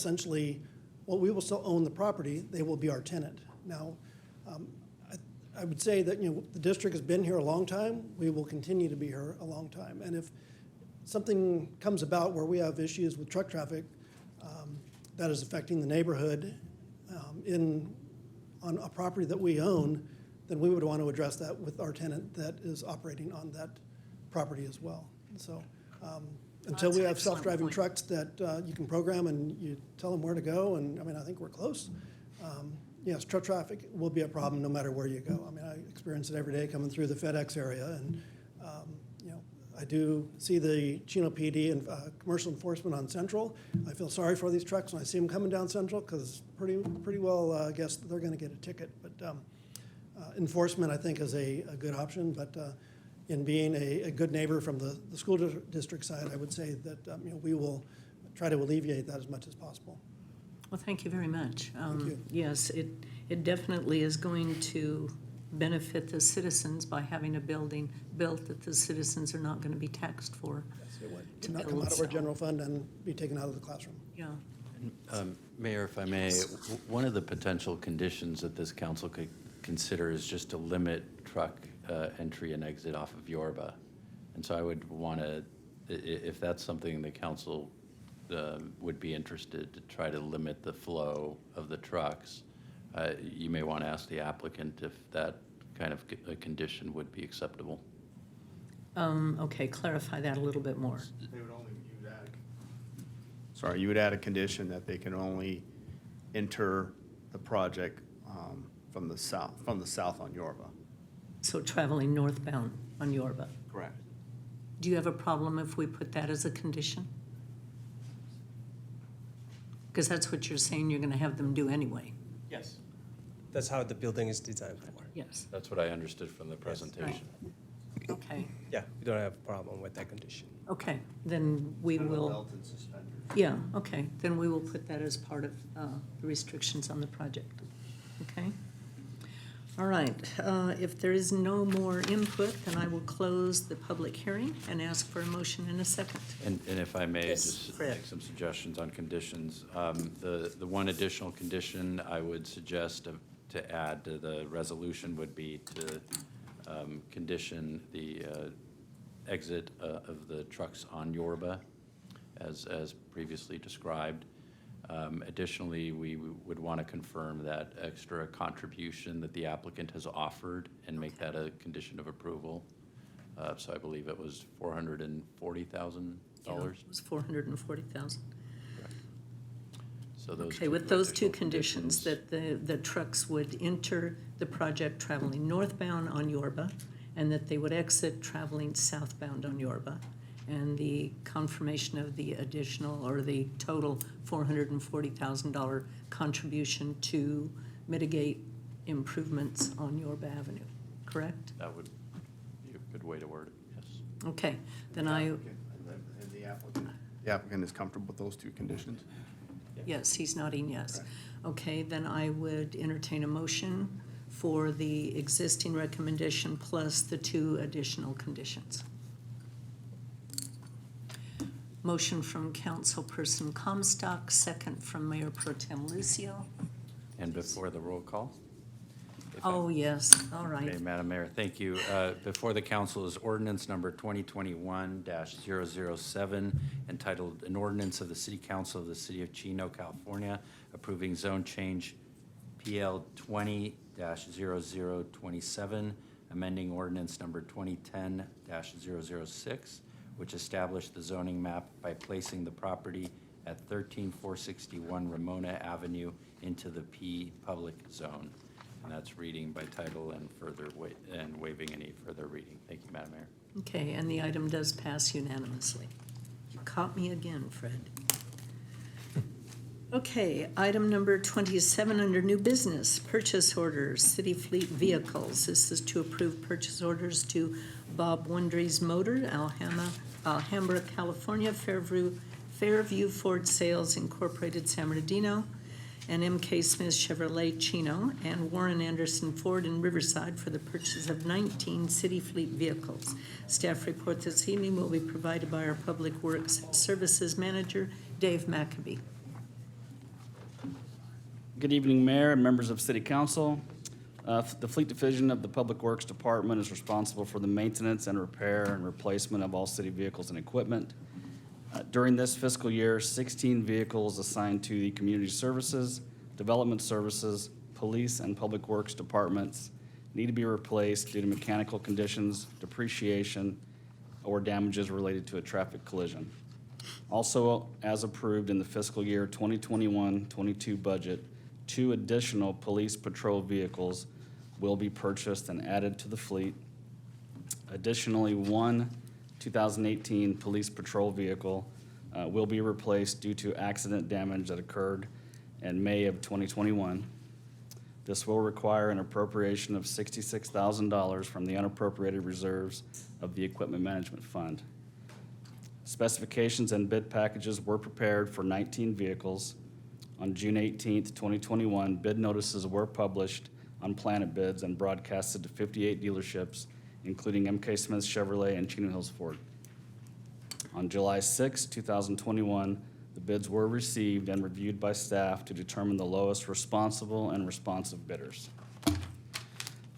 [SPEAKER 15] we will still own the property. They will be our tenant. Now, I would say that the district has been here a long time. We will continue to be here a long time. And if something comes about where we have issues with truck traffic that is affecting the neighborhood on a property that we own, then we would want to address that with our tenant that is operating on that property as well. So until we have self-driving trucks that you can program and you tell them where to go, and I think we're close. Yes, truck traffic will be a problem no matter where you go. I experience it every day coming through the FedEx area, and I do see the Chino PD and commercial enforcement on Central. I feel sorry for these trucks when I see them coming down Central because pretty well I guess they're going to get a ticket. But enforcement I think is a good option. But in being a good neighbor from the school district side, I would say that we will try to alleviate that as much as possible.
[SPEAKER 1] Well, thank you very much.
[SPEAKER 15] Thank you.
[SPEAKER 1] Yes, it definitely is going to benefit the citizens by having a building built that the citizens are not going to be taxed for.
[SPEAKER 15] To not come out of our general fund and be taken out of the classroom.
[SPEAKER 1] Yeah.
[SPEAKER 18] Mayor, if I may, one of the potential conditions that this council could consider is just to limit truck entry and exit off of Yorba. And so I would want to, if that's something the council would be interested to try to limit the flow of the trucks, you may want to ask the applicant if that kind of a condition would be acceptable.
[SPEAKER 1] Okay, clarify that a little bit more.
[SPEAKER 7] You would add a condition that they can only enter the project from the south on Yorba.
[SPEAKER 1] So traveling northbound on Yorba.
[SPEAKER 7] Correct.
[SPEAKER 1] Do you have a problem if we put that as a condition? Because that's what you're saying you're going to have them do anyway.
[SPEAKER 12] Yes. That's how the building is designed for.
[SPEAKER 1] Yes.
[SPEAKER 18] That's what I understood from the presentation.
[SPEAKER 1] Okay.
[SPEAKER 12] Yeah, we don't have a problem with that condition.
[SPEAKER 1] Okay, then we will. Yeah, okay, then we will put that as part of the restrictions on the project. Okay? All right, if there is no more input, then I will close the public hearing and ask for a motion in a second.
[SPEAKER 18] And if I may,
[SPEAKER 1] Yes,
[SPEAKER 18] just
[SPEAKER 1] Fred.
[SPEAKER 18] make some suggestions on conditions. The one additional condition I would suggest to add to the resolution would be to condition the exit of the trucks on Yorba as previously described. Additionally, we would want to confirm that extra contribution that the applicant has offered and make that a condition of approval. So I believe it was $440,000.
[SPEAKER 1] Yeah, it was $440,000.
[SPEAKER 18] So those
[SPEAKER 1] Okay,
[SPEAKER 18] two
[SPEAKER 1] with those two
[SPEAKER 18] additional
[SPEAKER 1] conditions, that the trucks would enter the project traveling northbound on Yorba, and that they would exit traveling southbound on Yorba, and the confirmation of the additional, or the total $440,000 contribution to mitigate improvements on Yorba Avenue, correct?
[SPEAKER 18] That would be a good way to word it, yes.
[SPEAKER 1] Okay, then
[SPEAKER 7] The applicant is comfortable with those two conditions?
[SPEAKER 1] yes, he's nodding yes. Okay, then I would entertain a motion for the existing recommendation plus the two additional conditions. Motion from Councilperson Comstock, second from Mayor Pro Tem Lucio.
[SPEAKER 18] And before the roll call? if I-
[SPEAKER 1] Oh, yes, all right.
[SPEAKER 18] Okay, Madam Mayor, thank you. Before the council is ordinance number 2021-007, entitled An Ordinance of the City Council of the City of Chino, California, approving zone change PL 20-0027, amending ordinance number 2010-006, which established the zoning map by placing the property at 13461 Ramona Avenue into the P public zone. And that's reading by title and further and waiving any further reading. Thank you, Madam Mayor.
[SPEAKER 1] Okay, and the item does pass unanimously. You caught me again, Fred. Okay, item number 27 under new business, purchase orders, city fleet vehicles. This is to approve purchase orders to Bob Wundery's Motor, Alhambra, California, Fairview Ford Sales Incorporated, San Bernardino, and M.K. Smith Chevrolet Chino, and Warren Anderson Ford in Riverside for the purchase of 19 city fleet vehicles. Staff report this evening will be provided by our Public Works Services Manager, Dave McAbee.
[SPEAKER 14] Good evening, Mayor and members of City Council. The Fleet Division of the Public Works Department is responsible for the maintenance and repair and replacement of all city vehicles and equipment. During this fiscal year, 16 vehicles assigned to the Community Services, Development Services, Police, and Public Works Departments need to be replaced due to mechanical conditions, depreciation, or damages related to a traffic collision. Also, as approved in the fiscal year 2021-22 budget, 2 additional police patrol vehicles will be purchased and added to the fleet. Additionally, 1 2018 police patrol vehicle will be replaced due to accident damage that occurred in May of 2021. This will require an appropriation of $66,000 from the unappropriated reserves of the Equipment Management Fund. Specifications and bid packages were prepared for 19 vehicles. On June 18th, 2021, bid notices were published on Planet bids and broadcasted to 58 dealerships, including MK Smith Chevrolet and Chino Hills Ford. On July 6, 2021, the bids were received and reviewed by staff to determine the lowest responsible and responsive bidders.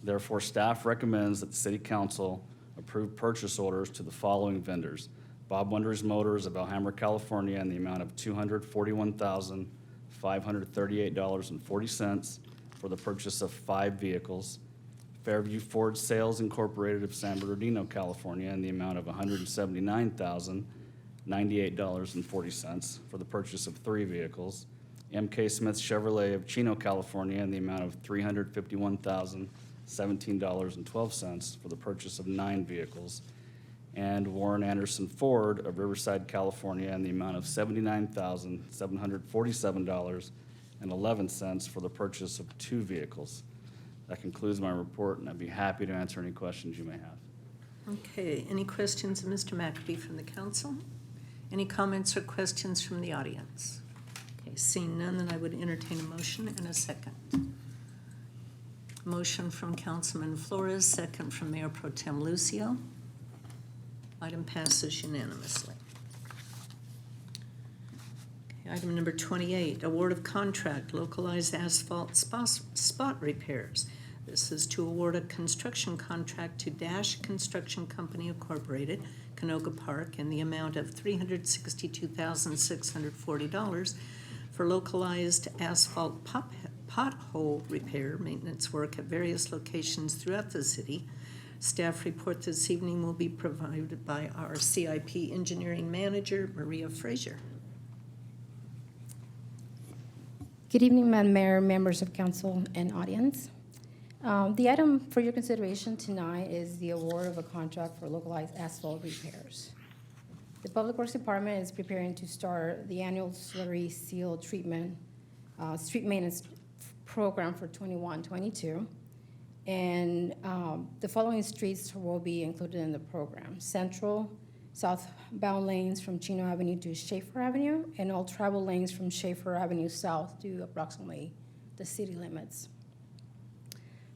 [SPEAKER 14] Therefore, staff recommends that the City Council approve purchase orders to the following vendors: Bob Wundery's Motors of Alhambra, California, in the amount of $241,538.40 for the purchase of 5 vehicles. Fairview Ford Sales Incorporated of San Bernardino, California, in the amount of $179,098.40 for the purchase of 3 vehicles. MK Smith Chevrolet of Chino, California, in the amount of $351,017.12 for the purchase of 9 vehicles. And Warren Anderson Ford of Riverside, California, in the amount of $79,747.11 for the purchase of 2 vehicles. That concludes my report, and I'd be happy to answer any questions you may have.
[SPEAKER 1] Okay, any questions of Mr. McAbey from the council? Any comments or questions from the audience? Okay, seeing none, then I would entertain a motion and a second. Motion from Councilman Flores, second from Mayor Pro Tem Lucio. Item passes unanimously. Okay, item number 28, award of contract, localized asphalt spot repairs. This is to award a construction contract to Dash Construction Company Incorporated, Canoga Park, in the amount of $362,640 for localized asphalt pothole repair maintenance work at various locations throughout the city. Staff report this evening will be provided by our CIP Engineering Manager, Maria Frazier.
[SPEAKER 16] Good evening, Madam Mayor, members of council, and audience. The item for your consideration tonight is the award of a contract for localized asphalt repairs. The Public Works Department is preparing to start the annual slurry seal treatment street maintenance program for 21-22. And the following streets will be included in the program: Central, southbound lanes from Chino Avenue to Schaefer Avenue, and all travel lanes from Schaefer Avenue south to approximately the city limits.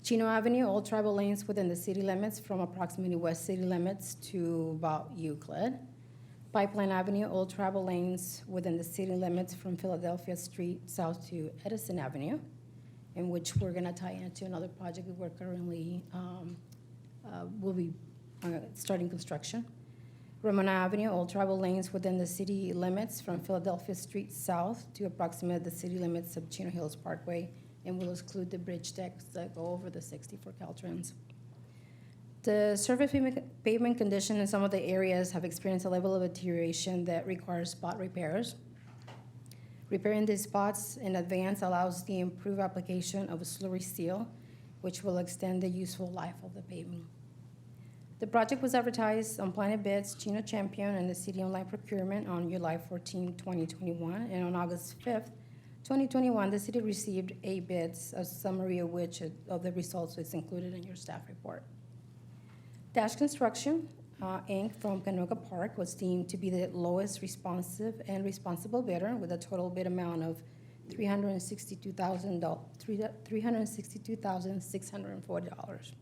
[SPEAKER 16] Chino Avenue, all travel lanes within the city limits from approximately west city limits to about Euclid. Pipeline Avenue, all travel lanes within the city limits from Philadelphia Street south to Edison Avenue, in which we're going to tie into another project that we're currently will be starting construction. Ramona Avenue, all travel lanes within the city limits from Philadelphia Street south to approximately the city limits of Chino Hills Parkway, and will exclude the bridge decks that go over the 64 Caltrans. The surface pavement condition in some of the areas have experienced a level of deterioration that requires spot repairs. Repairing these spots in advance allows the improved application of a slurry seal, which will extend the useful life of the pavement. The project was advertised on Planet Bids, Chino Champion, and the City Online Procurement on July 14, 2021, and on August 5th, 2021, the city received 8 bids, a summary of which of the results is included in your staff report. Dash Construction, Inc. from Canoga Park was deemed to be the lowest responsive and responsible bidder with a total bid amount of $362,640.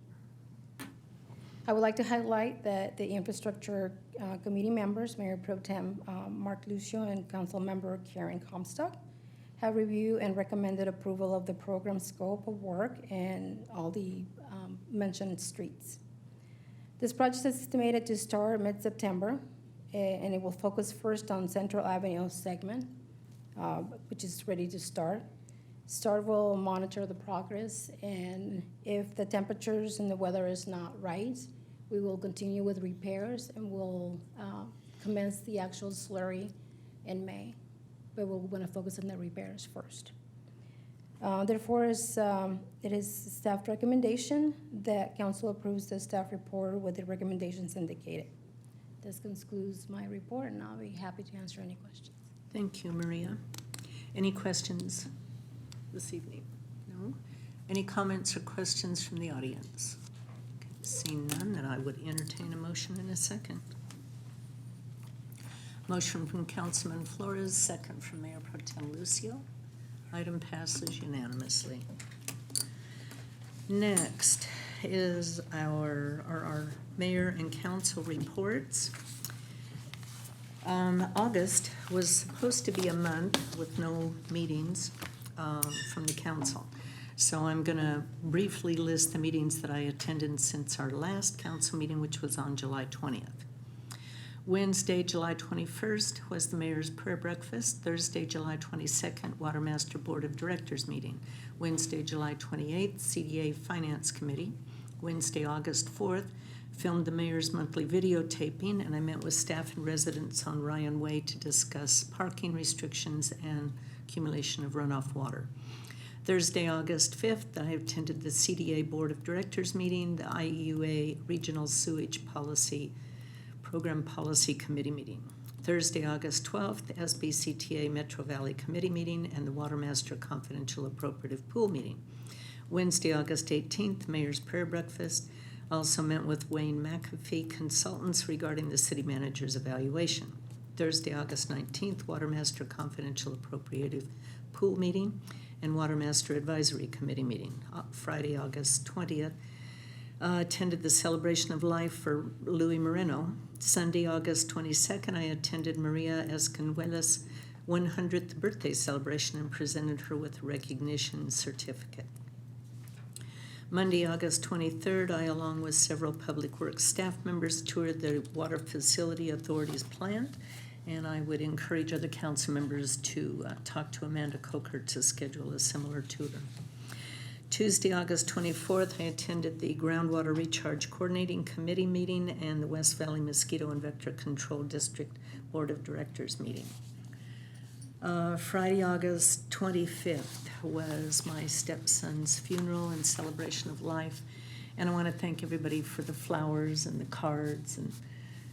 [SPEAKER 16] I would like to highlight that the Infrastructure Committee members, Mayor Pro Tem Mark Lucio and Council Member Karen Comstock, have reviewed and recommended approval of the program scope of work and all the mentioned streets. This project is estimated to start mid-September, and it will focus first on Central Avenue segment, which is ready to start. STAR will monitor the progress, and if the temperatures and the weather is not right, we will continue with repairs and we'll commence the actual slurry in May. But we're going to focus on the repairs first. Therefore, it is staff recommendation that council approves the staff report with the recommendations indicated. This concludes my report, and I'll be happy to answer any questions.
[SPEAKER 1] Thank you, Maria. Any questions this evening? No? Any comments or questions from the audience? Okay, seeing none, then I would entertain a motion in a second. Motion from Councilman Flores, second from Mayor Pro Tem Lucio. Item passes unanimously. Next is our mayor and council reports. August was supposed to be a month with no meetings from the council. So I'm going to briefly list the meetings that I attended since our last council meeting, which was on July 20th. Wednesday, July 21st was the mayor's prayer breakfast. Thursday, July 22nd, Watermaster Board of Directors meeting. Wednesday, July 28th, CDA Finance Committee. Wednesday, August 4th, filmed the mayor's monthly videotaping, and I met with staff and residents on Ryan Way to discuss parking restrictions and accumulation of runoff water. Thursday, August 5th, I attended the CDA Board of Directors meeting, the IEUA Regional Sewage Program Policy Committee meeting. Thursday, August 12th, the SBCTA Metro Valley Committee meeting and the Watermaster Confidential Appropriative Pool meeting. Wednesday, August 18th, Mayor's Prayer Breakfast. Also met with Wayne McAfee Consultants regarding the city manager's evaluation. Thursday, August 19th, Watermaster Confidential Appropriative Pool meeting and Watermaster Advisory Committee meeting. Friday, August 20th, attended the Celebration of Life for Louis Moreno. Sunday, August 22nd, I attended Maria Escanuela's 100th birthday celebration and presented her with a recognition certificate. Monday, August 23rd, I, along with several Public Works staff members, toured the Water Facility Authority's plant, and I would encourage other council members to talk to Amanda Coker to schedule a similar tour. Tuesday, August 24th, I attended the Groundwater Recharge Coordinating Committee meeting and the West Valley Mosquito and Vector Control District Board of Directors meeting. Friday, August 25th was my stepson's funeral and celebration of life. And I want to thank everybody for the flowers and the cards, and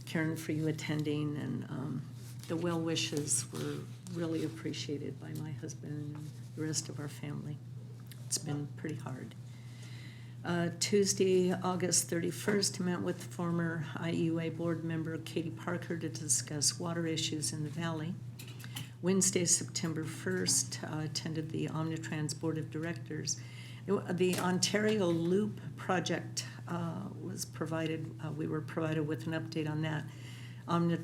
[SPEAKER 1] Karen for you attending, and the well wishes were really appreciated by my husband and the rest of our family. It's been pretty hard. Tuesday, August 31st, I met with former IEUA board member Katie Parker to discuss water issues in the valley. Wednesday, September 1st, attended the Omnitrans Board of Directors. The Ontario Loop project was provided, we were provided with an update on that.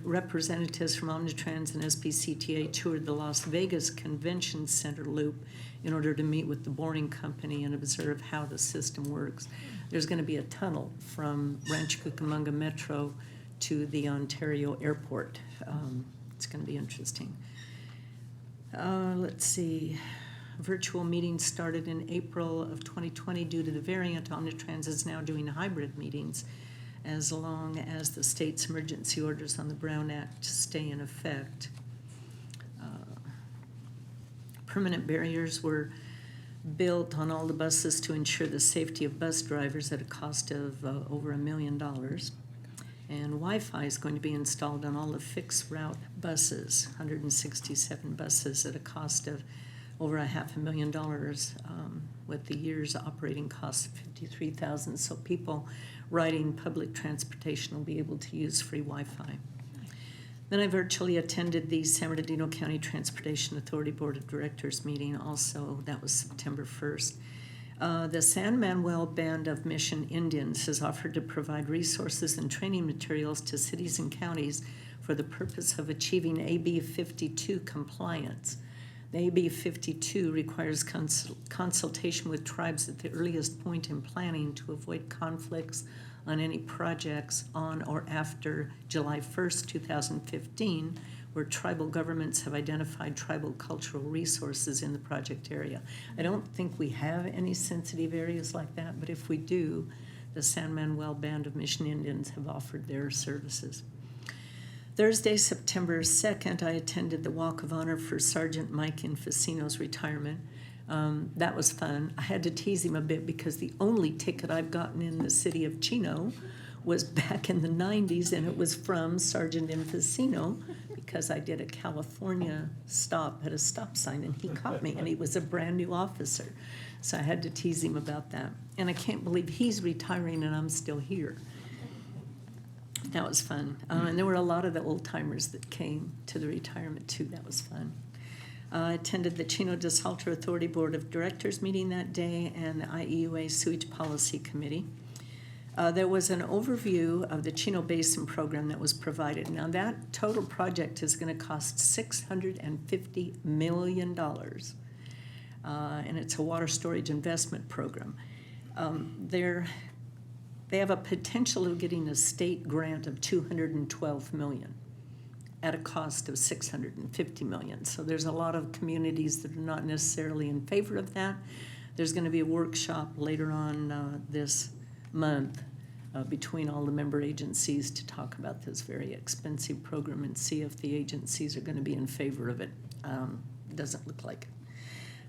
[SPEAKER 1] Representatives from Omnitrans and SBCTA toured the Las Vegas Convention Center Loop in order to meet with the boring company and observe how the system works. There's going to be a tunnel from Rancho Cucamonga Metro to the Ontario Airport. It's going to be interesting. Let's see. Virtual meetings started in April of 2020 due to the variant. Omnitrans is now doing hybrid meetings as long as the state's emergency orders on the Brown Act stay in effect. Permanent barriers were built on all the buses to ensure the safety of bus drivers at a cost of over $1 million. And Wi-Fi is going to be installed on all the fixed route buses, 167 buses at a cost of over $500,000, with the year's operating cost of $53,000. So people riding public transportation will be able to use free Wi-Fi. Then I virtually attended the San Bernardino County Transportation Authority Board of Directors meeting also. That was September 1st. The San Manuel Band of Mission Indians has offered to provide resources and training materials to cities and counties for the purpose of achieving AB 52 compliance. The AB 52 requires consultation with tribes at the earliest point in planning to avoid conflicts on any projects on or after July 1st, 2015, where tribal governments have identified tribal cultural resources in the project area. I don't think we have any sensitive areas like that, but if we do, the San Manuel Band of Mission Indians have offered their services. Thursday, September 2nd, I attended the Walk of Honor for Sergeant Mike Infacino's retirement. That was fun. I had to tease him a bit because the only ticket I've gotten in the city of Chino was back in the 90s, and it was from Sergeant Infacino because I did a California stop at a stop sign, and he caught me, and he was a brand new officer. So I had to tease him about that. And I can't believe he's retiring and I'm still here. That was fun. And there were a lot of the old timers that came to the retirement too. That was fun. Attended the Chino DeSalter Authority Board of Directors meeting that day and the IEUA Sewage Policy Committee. There was an overview of the Chino Basin program that was provided. Now, that total project is going to cost $650 million, and it's a water storage investment program. They have a potential of getting a state grant of $212 million at a cost of $650 million. So there's a lot of communities that are not necessarily in favor of that. There's going to be a workshop later on this month between all the member agencies to talk about this very expensive program and see if the agencies are going to be in favor of it. Doesn't look like it.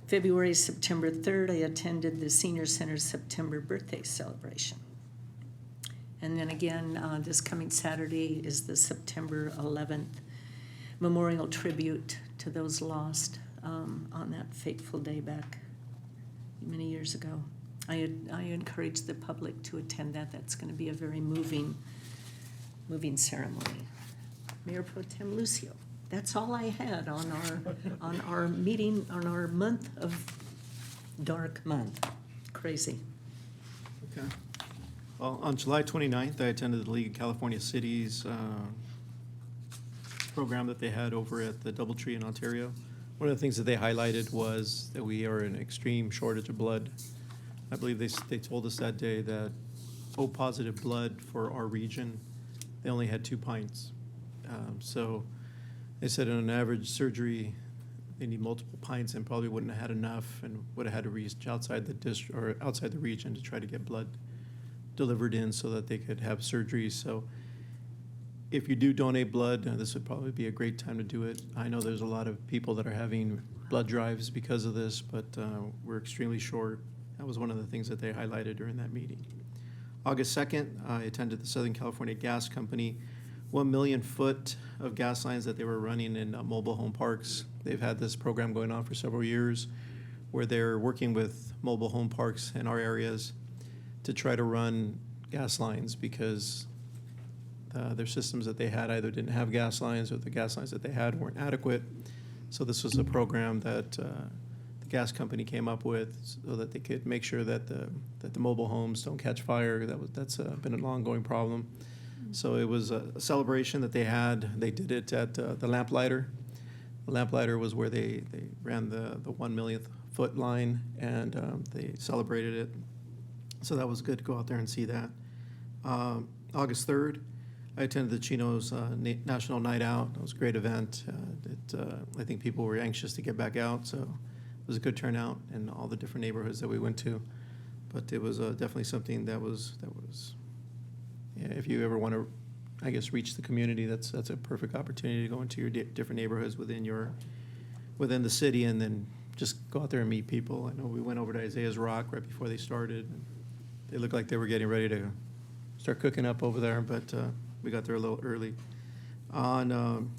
[SPEAKER 1] February, September 3rd, I attended the Senior Center's September birthday celebration. And then again, this coming Saturday is the September 11th memorial tribute to those lost on that fateful day back many years ago. I encourage the public to attend that. That's going to be a very moving ceremony. Mayor Pro Tem Lucio. That's all I had on our meeting, on our month of dark month. Crazy.
[SPEAKER 5] Okay. Well, on July 29th, I attended the League of California Cities program that they had over at the Doubletree in Ontario. One of the things that they highlighted was that we are in extreme shortage of blood. I believe they told us that day that O-positive blood for our region, they only had 2 pints. So they said in an average surgery, they need multiple pints and probably wouldn't have had enough and would have had to reach outside the district or outside the region to try to get blood delivered in so that they could have surgeries. So if you do donate blood, this would probably be a great time to do it. I know there's a lot of people that are having blood drives because of this, but we're extremely short. That was one of the things that they highlighted during that meeting. August 2nd, I attended the Southern California Gas Company 1 million foot of gas lines that they were running in mobile home parks. They've had this program going on for several years where they're working with mobile home parks in our areas to try to run gas lines because their systems that they had either didn't have gas lines or the gas lines that they had weren't adequate. So this was a program that the gas company came up with so that they could make sure that the mobile homes don't catch fire. That's been an ongoing problem. So it was a celebration that they had. They did it at the Lamplighter. The Lamplighter was where they ran the 1 millionth foot line, and they celebrated it. So that was good to go out there and see that. August 3rd, I attended the Chino's National Night Out. It was a great event. I think people were anxious to get back out, so it was a good turnout in all the different neighborhoods that we went to. But it was definitely something that was yeah, if you ever want to, I guess, reach the community, that's a perfect opportunity to go into your different neighborhoods within the city and then just go out there and meet people. I know we went over to Isaiah's Rock right before they started. They looked like they were getting ready to start cooking up over there, but we got there a little early. On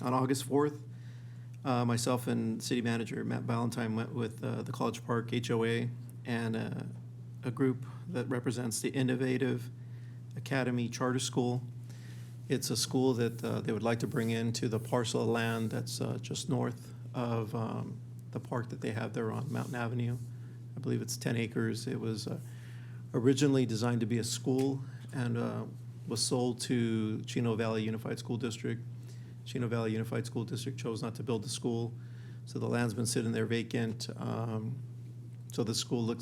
[SPEAKER 5] August 4th, myself and city manager Matt Valentine went with the College Park HOA and a group that represents the Innovative Academy Charter School. It's a school that they would like to bring into the parcel of land that's just north of the park that they have there on Mountain Avenue. I believe it's 10 acres. It was originally designed to be a school and was sold to Chino Valley Unified School District. Chino Valley Unified School District chose not to build the school, so the land's been sitting there vacant. So the school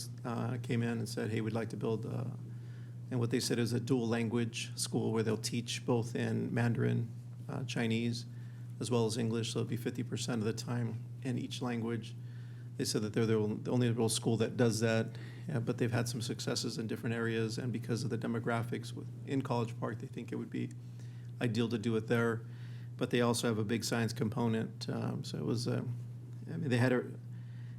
[SPEAKER 5] came in and said, hey, we'd like to build and what they said is a dual language school where they'll teach both in Mandarin, Chinese, as well as English, so it'll be 50% of the time in each language. They said that they're the only real school that does that, but they've had some successes in different areas, and because of the demographics in College Park, they think it would be ideal to do it there. But they also have a big science component, so it was, I mean, they had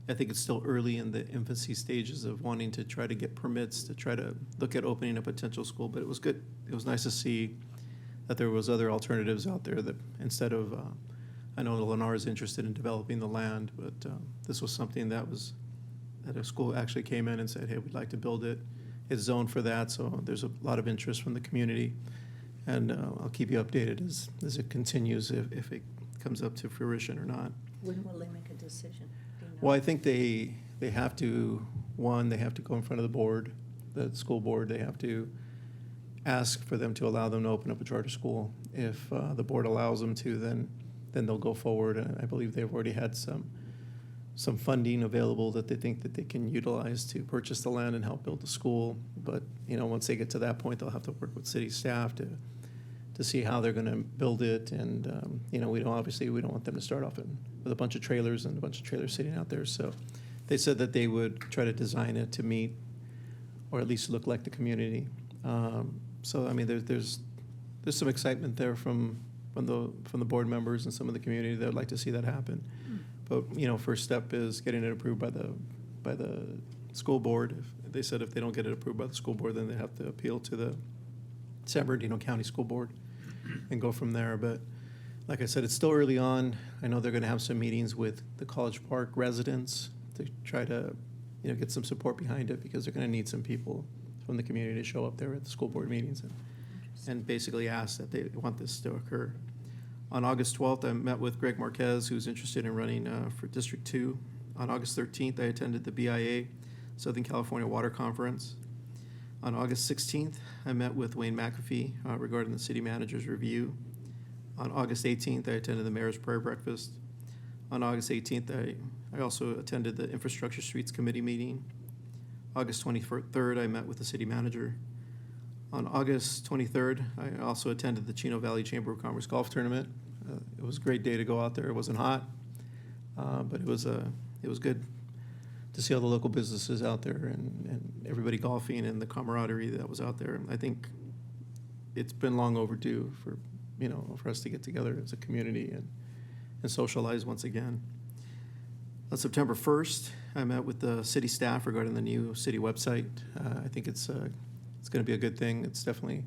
[SPEAKER 5] I think it's still early in the infancy stages of wanting to try to get permits to try to look at opening a potential school, but it was good. It was nice to see that there was other alternatives out there that instead of, I know Lennar is interested in developing the land, but this was something that a school actually came in and said, hey, we'd like to build it. It's zoned for that, so there's a lot of interest from the community. And I'll keep you updated as it continues if it comes up to fruition or not.
[SPEAKER 1] When will they make a decision? Do you know?
[SPEAKER 5] Well, I think they have to, they have to go in front of the board, the school board. They have to ask for them to allow them to open up a charter school. If the board allows them to, then they'll go forward. I believe they've already had some funding available that they think that they can utilize to purchase the land and help build the school. But, once they get to that point, they'll have to work with city staff to see how they're going to build it. And, we don't want them to start off with a bunch of trailers and a bunch of trailers sitting out there. So they said that they would try to design it to meet or at least look like the community. There's some excitement there from the board members and some of the community that would like to see that happen. But, first step is getting it approved by the school board. They said if they don't get it approved by the school board, then they have to appeal to the San Bernardino County School Board and go from there. But like I said, it's still early on. I know they're going to have some meetings with the College Park residents to try to, get some support behind it, because they're going to need some people from the community to show up there at the school board meetings and basically ask that they want this to occur. On August 12th, I met with Greg Marquez, who's interested in running for District 2. On August 13th, I attended the BIA Southern California Water Conference. On August 16th, I met with Wayne McAfee regarding the city manager's review. On August 18th, I attended the mayor's prayer breakfast. On August 18th, I also attended the Infrastructure Streets Committee meeting. August 23rd, I met with the city manager. On August 23rd, I also attended the Chino Valley Chamber of Commerce Golf Tournament. It was a great day to go out there. It wasn't hot, but it was good to see all the local businesses out there and everybody golfing and the camaraderie that was out there. I think it's been long overdue for us to get together as a community and socialize once again. On September 1st, I met with the city staff regarding the new city website. I think it's going to be a good thing. It's definitely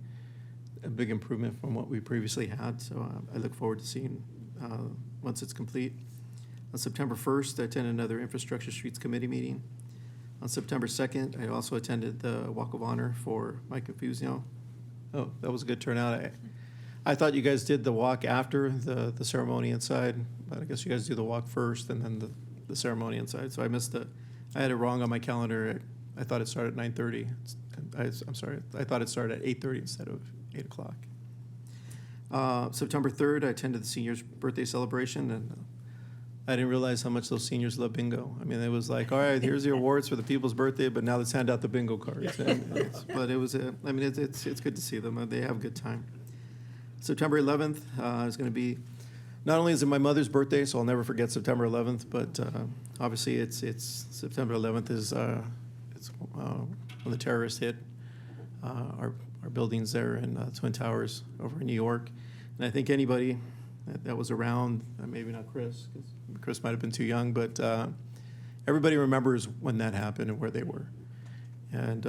[SPEAKER 5] a big improvement from what we previously had, so I look forward to seeing once it's complete. On September 1st, I attended another Infrastructure Streets Committee meeting. On September 2nd, I also attended the Walk of Honor for Mike Infusio. Oh, that was a good turnout. I thought you guys did the walk after the ceremony inside, but I guess you guys do the walk first and then the ceremony inside. So I had it wrong on my calendar. I thought it started at 9:30. I'm sorry, I thought it started at 8:30 instead of 8 o'clock. September 3rd, I attended the seniors' birthday celebration, and I didn't realize how much those seniors love bingo. I mean, it was like, all right, here's the awards for the people's birthday, but now let's hand out the bingo cards. But it was, it's good to see them. They have a good time. September 11th is going to be, not only is it my mother's birthday, so I'll never forget September 11th, but obviously it's September 11th is when the terrorists hit our buildings there in Twin Towers over in New York. And I think anybody that was around, maybe not Chris, because Chris might have been too young, but everybody remembers when that happened and where they were. And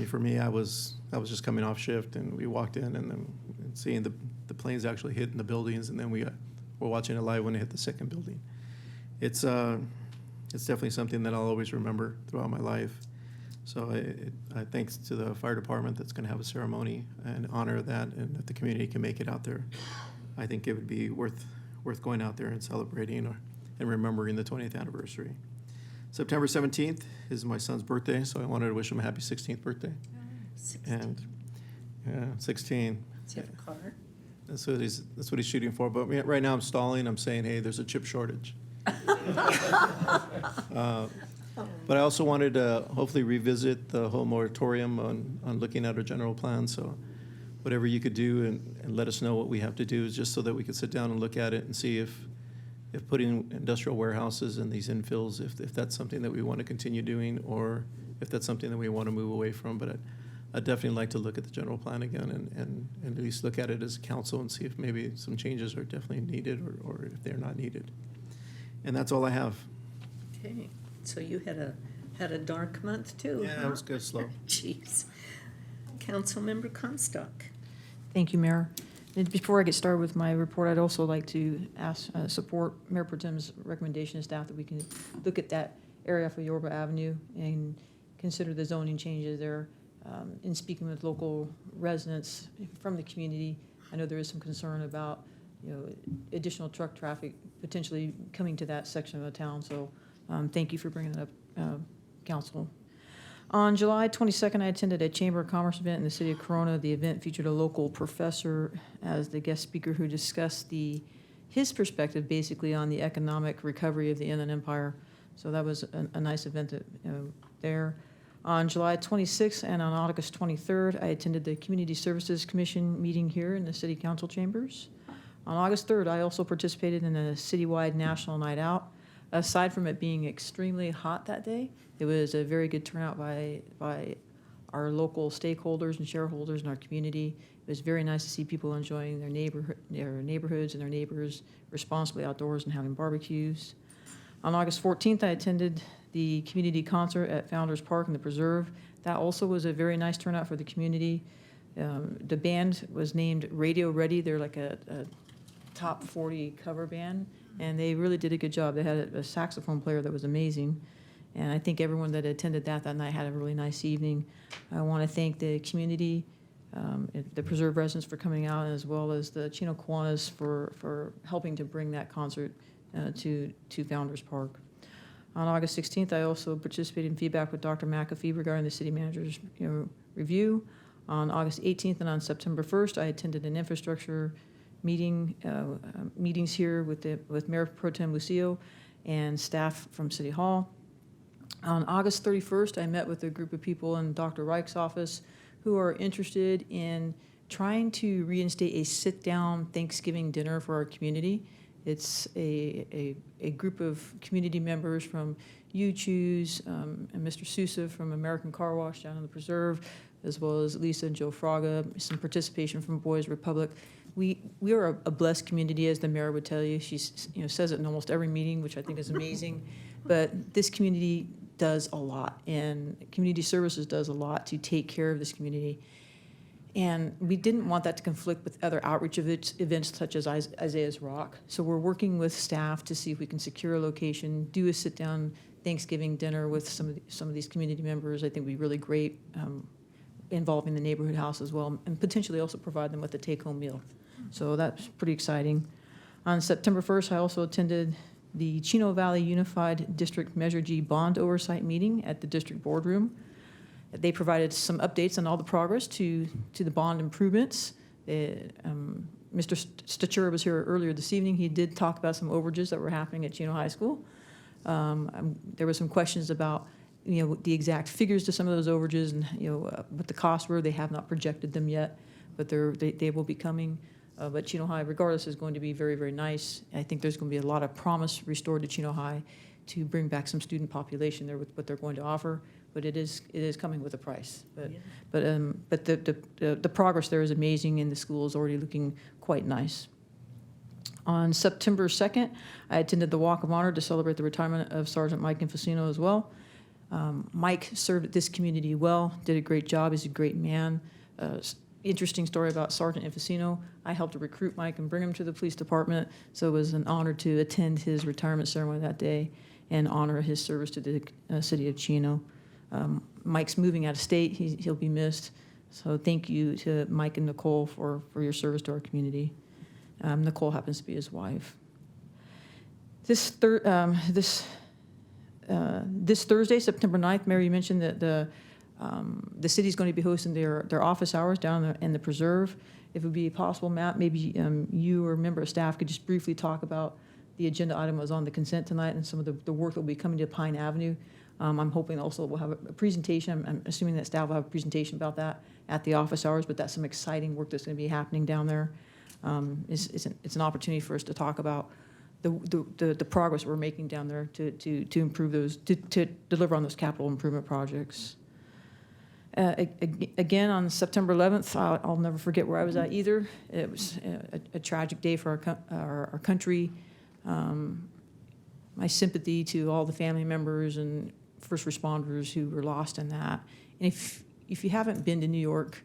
[SPEAKER 5] for me, I was just coming off shift, and we walked in and then seeing the planes actually hitting the buildings, and then we're watching it live when it hit the second building. It's definitely something that I'll always remember throughout my life. So I thanks to the fire department that's going to have a ceremony and honor that, and if the community can make it out there, I think it would be worth going out there and celebrating and remembering the 20th anniversary. September 17th is my son's birthday, so I wanted to wish him a happy 16th birthday.
[SPEAKER 1] 16.
[SPEAKER 5] And yeah, 16.
[SPEAKER 1] Does he have a car?
[SPEAKER 5] That's what he's shooting for. But right now I'm stalling. I'm saying, hey, there's a chip shortage. But I also wanted to hopefully revisit the whole moratorium on looking at our general plan. So whatever you could do and let us know what we have to do, just so that we could sit down and look at it and see if putting industrial warehouses in these infills, if that's something that we want to continue doing, or if that's something that we want to move away from. But I'd definitely like to look at the general plan again and at least look at it as a council and see if maybe some changes are definitely needed or if they're not needed. And that's all I have.
[SPEAKER 1] Okay, so you had a dark month too,
[SPEAKER 5] Yeah,
[SPEAKER 1] huh?
[SPEAKER 5] it was good, slow.
[SPEAKER 1] Jeez. Councilmember Comstock.
[SPEAKER 2] Thank you, Mayor. And before I get started with my report, I'd also like to support Mayor Pro Tem's recommendation to staff that we can look at that area for Yorba Avenue and consider the zoning changes there. In speaking with local residents from the community, I know there is some concern about, additional truck traffic potentially coming to that section of the town. So thank you for bringing that up, Council. On July 22nd, I attended a Chamber of Commerce event in the city of Corona. The event featured a local professor as the guest speaker who discussed his perspective basically on the economic recovery of the Inland Empire. So that was a nice event there. On July 26th and on August 23rd, I attended the Community Services Commission meeting here in the City Council chambers. On August 3rd, I also participated in a citywide national night out. Aside from it being extremely hot that day, it was a very good turnout by our local stakeholders and shareholders in our community. It was very nice to see people enjoying their neighborhoods and their neighbors responsibly outdoors and having barbecues. On August 14th, I attended the community concert at Founders Park in the Preserve. That also was a very nice turnout for the community. The band was named Radio Ready. They're like a top 40 cover band, and they really did a good job. They had a saxophone player that was amazing, and I think everyone that attended that night had a really nice evening. I want to thank the community, the Preserve residents for coming out, as well as the Chino Kiwanis for helping to bring that concert to Founders Park. On August 16th, I also participated in feedback with Dr. McAfee regarding the city manager's review. On August 18th and on September 1st, I attended an infrastructure meetings here with Mayor Pro Tem Lucio and staff from City Hall. On August 31st, I met with a group of people in Dr. Reich's office who are interested in trying to reinstate a sit-down Thanksgiving dinner for our community. It's a group of community members from You Choose and Mr. Sousa from American Car Wash down in the Preserve, as well as Lisa and Joe Fraga, some participation from Boys Republic. We are a blessed community, as the mayor would tell you. She says it in almost every meeting, which I think is amazing. But this community does a lot, and community services does a lot to take care of this community. And we didn't want that to conflict with other outreach events such as Isaiah's Rock. So we're working with staff to see if we can secure a location, do a sit-down Thanksgiving dinner with some of these community members. I think would be really great, involving the neighborhood house as well, and potentially also provide them with a take-home meal. So that's pretty exciting. On September 1st, I also attended the Chino Valley Unified District Measure G Bond Oversight Meeting at the district boardroom. They provided some updates on all the progress to the bond improvements. Mr. Statura was here earlier this evening. He did talk about some overages that were happening at Chino High School. There were some questions about the exact figures to some of those overages and what the costs were. They have not projected them yet, but they will be coming. But Chino High, regardless, is going to be very, very nice. I think there's going to be a lot of promise restored to Chino High to bring back some student population there with what they're going to offer. But it is coming with a price. But the progress there is amazing, and the school is already looking quite nice. On September 2nd, I attended the Walk of Honor to celebrate the retirement of Sergeant Mike Infacino as well. Mike served this community well, did a great job. He's a great man. Interesting story about Sergeant Infacino. I helped to recruit Mike and bring him to the police department, so it was an honor to attend his retirement ceremony that day and honor his service to the city of Chino. Mike's moving out of state. He'll be missed. So thank you to Mike and Nicole for your service to our community. Nicole happens to be his wife. This Thursday, September 9th, Mary, you mentioned that the city's going to be hosting their office hours down in the Preserve. If it would be possible, Matt, maybe you or a member of staff could just briefly talk about the agenda item that was on the consent tonight and some of the work that will be coming to Pine Avenue. I'm hoping also we'll have a presentation. I'm assuming that staff will have a presentation about that at the office hours, but that's some exciting work that's going to be happening down there. It's an opportunity for us to talk about the progress we're making down there to improve those, to deliver on those capital improvement projects. Again, on September 11th, I'll never forget where I was at either. It was a tragic day for our country. My sympathy to all the family members and first responders who were lost in that. And if you haven't been to New York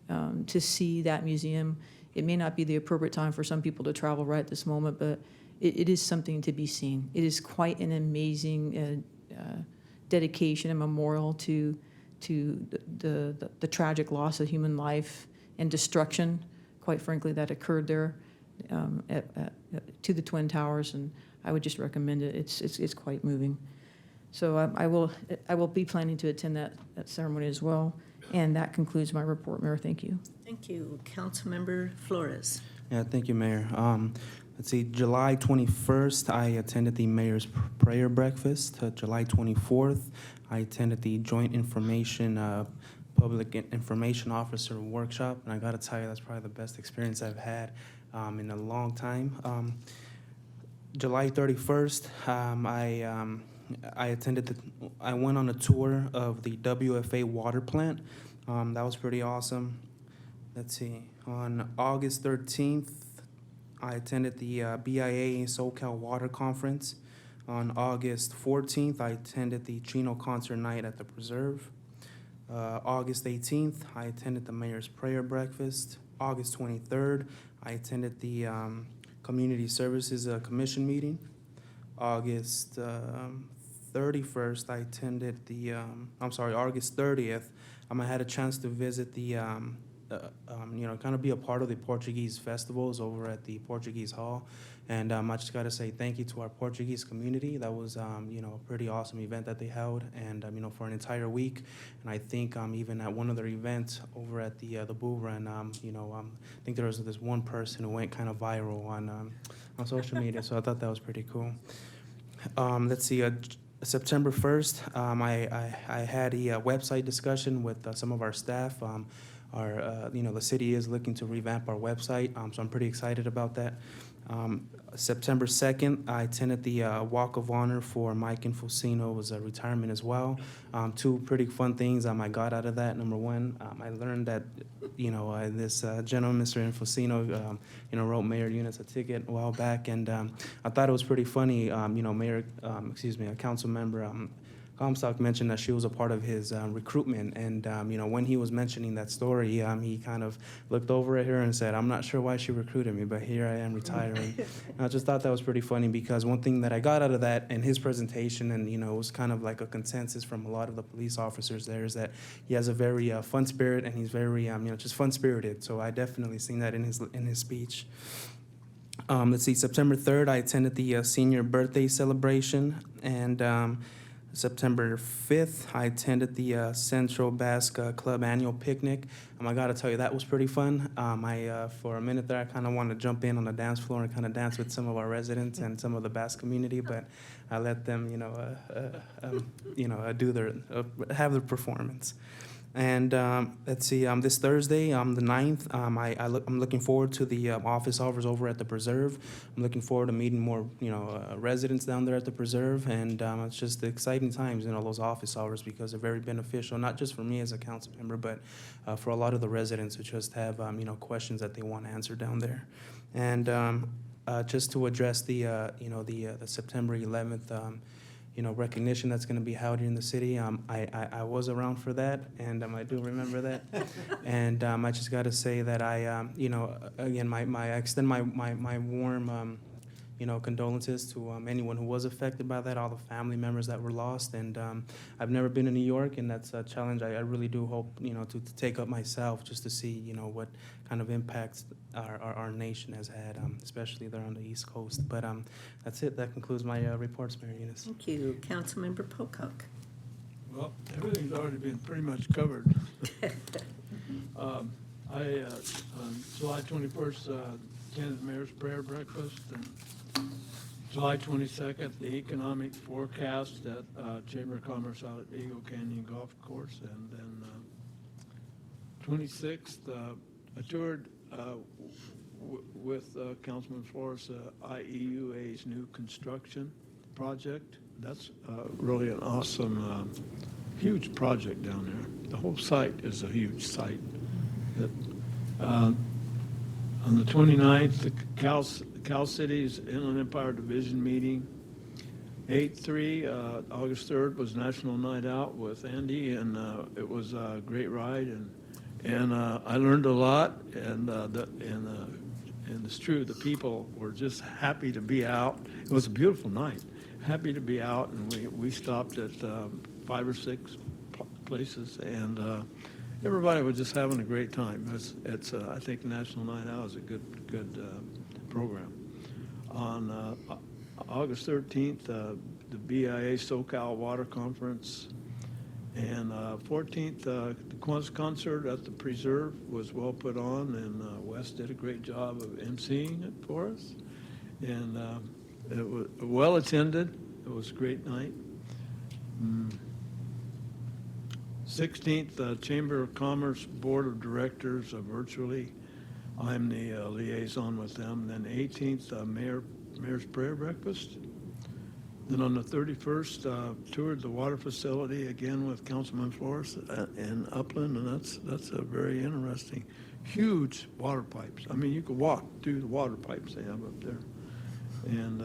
[SPEAKER 2] to see that museum, it may not be the appropriate time for some people to travel right at this moment, but it is something to be seen. It is quite an amazing dedication and memorial to the tragic loss of human life and destruction, quite frankly, that occurred there. to the Twin Towers, and I would just recommend it. It's quite moving. So I will be planning to attend that ceremony as well. And that concludes my report, Mayor. Thank you.
[SPEAKER 1] Thank you. Councilmember Flores.
[SPEAKER 9] Yeah, thank you, Mayor. Let's see, July 21st, I attended the Mayor's Prayer Breakfast. July 24th, I attended the Joint Public Information Officer Workshop, and I gotta tell you, that's probably the best experience I've had in a long time. July 31st, I went on a tour of the WFA water plant. That was pretty awesome. Let's see, on August 13th, I attended the BIA SoCal Water Conference. On August 14th, I attended the Chino concert night at the Preserve. August 18th, I attended the Mayor's Prayer Breakfast. August 23rd, I attended the Community Services Commission meeting. August 31st, I attended the, August 30th, I had a chance to visit the, kind of be a part of the Portuguese festivals over at the Portuguese Hall. And I just got to say thank you to our Portuguese community. That was, a pretty awesome event that they held, and, for an entire week. And I think even at one of their events over at the Bouvren, I think there was this one person who went kind of viral on social media, so I thought that was pretty cool. Let's see, September 1st, I had a website discussion with some of our staff. The city is looking to revamp our website, so I'm pretty excited about that. September 2nd, I attended the Walk of Honor for Mike Infosino's retirement as well. Two pretty fun things I got out of that. Number one, I learned that, this gentleman, Mr. Infosino, wrote Mayor Eunice a ticket a while back, and I thought it was pretty funny. A council member, Comstock mentioned that she was a part of his recruitment, and when he was mentioning that story, he kind of looked over at her and said, "I'm not sure why she recruited me, but here I am retiring." I just thought that was pretty funny, because one thing that I got out of that in his presentation, and it was kind of like a consensus from a lot of the police officers there, is that he has a very fun spirit, and he's very just fun spirited. So I definitely seen that in his speech. Let's see, September 3rd, I attended the senior birthday celebration, and September 5th, I attended the Central Basque Club annual picnic. I got to tell you, that was pretty fun. For a minute there, I kind of wanted to jump in on the dance floor and kind of dance with some of our residents and some of the Basque community, but I let them, have their performance. And let's see, this Thursday, the 9th, I'm looking forward to the office hours over at the Preserve. I'm looking forward to meeting more, residents down there at the Preserve. And it's just exciting times, those office hours, because they're very beneficial, not just for me as a council member, but for a lot of the residents who just have, questions that they want answered down there. And just to address the September 11th, recognition that's going to be held here in the city. I was around for that, and I do remember that. And I just got to say that again, I extend my warm, condolences to anyone who was affected by that, all the family members that were lost. And I've never been to New York, and that's a challenge I really do hope, to take up myself, just to see, what kind of impacts our nation has had, especially there on the East Coast. But that's it. That concludes my reports, Mayor Eunice.
[SPEAKER 1] Thank you. Councilmember Pocock.
[SPEAKER 17] Well, everything's already been pretty much covered. On July 21st, attended Mayor's Prayer Breakfast, and July 22nd, the economic forecast at Chamber of Commerce out at Eagle Canyon Golf Course, and then 26th, I toured with Councilman Flores, IEUA's new construction project. That's really an awesome, huge project down there. The whole site is a huge site. On the 29th, the Cal City's Inland Empire Division meeting. 8/3, August 3rd was National Night Out with Andy, and it was a great ride, and I learned a lot, and it's true, the people were just happy to be out. It was a beautiful night, happy to be out, and we stopped at 5 or 6 places, and everybody was just having a great time. It's I think National Night Out is a good program. On August 13th, the BIA SoCal Water Conference, and 14th, the concert at the Preserve was well put on, and Wes did a great job of emceeing it for us. And it was well attended. It was a great night. 16th, Chamber of Commerce Board of Directors virtually. I'm the liaison with them. Then 18th, Mayor's Prayer Breakfast. Then on the 31st, toured the water facility again with Councilman Flores in Upland, and that's a very interesting, huge water pipes. I mean, you could walk through the water pipes they have up there. And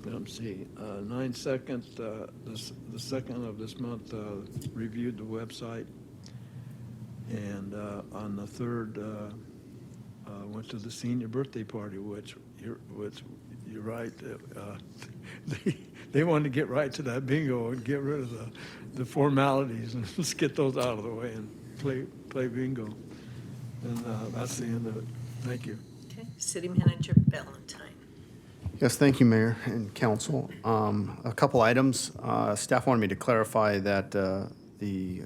[SPEAKER 17] let's see, 9/2, the 2nd of this month, reviewed the website. And on the 3rd, went to the senior birthday party, which you're right. They wanted to get right to that bingo and get rid of the formalities and just get those out of the way and play bingo. And that's the end of it. Thank you.
[SPEAKER 1] Okay, City Manager Ballantyne.
[SPEAKER 7] Yes, thank you, Mayor and Council. A couple items. Staff wanted me to clarify that the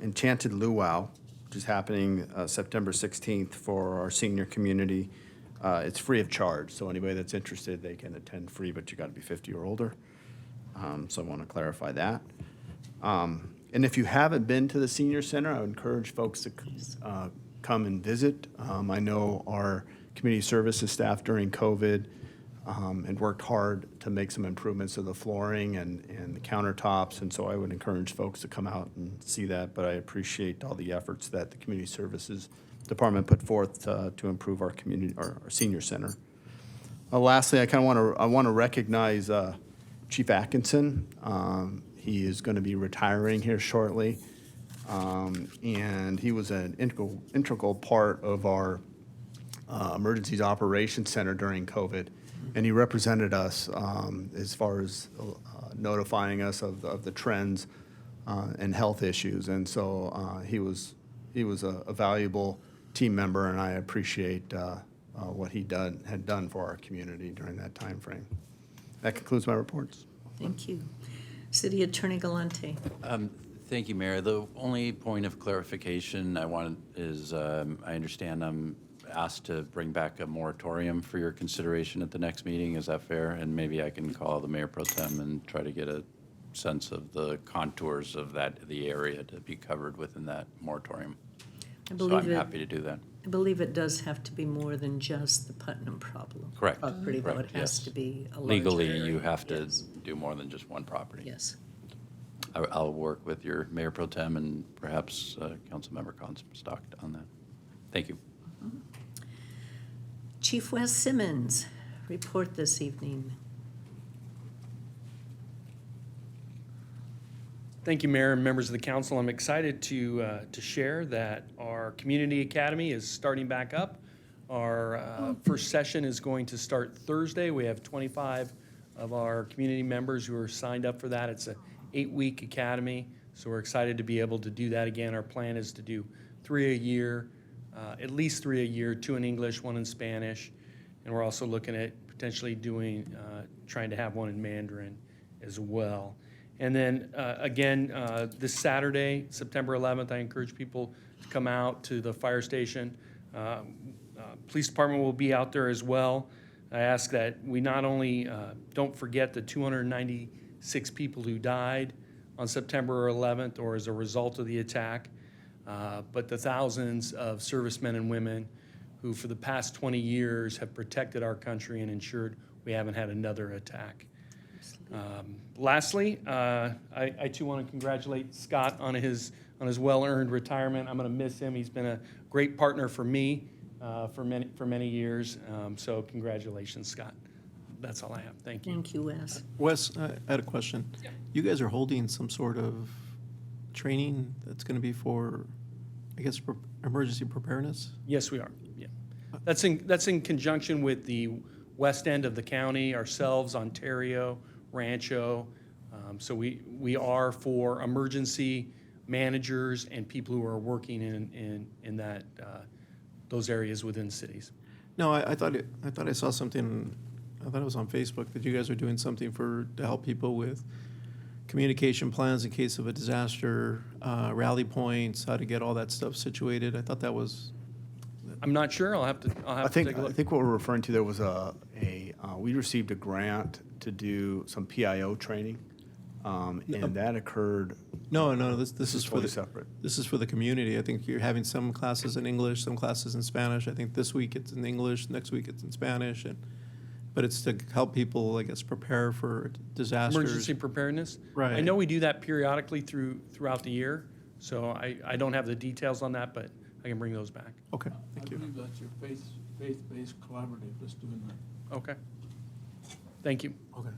[SPEAKER 7] Enchanted Luau, which is happening September 16th for our senior community, it's free of charge. So anybody that's interested, they can attend free, but you got to be 50 or older. So I want to clarify that. And if you haven't been to the senior center, I would encourage folks to come and visit. I know our community services staff during COVID and worked hard to make some improvements to the flooring and the countertops, and so I would encourage folks to come out and see that, but I appreciate all the efforts that the Community Services Department put forth to improve our community, our senior center. Lastly, I want to recognize Chief Atkinson. He is going to be retiring here shortly, and he was an integral part of our Emergencies Operations Center during COVID. And he represented us as far as notifying us of the trends and health issues. And so he was a valuable team member, and I appreciate what he had done for our community during that time frame. That concludes my reports.
[SPEAKER 1] Thank you. City Attorney Galante.
[SPEAKER 18] Thank you, Mayor. The only point of clarification I want is I understand I'm asked to bring back a moratorium for your consideration at the next meeting. Is that fair? And maybe I can call the Mayor Pro Tem and try to get a sense of the contours of the area to be covered within that moratorium. So I'm happy to do that.
[SPEAKER 1] I believe it does have to be more than just the Putnam problem.
[SPEAKER 18] Correct.
[SPEAKER 1] Property, though, it has
[SPEAKER 18] yes.
[SPEAKER 1] to be a larger
[SPEAKER 18] Legally,
[SPEAKER 1] area.
[SPEAKER 18] you have to
[SPEAKER 1] Yes.
[SPEAKER 18] do more than just one property.
[SPEAKER 1] Yes.
[SPEAKER 18] I'll work with your Mayor Pro Tem and perhaps Councilmember Comstock on that. Thank you.
[SPEAKER 1] Chief Wes Simmons, report this evening.
[SPEAKER 13] Thank you, Mayor and members of the council. I'm excited to share that our community academy is starting back up. Our first session is going to start Thursday. We have 25 of our community members who are signed up for that. It's an 8-week academy, so we're excited to be able to do that again. Our plan is to do 3 a year, at least 3 a year, 2 in English, 1 in Spanish, and we're also looking at potentially doing, trying to have 1 in Mandarin as well. And then again, this Saturday, September 11th, I encourage people to come out to the fire station. Police department will be out there as well. I ask that we not only don't forget the 296 people who died on September 11th or as a result of the attack, but the thousands of servicemen and women who for the past 20 years have protected our country and ensured we haven't had another attack. Lastly, I too want to congratulate Scott on his well-earned retirement. I'm going to miss him. He's been a great partner for me for many years. So congratulations, Scott. That's all I have. Thank you.
[SPEAKER 1] Thank you, Wes.
[SPEAKER 5] Wes, I had a question.
[SPEAKER 13] Yeah.
[SPEAKER 5] You guys are holding some sort of training that's going to be for, I guess, emergency preparedness?
[SPEAKER 13] Yes, we are. Yeah, that's in conjunction with the west end of the county, ourselves, Ontario, Rancho. So we are for emergency managers and people who are working in that those areas within cities.
[SPEAKER 5] No, I thought I saw something, I thought it was on Facebook, that you guys are doing something to help people with communication plans in case of a disaster, rally points, how to get all that stuff situated. I thought that was,
[SPEAKER 13] I'm not sure. I'll have to
[SPEAKER 7] I
[SPEAKER 13] take a
[SPEAKER 7] think
[SPEAKER 13] look.
[SPEAKER 7] what we're referring to, there was we received a grant to do some PIO training, and that occurred.
[SPEAKER 5] no, this is for
[SPEAKER 7] totally
[SPEAKER 5] the,
[SPEAKER 7] separate.
[SPEAKER 5] this is for the community. I think you're having some classes in English, some classes in Spanish. I think this week it's in English, next week it's in Spanish, but it's to help people, I guess, prepare for disasters.
[SPEAKER 13] Emergency preparedness.
[SPEAKER 5] Right.
[SPEAKER 13] I know we do that periodically throughout the year, so I don't have the details on that, but I can bring those back.
[SPEAKER 5] Okay, thank you.
[SPEAKER 17] I believe that's your faith-based collaborative that's doing that.
[SPEAKER 13] Okay. Thank you.
[SPEAKER 5] Okay.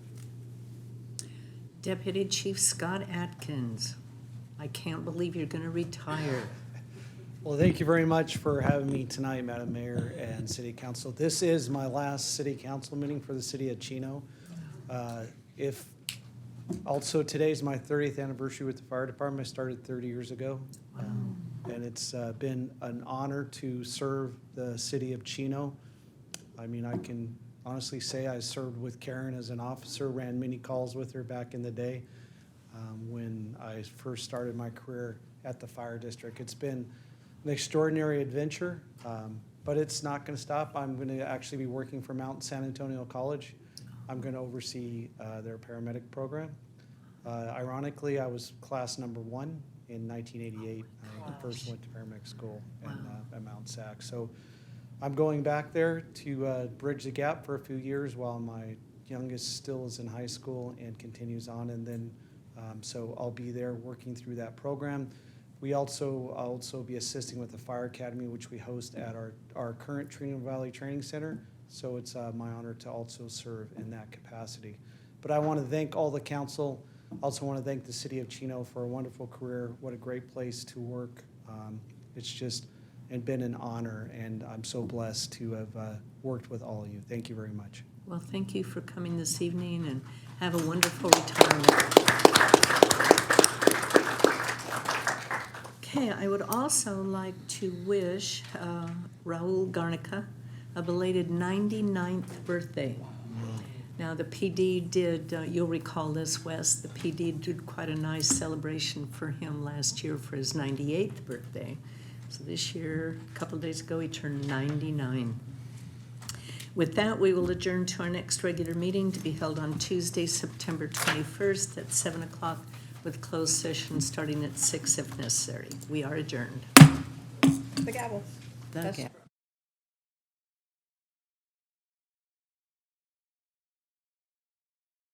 [SPEAKER 1] Deputy Chief Scott Atkins, I can't believe you're going to retire.
[SPEAKER 19] Well, thank you very much for having me tonight, Madam Mayor and City Council. This is my last City Council meeting for the City of Chino. Also, today's my 30th anniversary with the fire department. I started 30 years ago. And it's been an honor to serve the City of Chino. I mean, I can honestly say I served with Karen as an officer, ran many calls with her back in the day when I first started my career at the fire district. It's been an extraordinary adventure, but it's not going to stop. I'm going to actually be working for Mount San Antonio College. I'm going to oversee their paramedic program. Ironically, I was class number 1 in 1988. I first went to paramedic school at Mount Sac. So I'm going back there to bridge the gap for a few years while my youngest still is in high school and continues on. And then, so I'll be there working through that program. I'll also be assisting with the Fire Academy, which we host at our current Chino Valley Training Center. So it's my honor to also serve in that capacity. But I want to thank all the council. Also want to thank the City of Chino for a wonderful career. What a great place to work. It's just been an honor, and I'm so blessed to have worked with all of you. Thank you very much.
[SPEAKER 1] Well, thank you for coming this evening, and have a wonderful retirement. Okay, I would also like to wish Raul Garnica a belated 99th birthday. Now, the PD did, you'll recall this, Wes, the PD did quite a nice celebration for him last year for his 98th birthday. So this year, a couple of days ago, he turned 99. With that, we will adjourn to our next regular meeting to be held on Tuesday, September 21st at 7 o'clock with closed session starting at 6 if necessary. We are adjourned.
[SPEAKER 22] The gavel.
[SPEAKER 1] The gavel.